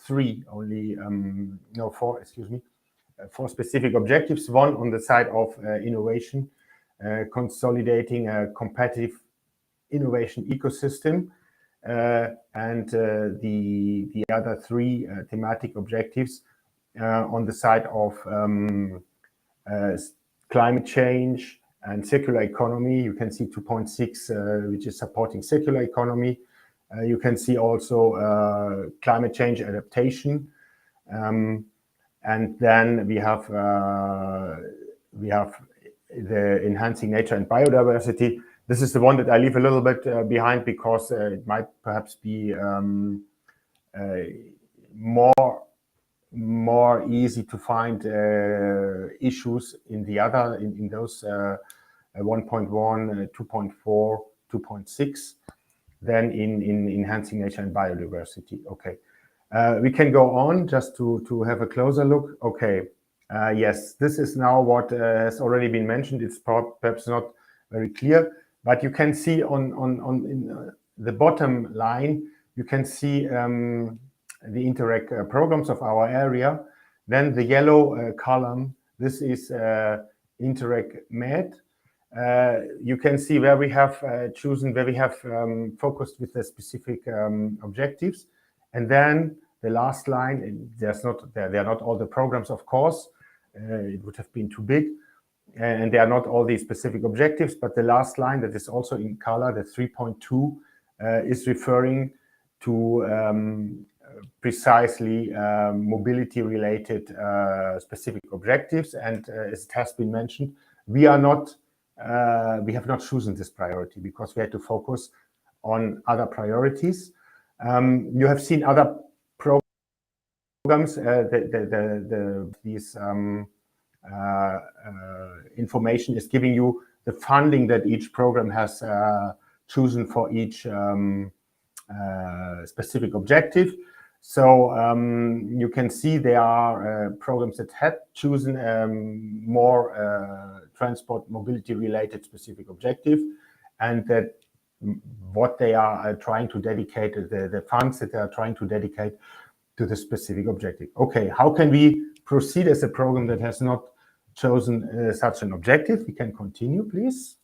four specific objectives. One on the side of innovation, consolidating a competitive innovation ecosystem, and the other three thematic objectives on the side of climate change and circular economy. You can see 2.6, which is supporting circular economy. You can see also climate change adaptation, and then we have the enhancing nature and biodiversity. This is the one that I leave a little bit behind because it might perhaps be more easy to find issues in the other in those 1.1, 2.4, 2.6 than in enhancing nature and biodiversity. Okay, we can go on just to have a closer look. Okay, yes, this is now what has already been mentioned. It's perhaps not very clear, but you can see on the bottom line, you can see the INTERREG programs of our area. Then the yellow column, this is INTERREG Med. You can see where we have chosen, where we have focused with the specific objectives. And then the last line, they are not all the programs, of course. It would have been too big. And they are not all these specific objectives, but the last line that is also in color, the 3.2, is referring to precisely mobility-related specific objectives. And as it has been mentioned, we have not chosen this priority because we had to focus on other priorities. You have seen other programs. These information is giving you the funding that each program has chosen for each specific objective. So you can see there are programs that had chosen more transport mobility related specific objective, and that what they are trying to dedicate, the funds that they are trying to dedicate to the specific objective. Okay, how can we proceed as a program that has not chosen such an objective? We can continue, please.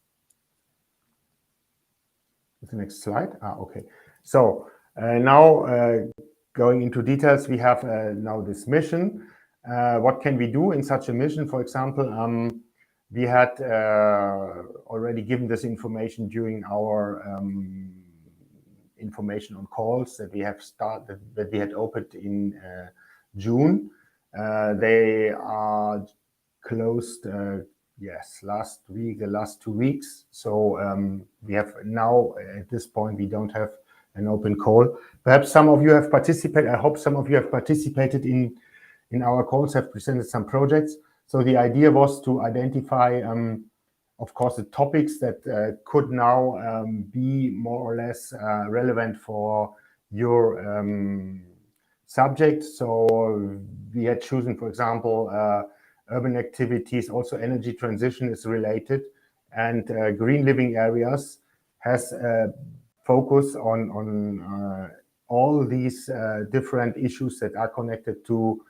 The next slide. Okay. So now going into details, we have now this mission. What can we do in such a mission? For example, we had already given this information during our information on calls that we have started, that we had opened in June. They are closed, yes, last week, the last 2 weeks. So we have now, at this point, we don't have an open call. Perhaps some of you have participated. I hope some of you have participated in our calls, have presented some projects. So the idea was to identify, of course, the topics that could now be more or less relevant for your subject. So we had chosen, for example, urban activities, also energy transition is related, and green living areas has focus on all these different issues that are connected to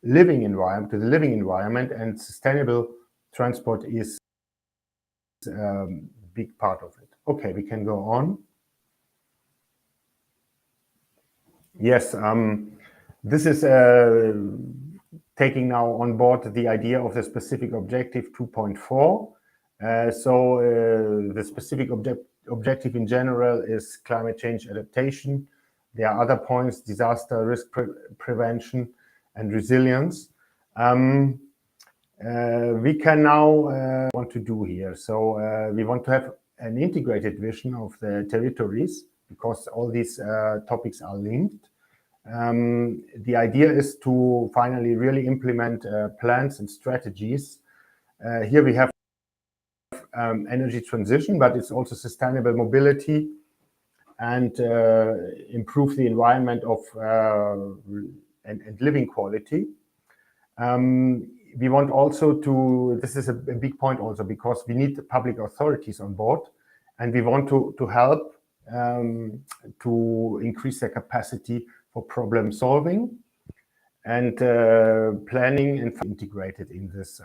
living environment, to the living environment, and sustainable transport is a big part of it. Okay, we can go on. Yes, this is taking now on board the idea of the specific objective 2.4. So the specific objective in general is climate change adaptation. There are other points: disaster risk prevention and resilience. We can now want to do here. So we want to have an integrated vision of the territories because all these topics are linked. The idea is to finally really implement plans and strategies. Here we have energy transition, but it's also sustainable mobility and improve the environment of and living quality. We want also to, this is a big point also, because we need the public authorities on board, and we want to help to increase their capacity for problem solving and planning and integrated in this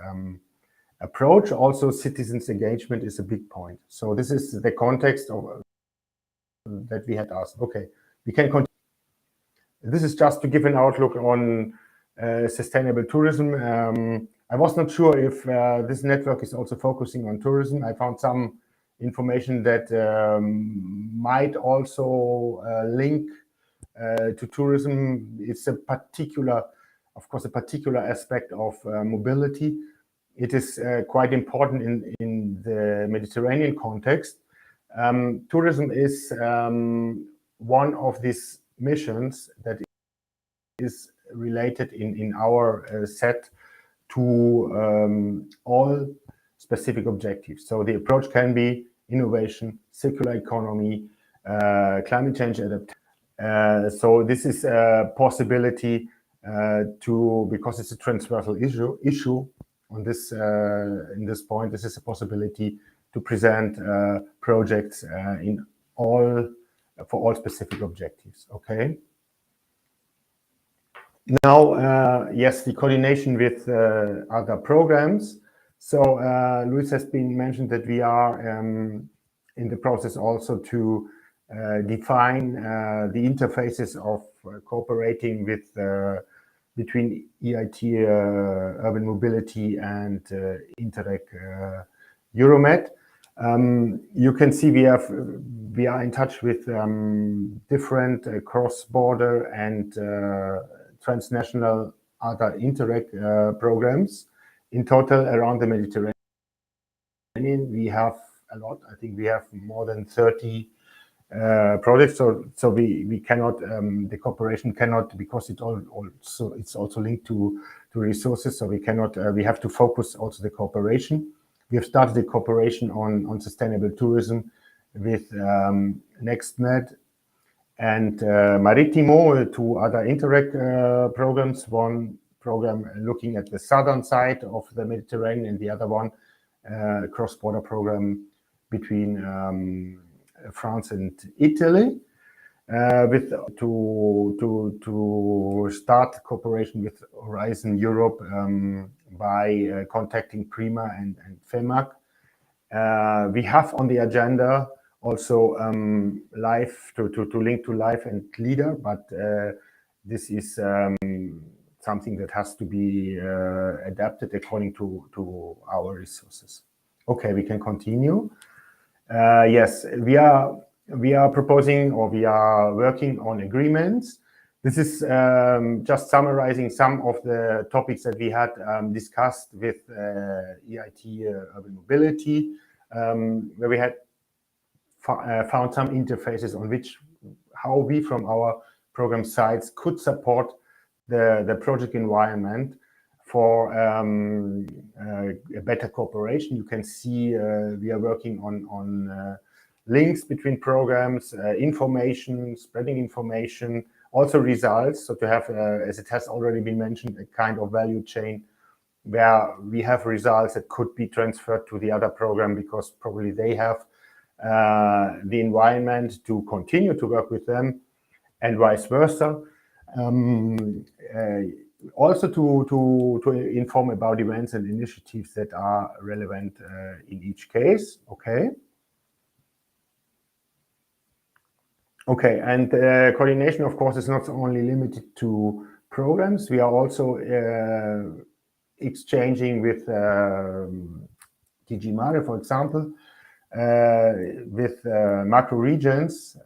approach. Also, citizens' engagement is a big point. So this is the context of that we had asked. Okay, we can continue. This is just to give an outlook on sustainable tourism. I was not sure if this network is also focusing on tourism. I found some information that might also link to tourism. It's a particular, of course, a particular aspect of mobility. It is quite important in the Mediterranean context. Tourism is one of these missions that is related in our set to all specific objectives. So the approach can be innovation, circular economy, climate change adaptation. So this is a possibility because it's a transversal issue on this in this point. This is a possibility to present projects for all specific objectives. Okay. Now, yes, the coordination with other programs. So Lluis has been mentioned that we are in the process also to define the interfaces of cooperating with between EIT Urban Mobility and INTERREG Europe. You can see we are in touch with different cross-border and transnational other INTERREG programs. In total, around the Mediterranean, we have a lot. I think we have more than 30 projects. So we cannot, the cooperation cannot, because it's also linked to resources. So we cannot. We have to focus also the cooperation. We have started the cooperation on sustainable tourism with NextMed and Marittimo, two other INTERREG programs. One program looking at the southern side of the Mediterranean, and the other one cross-border program between France and Italy, to start cooperation with Horizon Europe by contacting Prima and FEMAC. We have on the agenda also life to link to life and leader, but this is something that has to be adapted according to our resources. Okay, we can continue. Yes, we are proposing, or we are working on agreements. This is just summarizing some of the topics that we had discussed with EIT Urban Mobility, where we had found some interfaces on how we from our program sites could support the project environment for a better cooperation. You can see we are working on links between programs, information, spreading information, also results. So to have, as it has already been mentioned, a kind of value chain where we have results that could be transferred to the other program, because probably they have the environment to continue to work with them, and vice versa. Also to inform about events and initiatives that are relevant in each case. Okay. Okay, and coordination, of course, is not only limited to programs. We are also exchanging with DG Mare, for example, with macro regions.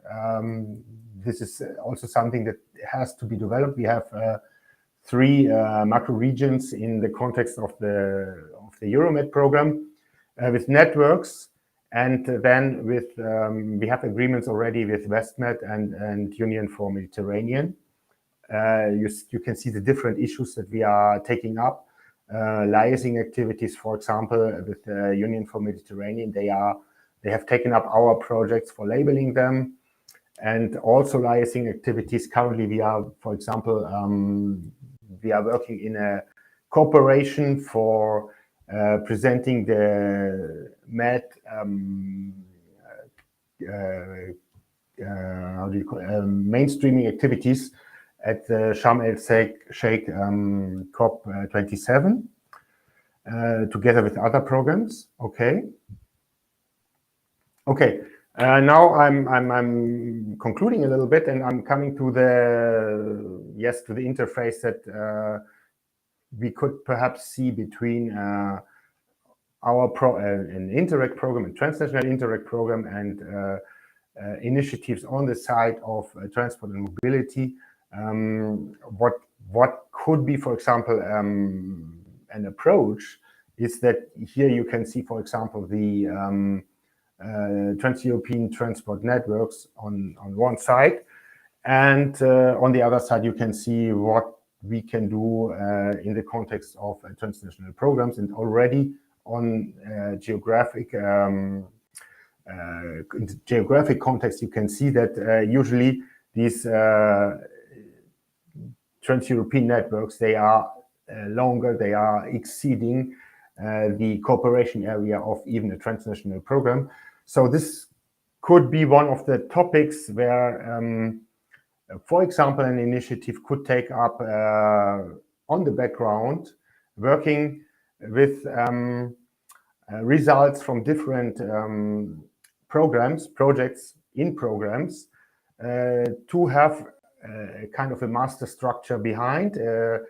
This is also something that has to be developed. We have 3 macro regions in the context of the Euromed program with networks, and then with we have agreements already with WestMed and Union for Mediterranean. You can see the different issues that we are taking up. Liaising activities, for example, with Union for Mediterranean, they have taken up our projects for labeling them, and also liaising activities. Currently, we are, for example, we are working in a cooperation for presenting the MED mainstreaming activities at the Sharm el-Sheikh COP27 together with other programs. Okay. Now I'm concluding a little bit, and I'm coming to the interface that we could perhaps see between an INTERREG program, a transnational INTERREG program, and initiatives on the side of transport and mobility. What could be, for example, an approach is that here you can see, for example, the Trans-European transport networks on one side, and on the other side you can see what we can do in the context of transnational programs. And already on geographic context, you can see that usually these Trans-European networks, they are longer, they are exceeding the cooperation area of even a transnational program. So this could be one of the topics where, for example, an initiative could take up on the background, working with results from different projects in programs, to have a kind of a master structure behind, to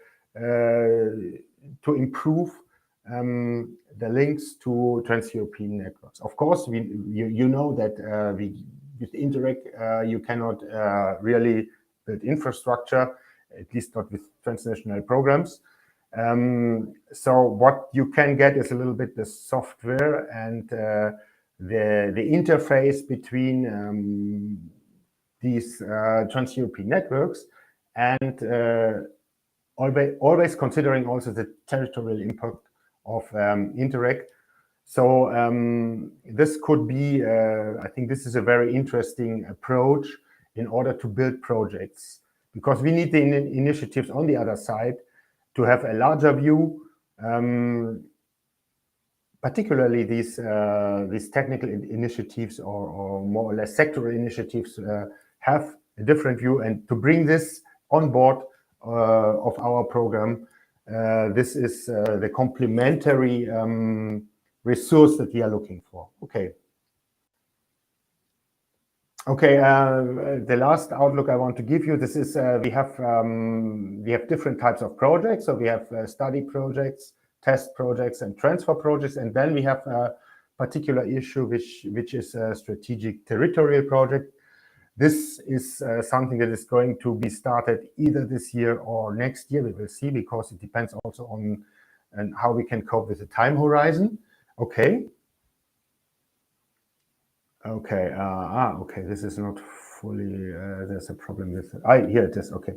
improve the links to Trans-European networks. Of course, you know that with INTERREG you cannot really build infrastructure, at least not with transnational programs. So what you can get is a little bit the software and the interface between these Trans-European networks, and always considering also the territorial impact of INTERREG. So this could be, I think this is a very interesting approach in order to build projects, because we need the initiatives on the other side to have a larger view. Particularly these technical initiatives or more or less sectoral initiatives have a different view, and to bring this on board of our program, this is the complementary resource that we are looking for. Okay, the last outlook I want to give you, this is we have different types of projects. So we have study projects, test projects, and transfer projects, and then we have a particular issue which is a strategic territorial project. This is something that is going to be started either this year or next year. We will see, because it depends also on how we can cope with the time horizon. Okay. This is not fully. There's a problem with. Here it is. Okay.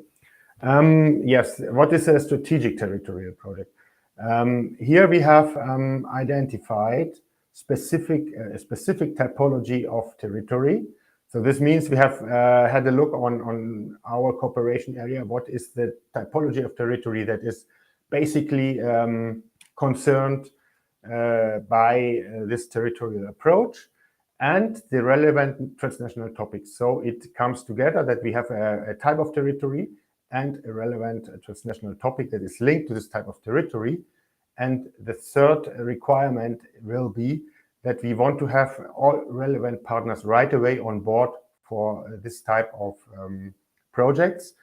Yes. What is a strategic territorial project? Here we have identified a specific typology of territory. So this means we have had a look on our cooperation area. What is the typology of territory that is basically concerned by this territorial approach and the relevant transnational topics. So it comes together that we have a type of territory and a relevant transnational topic that is linked to this type of territory. And the third requirement will be that we want to have all relevant partners right away on board for this type of projects.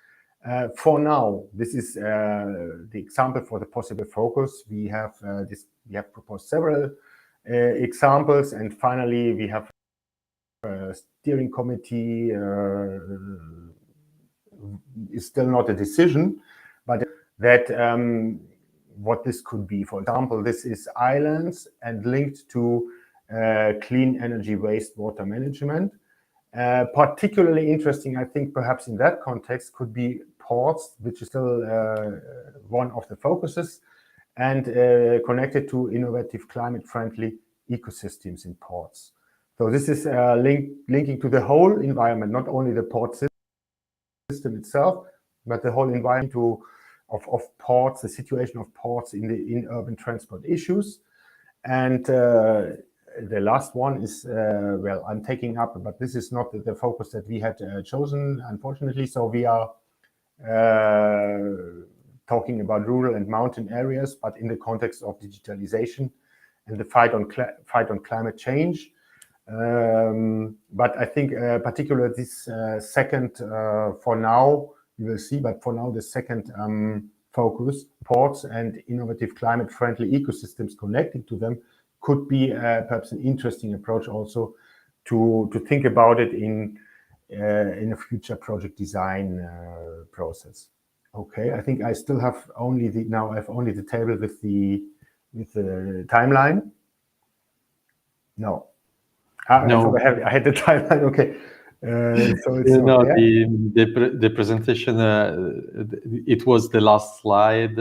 For now, this is the example for the possible focus. We have proposed several examples, and finally we have a steering committee. Is still not a decision, but that what this could be. For example, this is islands and linked to clean energy wastewater management. Particularly interesting, I think, perhaps in that context, could be ports, which is still one of the focuses, and connected to innovative climate-friendly ecosystems in ports. So this is linking to the whole environment, not only the port system itself, but the whole environment, to ports, the situation of ports in urban transport issues. And the last one is, well, I'm taking up, but this is not the focus that we had chosen, unfortunately. So we are talking about rural and mountain areas, but in the context of digitalization and the fight on climate change. But I think particularly this second, for now, you will see, but for now, the second focus, ports and innovative climate-friendly ecosystems connected to them, could be perhaps an interesting approach also to think about it in a future project design process. Okay, I think I still have only the table with the timeline. No. No. I had the timeline. Okay. So it's no, the presentation. It was the last slide.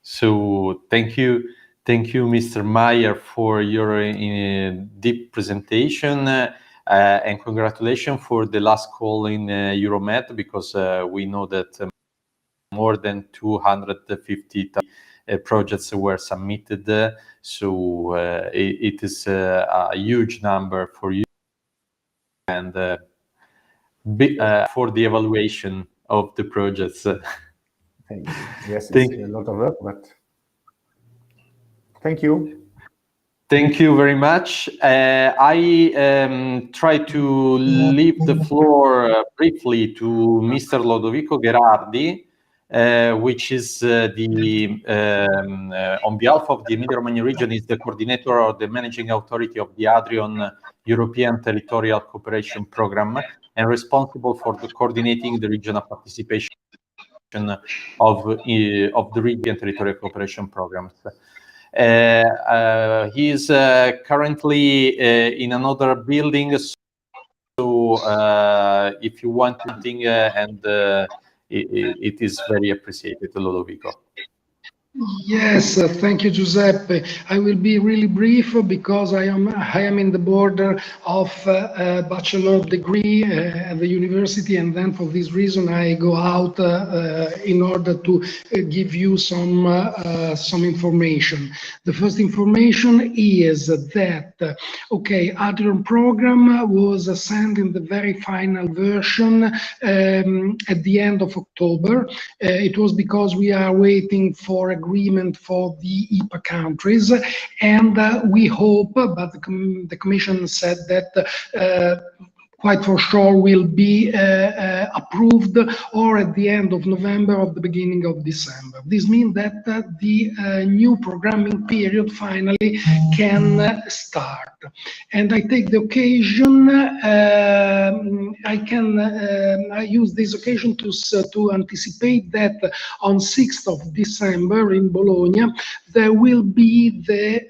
So thank you, Mr. Maier, for your deep presentation, and congratulations for the last call in Euromed, because we know that more than 250 projects were submitted. So it is a huge number for you, and for the evaluation of the projects. Thank you. Yes, it's a lot of work, but thank you. Thank you very much. I try to leave the floor briefly to Mr. Lodovico Gherardi, which is on behalf of the Emilia-Romagna region, is the coordinator of the managing authority of the Adrian European Territorial Cooperation Program, and responsible for coordinating the regional participation of the European Territorial Cooperation Programs. He is currently in another building, so if you want something, it is very appreciated, Lodovico. Yes, thank you, Giuseppe. I will be really brief because I am in the border of a bachelor degree at the university, and then for this reason I go out in order to give you some information. The first information is that Adrian program was sent in the very final version at the end of October. It was because we are waiting for agreement for the IPA countries, and we hope, but the Commission said that quite for sure will be approved or at the end of November or the beginning of December. This means that the new programming period finally can start. And I take the occasion, I use this occasion to anticipate that on 6th of December in Bologna, there will be the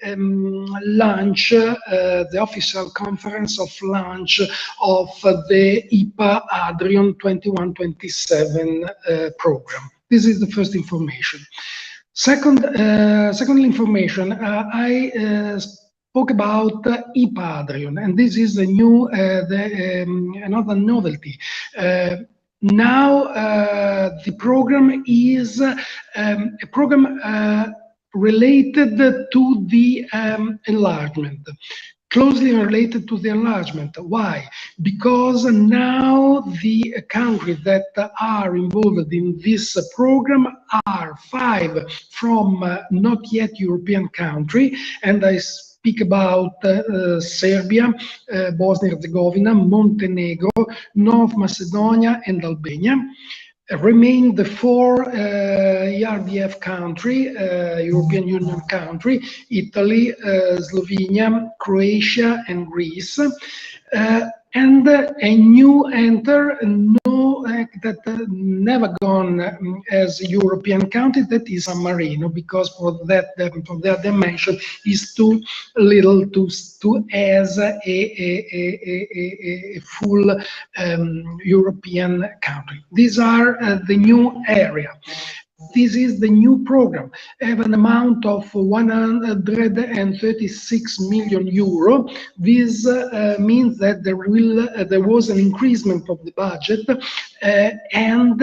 launch, the official conference of launch of the IPA Adrian 21-27 program. This is the first information. Second information, I spoke about IPA Adrian, and this is the new, another novelty. Now the program is a program related to the enlargement. Closely related to the enlargement. Why? Because now the countries that are involved in this program are 5 from not yet European country, and I speak about Serbia, Bosnia-Herzegovina, Montenegro, North Macedonia, and Albania. Remain the 4 ERDF country, European Union country, Italy, Slovenia, Croatia, and Greece. And a new enter, that never gone as a European country, that is San Marino, because for their dimension is too little to as a full European country. These are the new area. This is the new program, have an amount of 136 million euro. This means that there was an increasement of the budget, and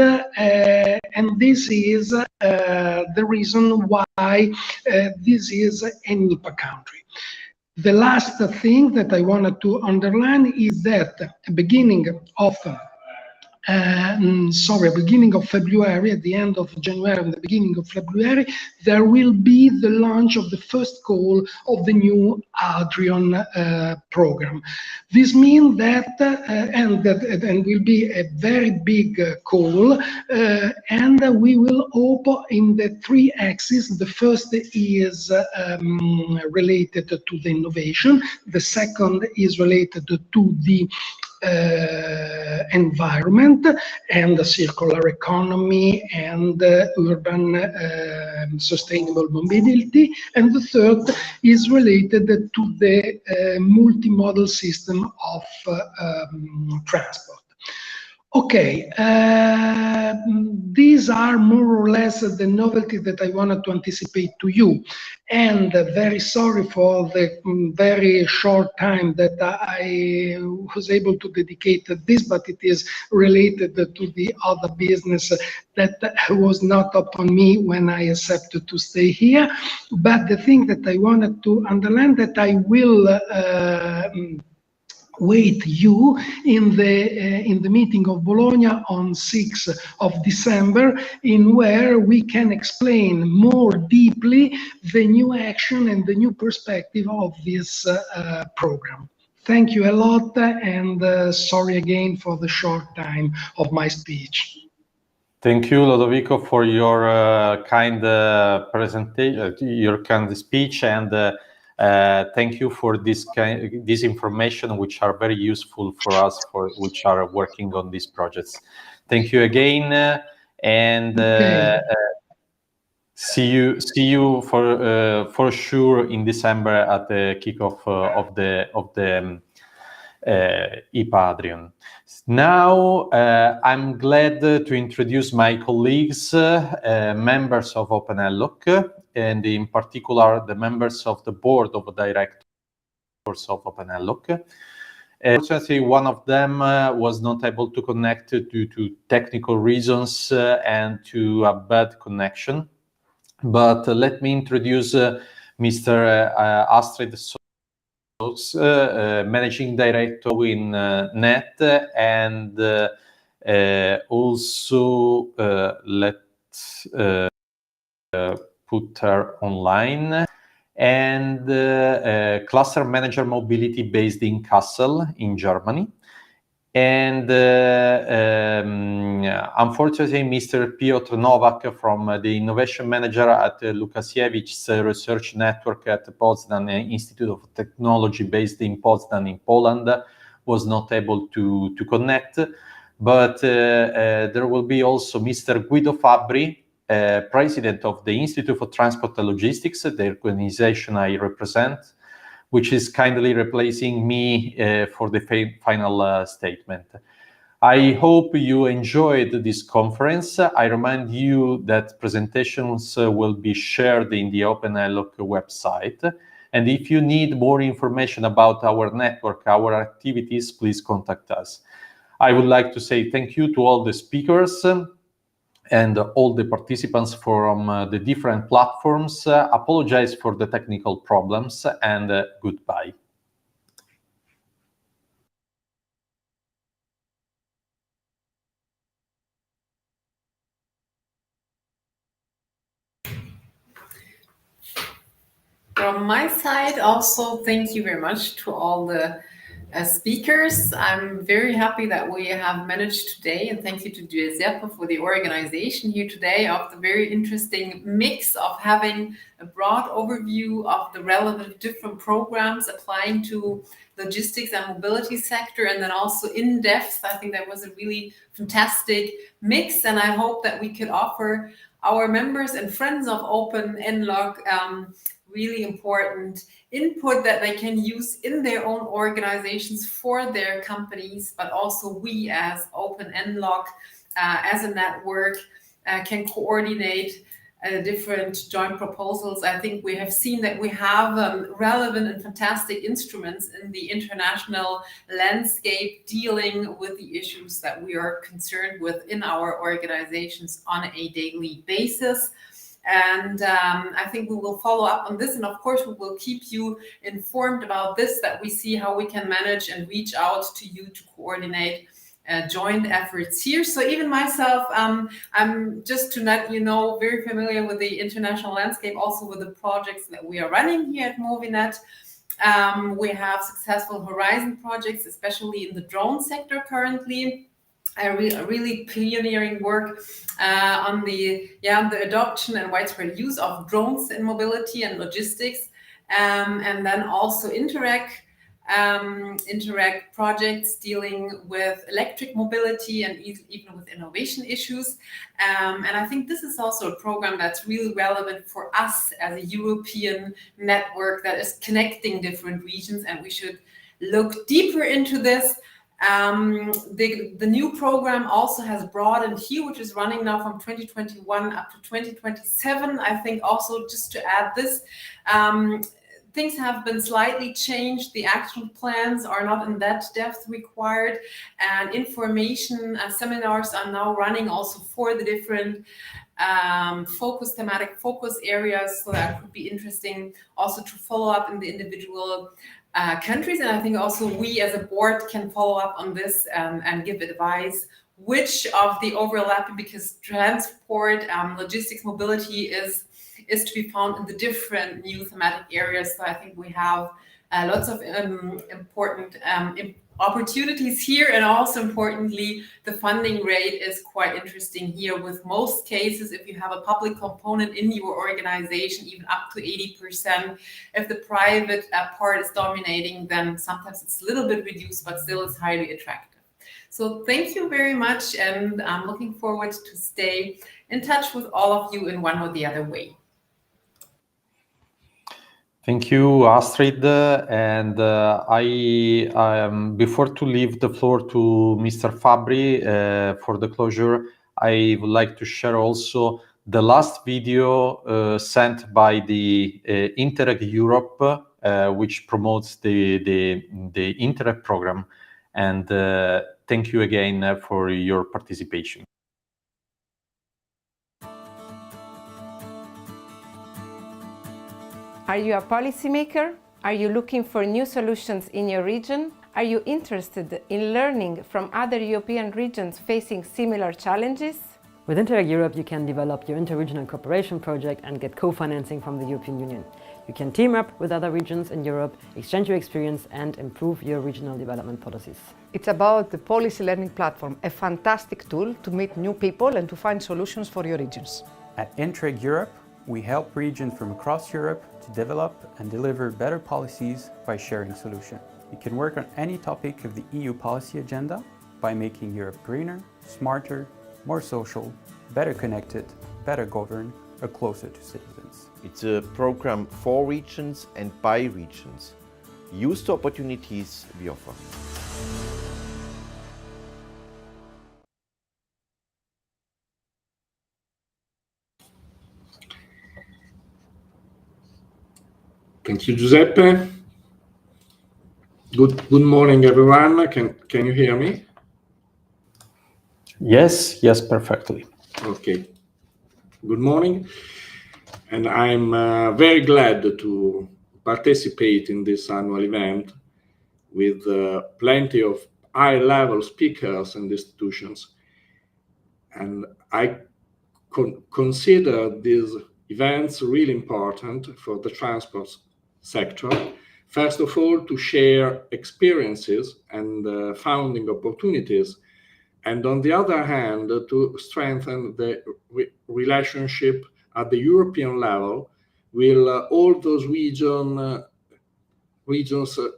this is the reason why this is an IPA country. The last thing that I wanted to underline is that at the beginning of February, at the end of January and the beginning of February, there will be the launch of the first call of the new Adrian program. This means that, and will be a very big call, and we will open in the 3 axes. The first is related to the innovation. The second is related to the environment and the circular economy and urban sustainable mobility, and the third is related to the multimodal system of transport. Okay, these are more or less the novelty that I wanted to anticipate to you, and very sorry for the very short time that I was able to dedicate to this, but it is related to the other business that was not upon me when I accepted to stay here. But the thing that I wanted to underline, that I will wait you in the meeting of Bologna on 6th of December, in where we can explain more deeply the new action and the new perspective of this program. Thank you a lot, and sorry again for the short time of my speech. Thank you, Lodovico, for your kind presentation, your kind speech, and thank you for this information, which are very useful for us, for which are working on these projects. Thank you again, and see you for sure in December at the kickoff of the IPA Adrian. Now I'm glad to introduce my colleagues, members of ENLoCC, and in particular the members of the board of directors of ENLoCC. Unfortunately, one of them was not able to connect due to technical reasons and to a bad connection. But let me introduce Mr. Astrid Szogs, Managing Director in Janett, and also let's put her online, and Cluster Manager Mobility based in Kassel in Germany. And unfortunately, Mr. Piotr Nowak, from the Innovation Manager at Łukasiewicz Research Network at Poznań Institute of Technology based in Poznań in Poland, was not able to connect. But there will be also Mr. Guido Fabbri, President of the Institute for Transport and Logistics, the organization I represent, which is kindly replacing me for the final statement. I hope you enjoyed this conference. I remind you that presentations will be shared in the ENLoCC website. And if you need more information about our network, our activities, please contact us. I would like to say thank you to all the speakers and all the participants from the different platforms. Apologize for the technical problems, and goodbye. From my side, also, thank you very much to all the speakers. I'm very happy that we have managed today, and thank you to Giuseppe for the organization here today of the very interesting mix of having a broad overview of the relevant different programs applying to logistics and mobility sector, and then also in depth. I think that was a really fantastic mix, and I hope that we could offer our members and friends of ENLoCC really important input that they can use in their own organizations for their companies, but also we as ENLoCC as a network can coordinate different joint proposals. I think we have seen that we have relevant and fantastic instruments in the international landscape dealing with the issues that we are concerned with in our organizations on a daily basis. And I think we will follow up on this. And of course, we will keep you informed about this, that we see how we can manage and reach out to you to coordinate joint efforts here. So even myself, I'm just to let you know, very familiar with the international landscape, also with the projects that we are running here at Movinet. We have successful Horizon projects, especially in the drone sector currently. Really pioneering work on the adoption and widespread use of drones in mobility and logistics, and then also INTERREG projects dealing with electric mobility and even with innovation issues. And I think this is also a program that's really relevant for us as a European network that is connecting different regions, and we should look deeper into this. The new program also has broadened here, which is running now from 2021 up to 2027. I think also, just to add this, things have been slightly changed. The action plans are not in that depth required, and information seminars are now running also for the different thematic focus areas. So that could be interesting also to follow up in the individual countries. And I think also we as a board can follow up on this and give advice which of the overlapping, because transport, logistics, mobility is to be found in the different new thematic areas. So I think we have lots of important opportunities here, and also importantly, the funding rate is quite interesting here. With most cases, if you have a public component in your organization, even up to 80%, if the private part is dominating, then sometimes it's a little bit reduced, but still it's highly attractive. So thank you very much, and I'm looking forward to stay in touch with all of you in one or the other way. Thank you, Astrid. And before to leave the floor to Mr. Fabbri for the closure, I would like to share also the last video sent by the INTERREG Europe, which promotes the INTERREG program. And thank you again for your participation. Are you a policymaker? Are you looking for new solutions in your region? Are you interested in learning from other European regions facing similar challenges? With INTERREG Europe, you can develop your interregional cooperation project and get co-financing from the European Union. You can team up with other regions in Europe, exchange your experience and improve your regional development policies. It's about the policy learning platform, a fantastic tool to meet new people and to find solutions for your regions. At INTERREG Europe, we help regions from across Europe to develop and deliver better policies by sharing solutions. You can work on any topic of the EU policy agenda by making Europe greener, smarter, more social, better connected, better governed, or closer to citizens. It's a program for regions and by regions. Use the opportunities we offer. Thank you, Giuseppe. Good morning, everyone. Can you hear me? Yes, perfectly. Okay. Good morning. And I'm very glad to participate in this annual event with plenty of high-level speakers and institutions. And I consider these events really important for the transport sector. First of all, to share experiences and founding opportunities, and on the other hand, to strengthen the relationship at the European level with all those regions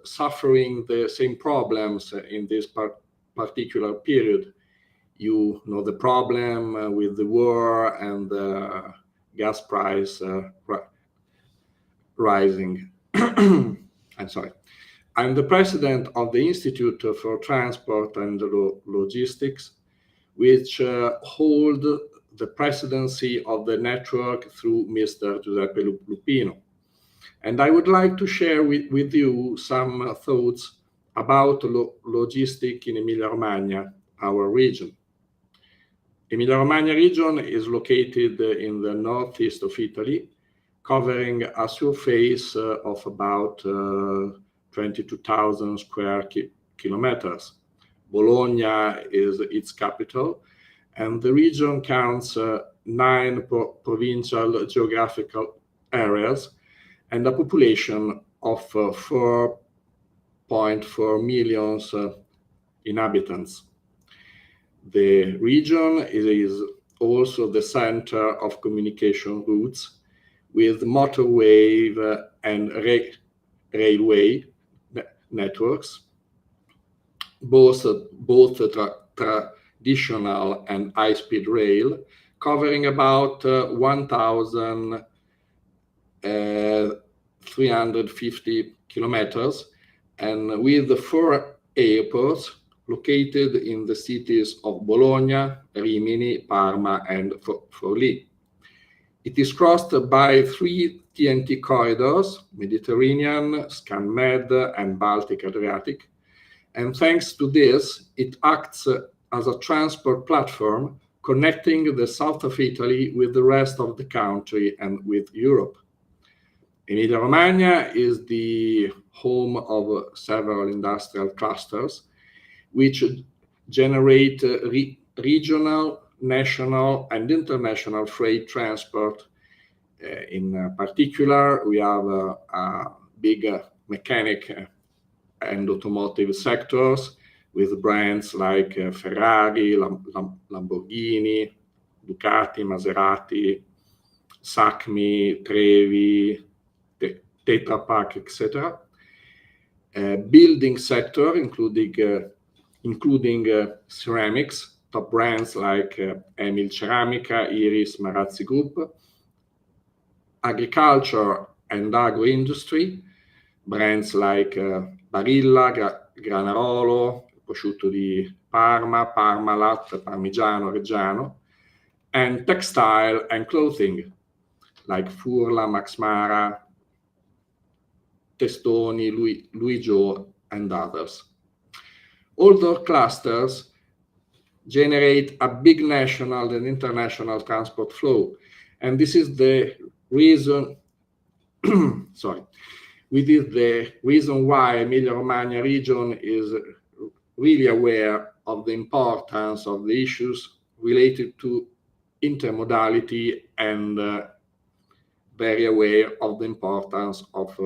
suffering the same problems in this particular period. You know the problem with the war and the gas price rising. I'm the president of the Institute for Transport and Logistics, which hold the presidency of the network through Mr. Giuseppe Luppino. And I would like to share with you some thoughts about logistics in Emilia-Romagna, our region. Emilia-Romagna region is located in the northeast of Italy, covering a surface of about 22,000 square kilometers. Bologna is its capital, and the region counts 9 provincial geographical areas and a population of 4.4 million inhabitants. The region is also the center of communication routes with motorway and railway networks, both traditional and high-speed rail, covering about 1,350 kilometers, and with 4 airports located in the cities of Bologna, Rimini, Parma, and Forlì. It is crossed by 3 TNT corridors, Mediterranean, ScanMed, and Baltic-Adriatic, and thanks to this, it acts as a transport platform connecting the south of Italy with the rest of the country and with Europe. Emilia-Romagna is the home of several industrial clusters, which generate regional, national, and international freight transport. In particular, we have a big mechanic and automotive sectors with brands like Ferrari, Lamborghini, Ducati, Maserati, Sacmi, Trevi, Tetra Pak, etc. Building sector, including ceramics, top brands like Emil Ceramica, Iris, Marazzi Group. Agriculture and agro-industry, brands like Barilla, Granarolo, prosciutto di Parma, Parmalat, Parmigiano, Reggiano, and textile and clothing like Furla, Max Mara, Testoni, Louis Jo, and others. All those clusters generate a big national and international transport flow, and this is the reason why Emilia-Romagna region is really aware of the importance of the issues related to intermodality and very aware of the importance of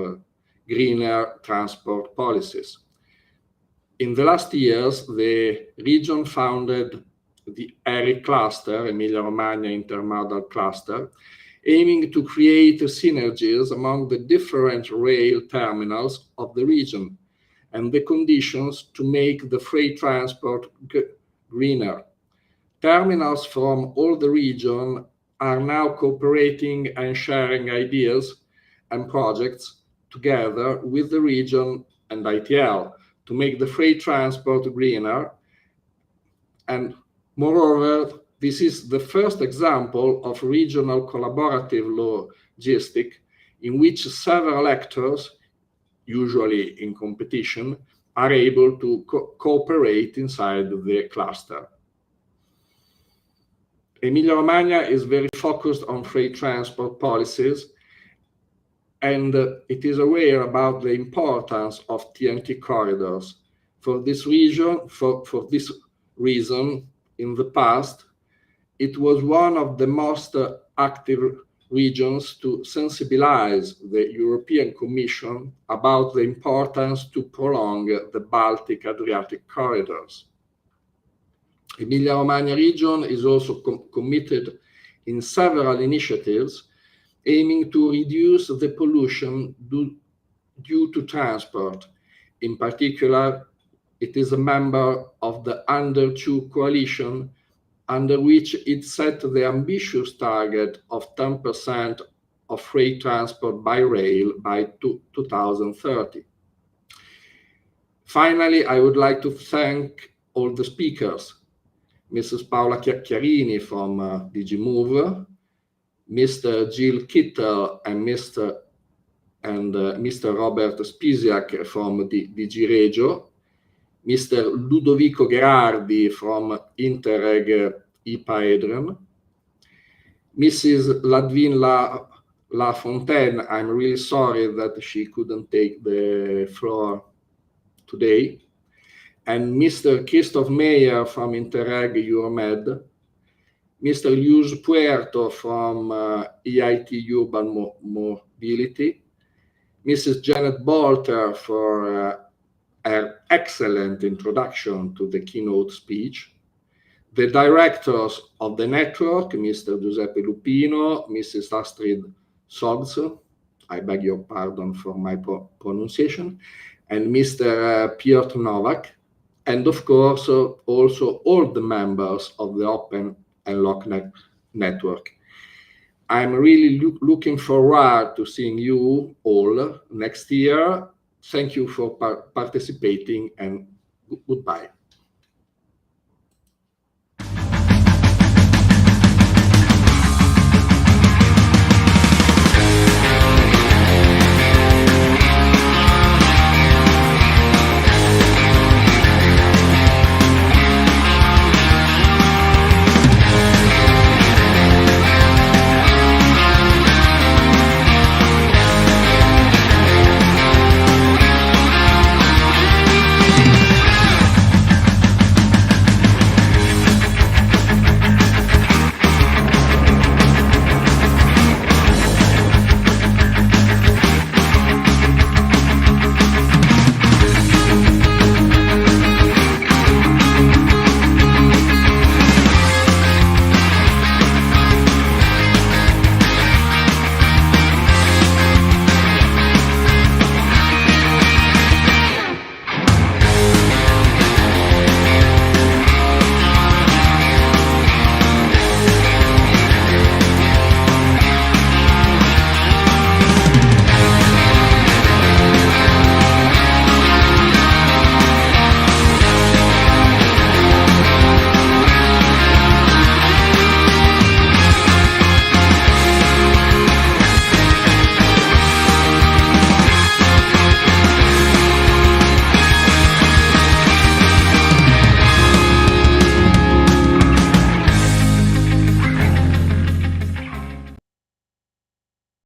greener transport policies. In the last years, the region founded the ERIC cluster, Emilia-Romagna Intermodal Cluster, aiming to create synergies among the different rail terminals of the region and the conditions to make the freight transport greener. Terminals from all the region are now cooperating and sharing ideas and projects together with the region and ITL to make the freight transport greener. And moreover, this is the first example of regional collaborative logistics in which several actors, usually in competition, are able to cooperate inside the cluster. Emilia-Romagna is very focused on freight transport policies, and it is aware about the importance of TNT corridors. For this reason, in the past, it was one of the most active regions to sensibilize the European Commission about the importance to prolong the Baltic-Adriatic corridors. Emilia-Romagna region is also committed in several initiatives aiming to reduce the pollution due to transport. In particular, it is a member of the Under 2 coalition, under which it set the ambitious target of 10% of freight transport by rail by 2030. Finally, I would like to thank all the speakers. Mrs. Paola Chiarini from DG Move, Mr. Gilles Kittel and Mr. Robert Spisiak from DG Regio, Mr. Lodovico Gherardi from INTERREG IPA-EDREN, Mrs. Ladvin La Fontaine, I'm really sorry that she couldn't take the floor today, and Mr. Christoph Maier from INTERREG Europe, Mr. Lluis Puerto from EIT Urban Mobility, Mrs. Janett Bolther for her excellent introduction to the keynote speech, the directors of the network, Mr. Giuseppe Luppino, Mrs. Astrid Szogs, I beg your pardon for my pronunciation, and Mr. Piotr Novak, and of course also all the members of the Open ENLoCC network. I'm really looking forward to seeing you all next year. Thank you for participating, and goodbye.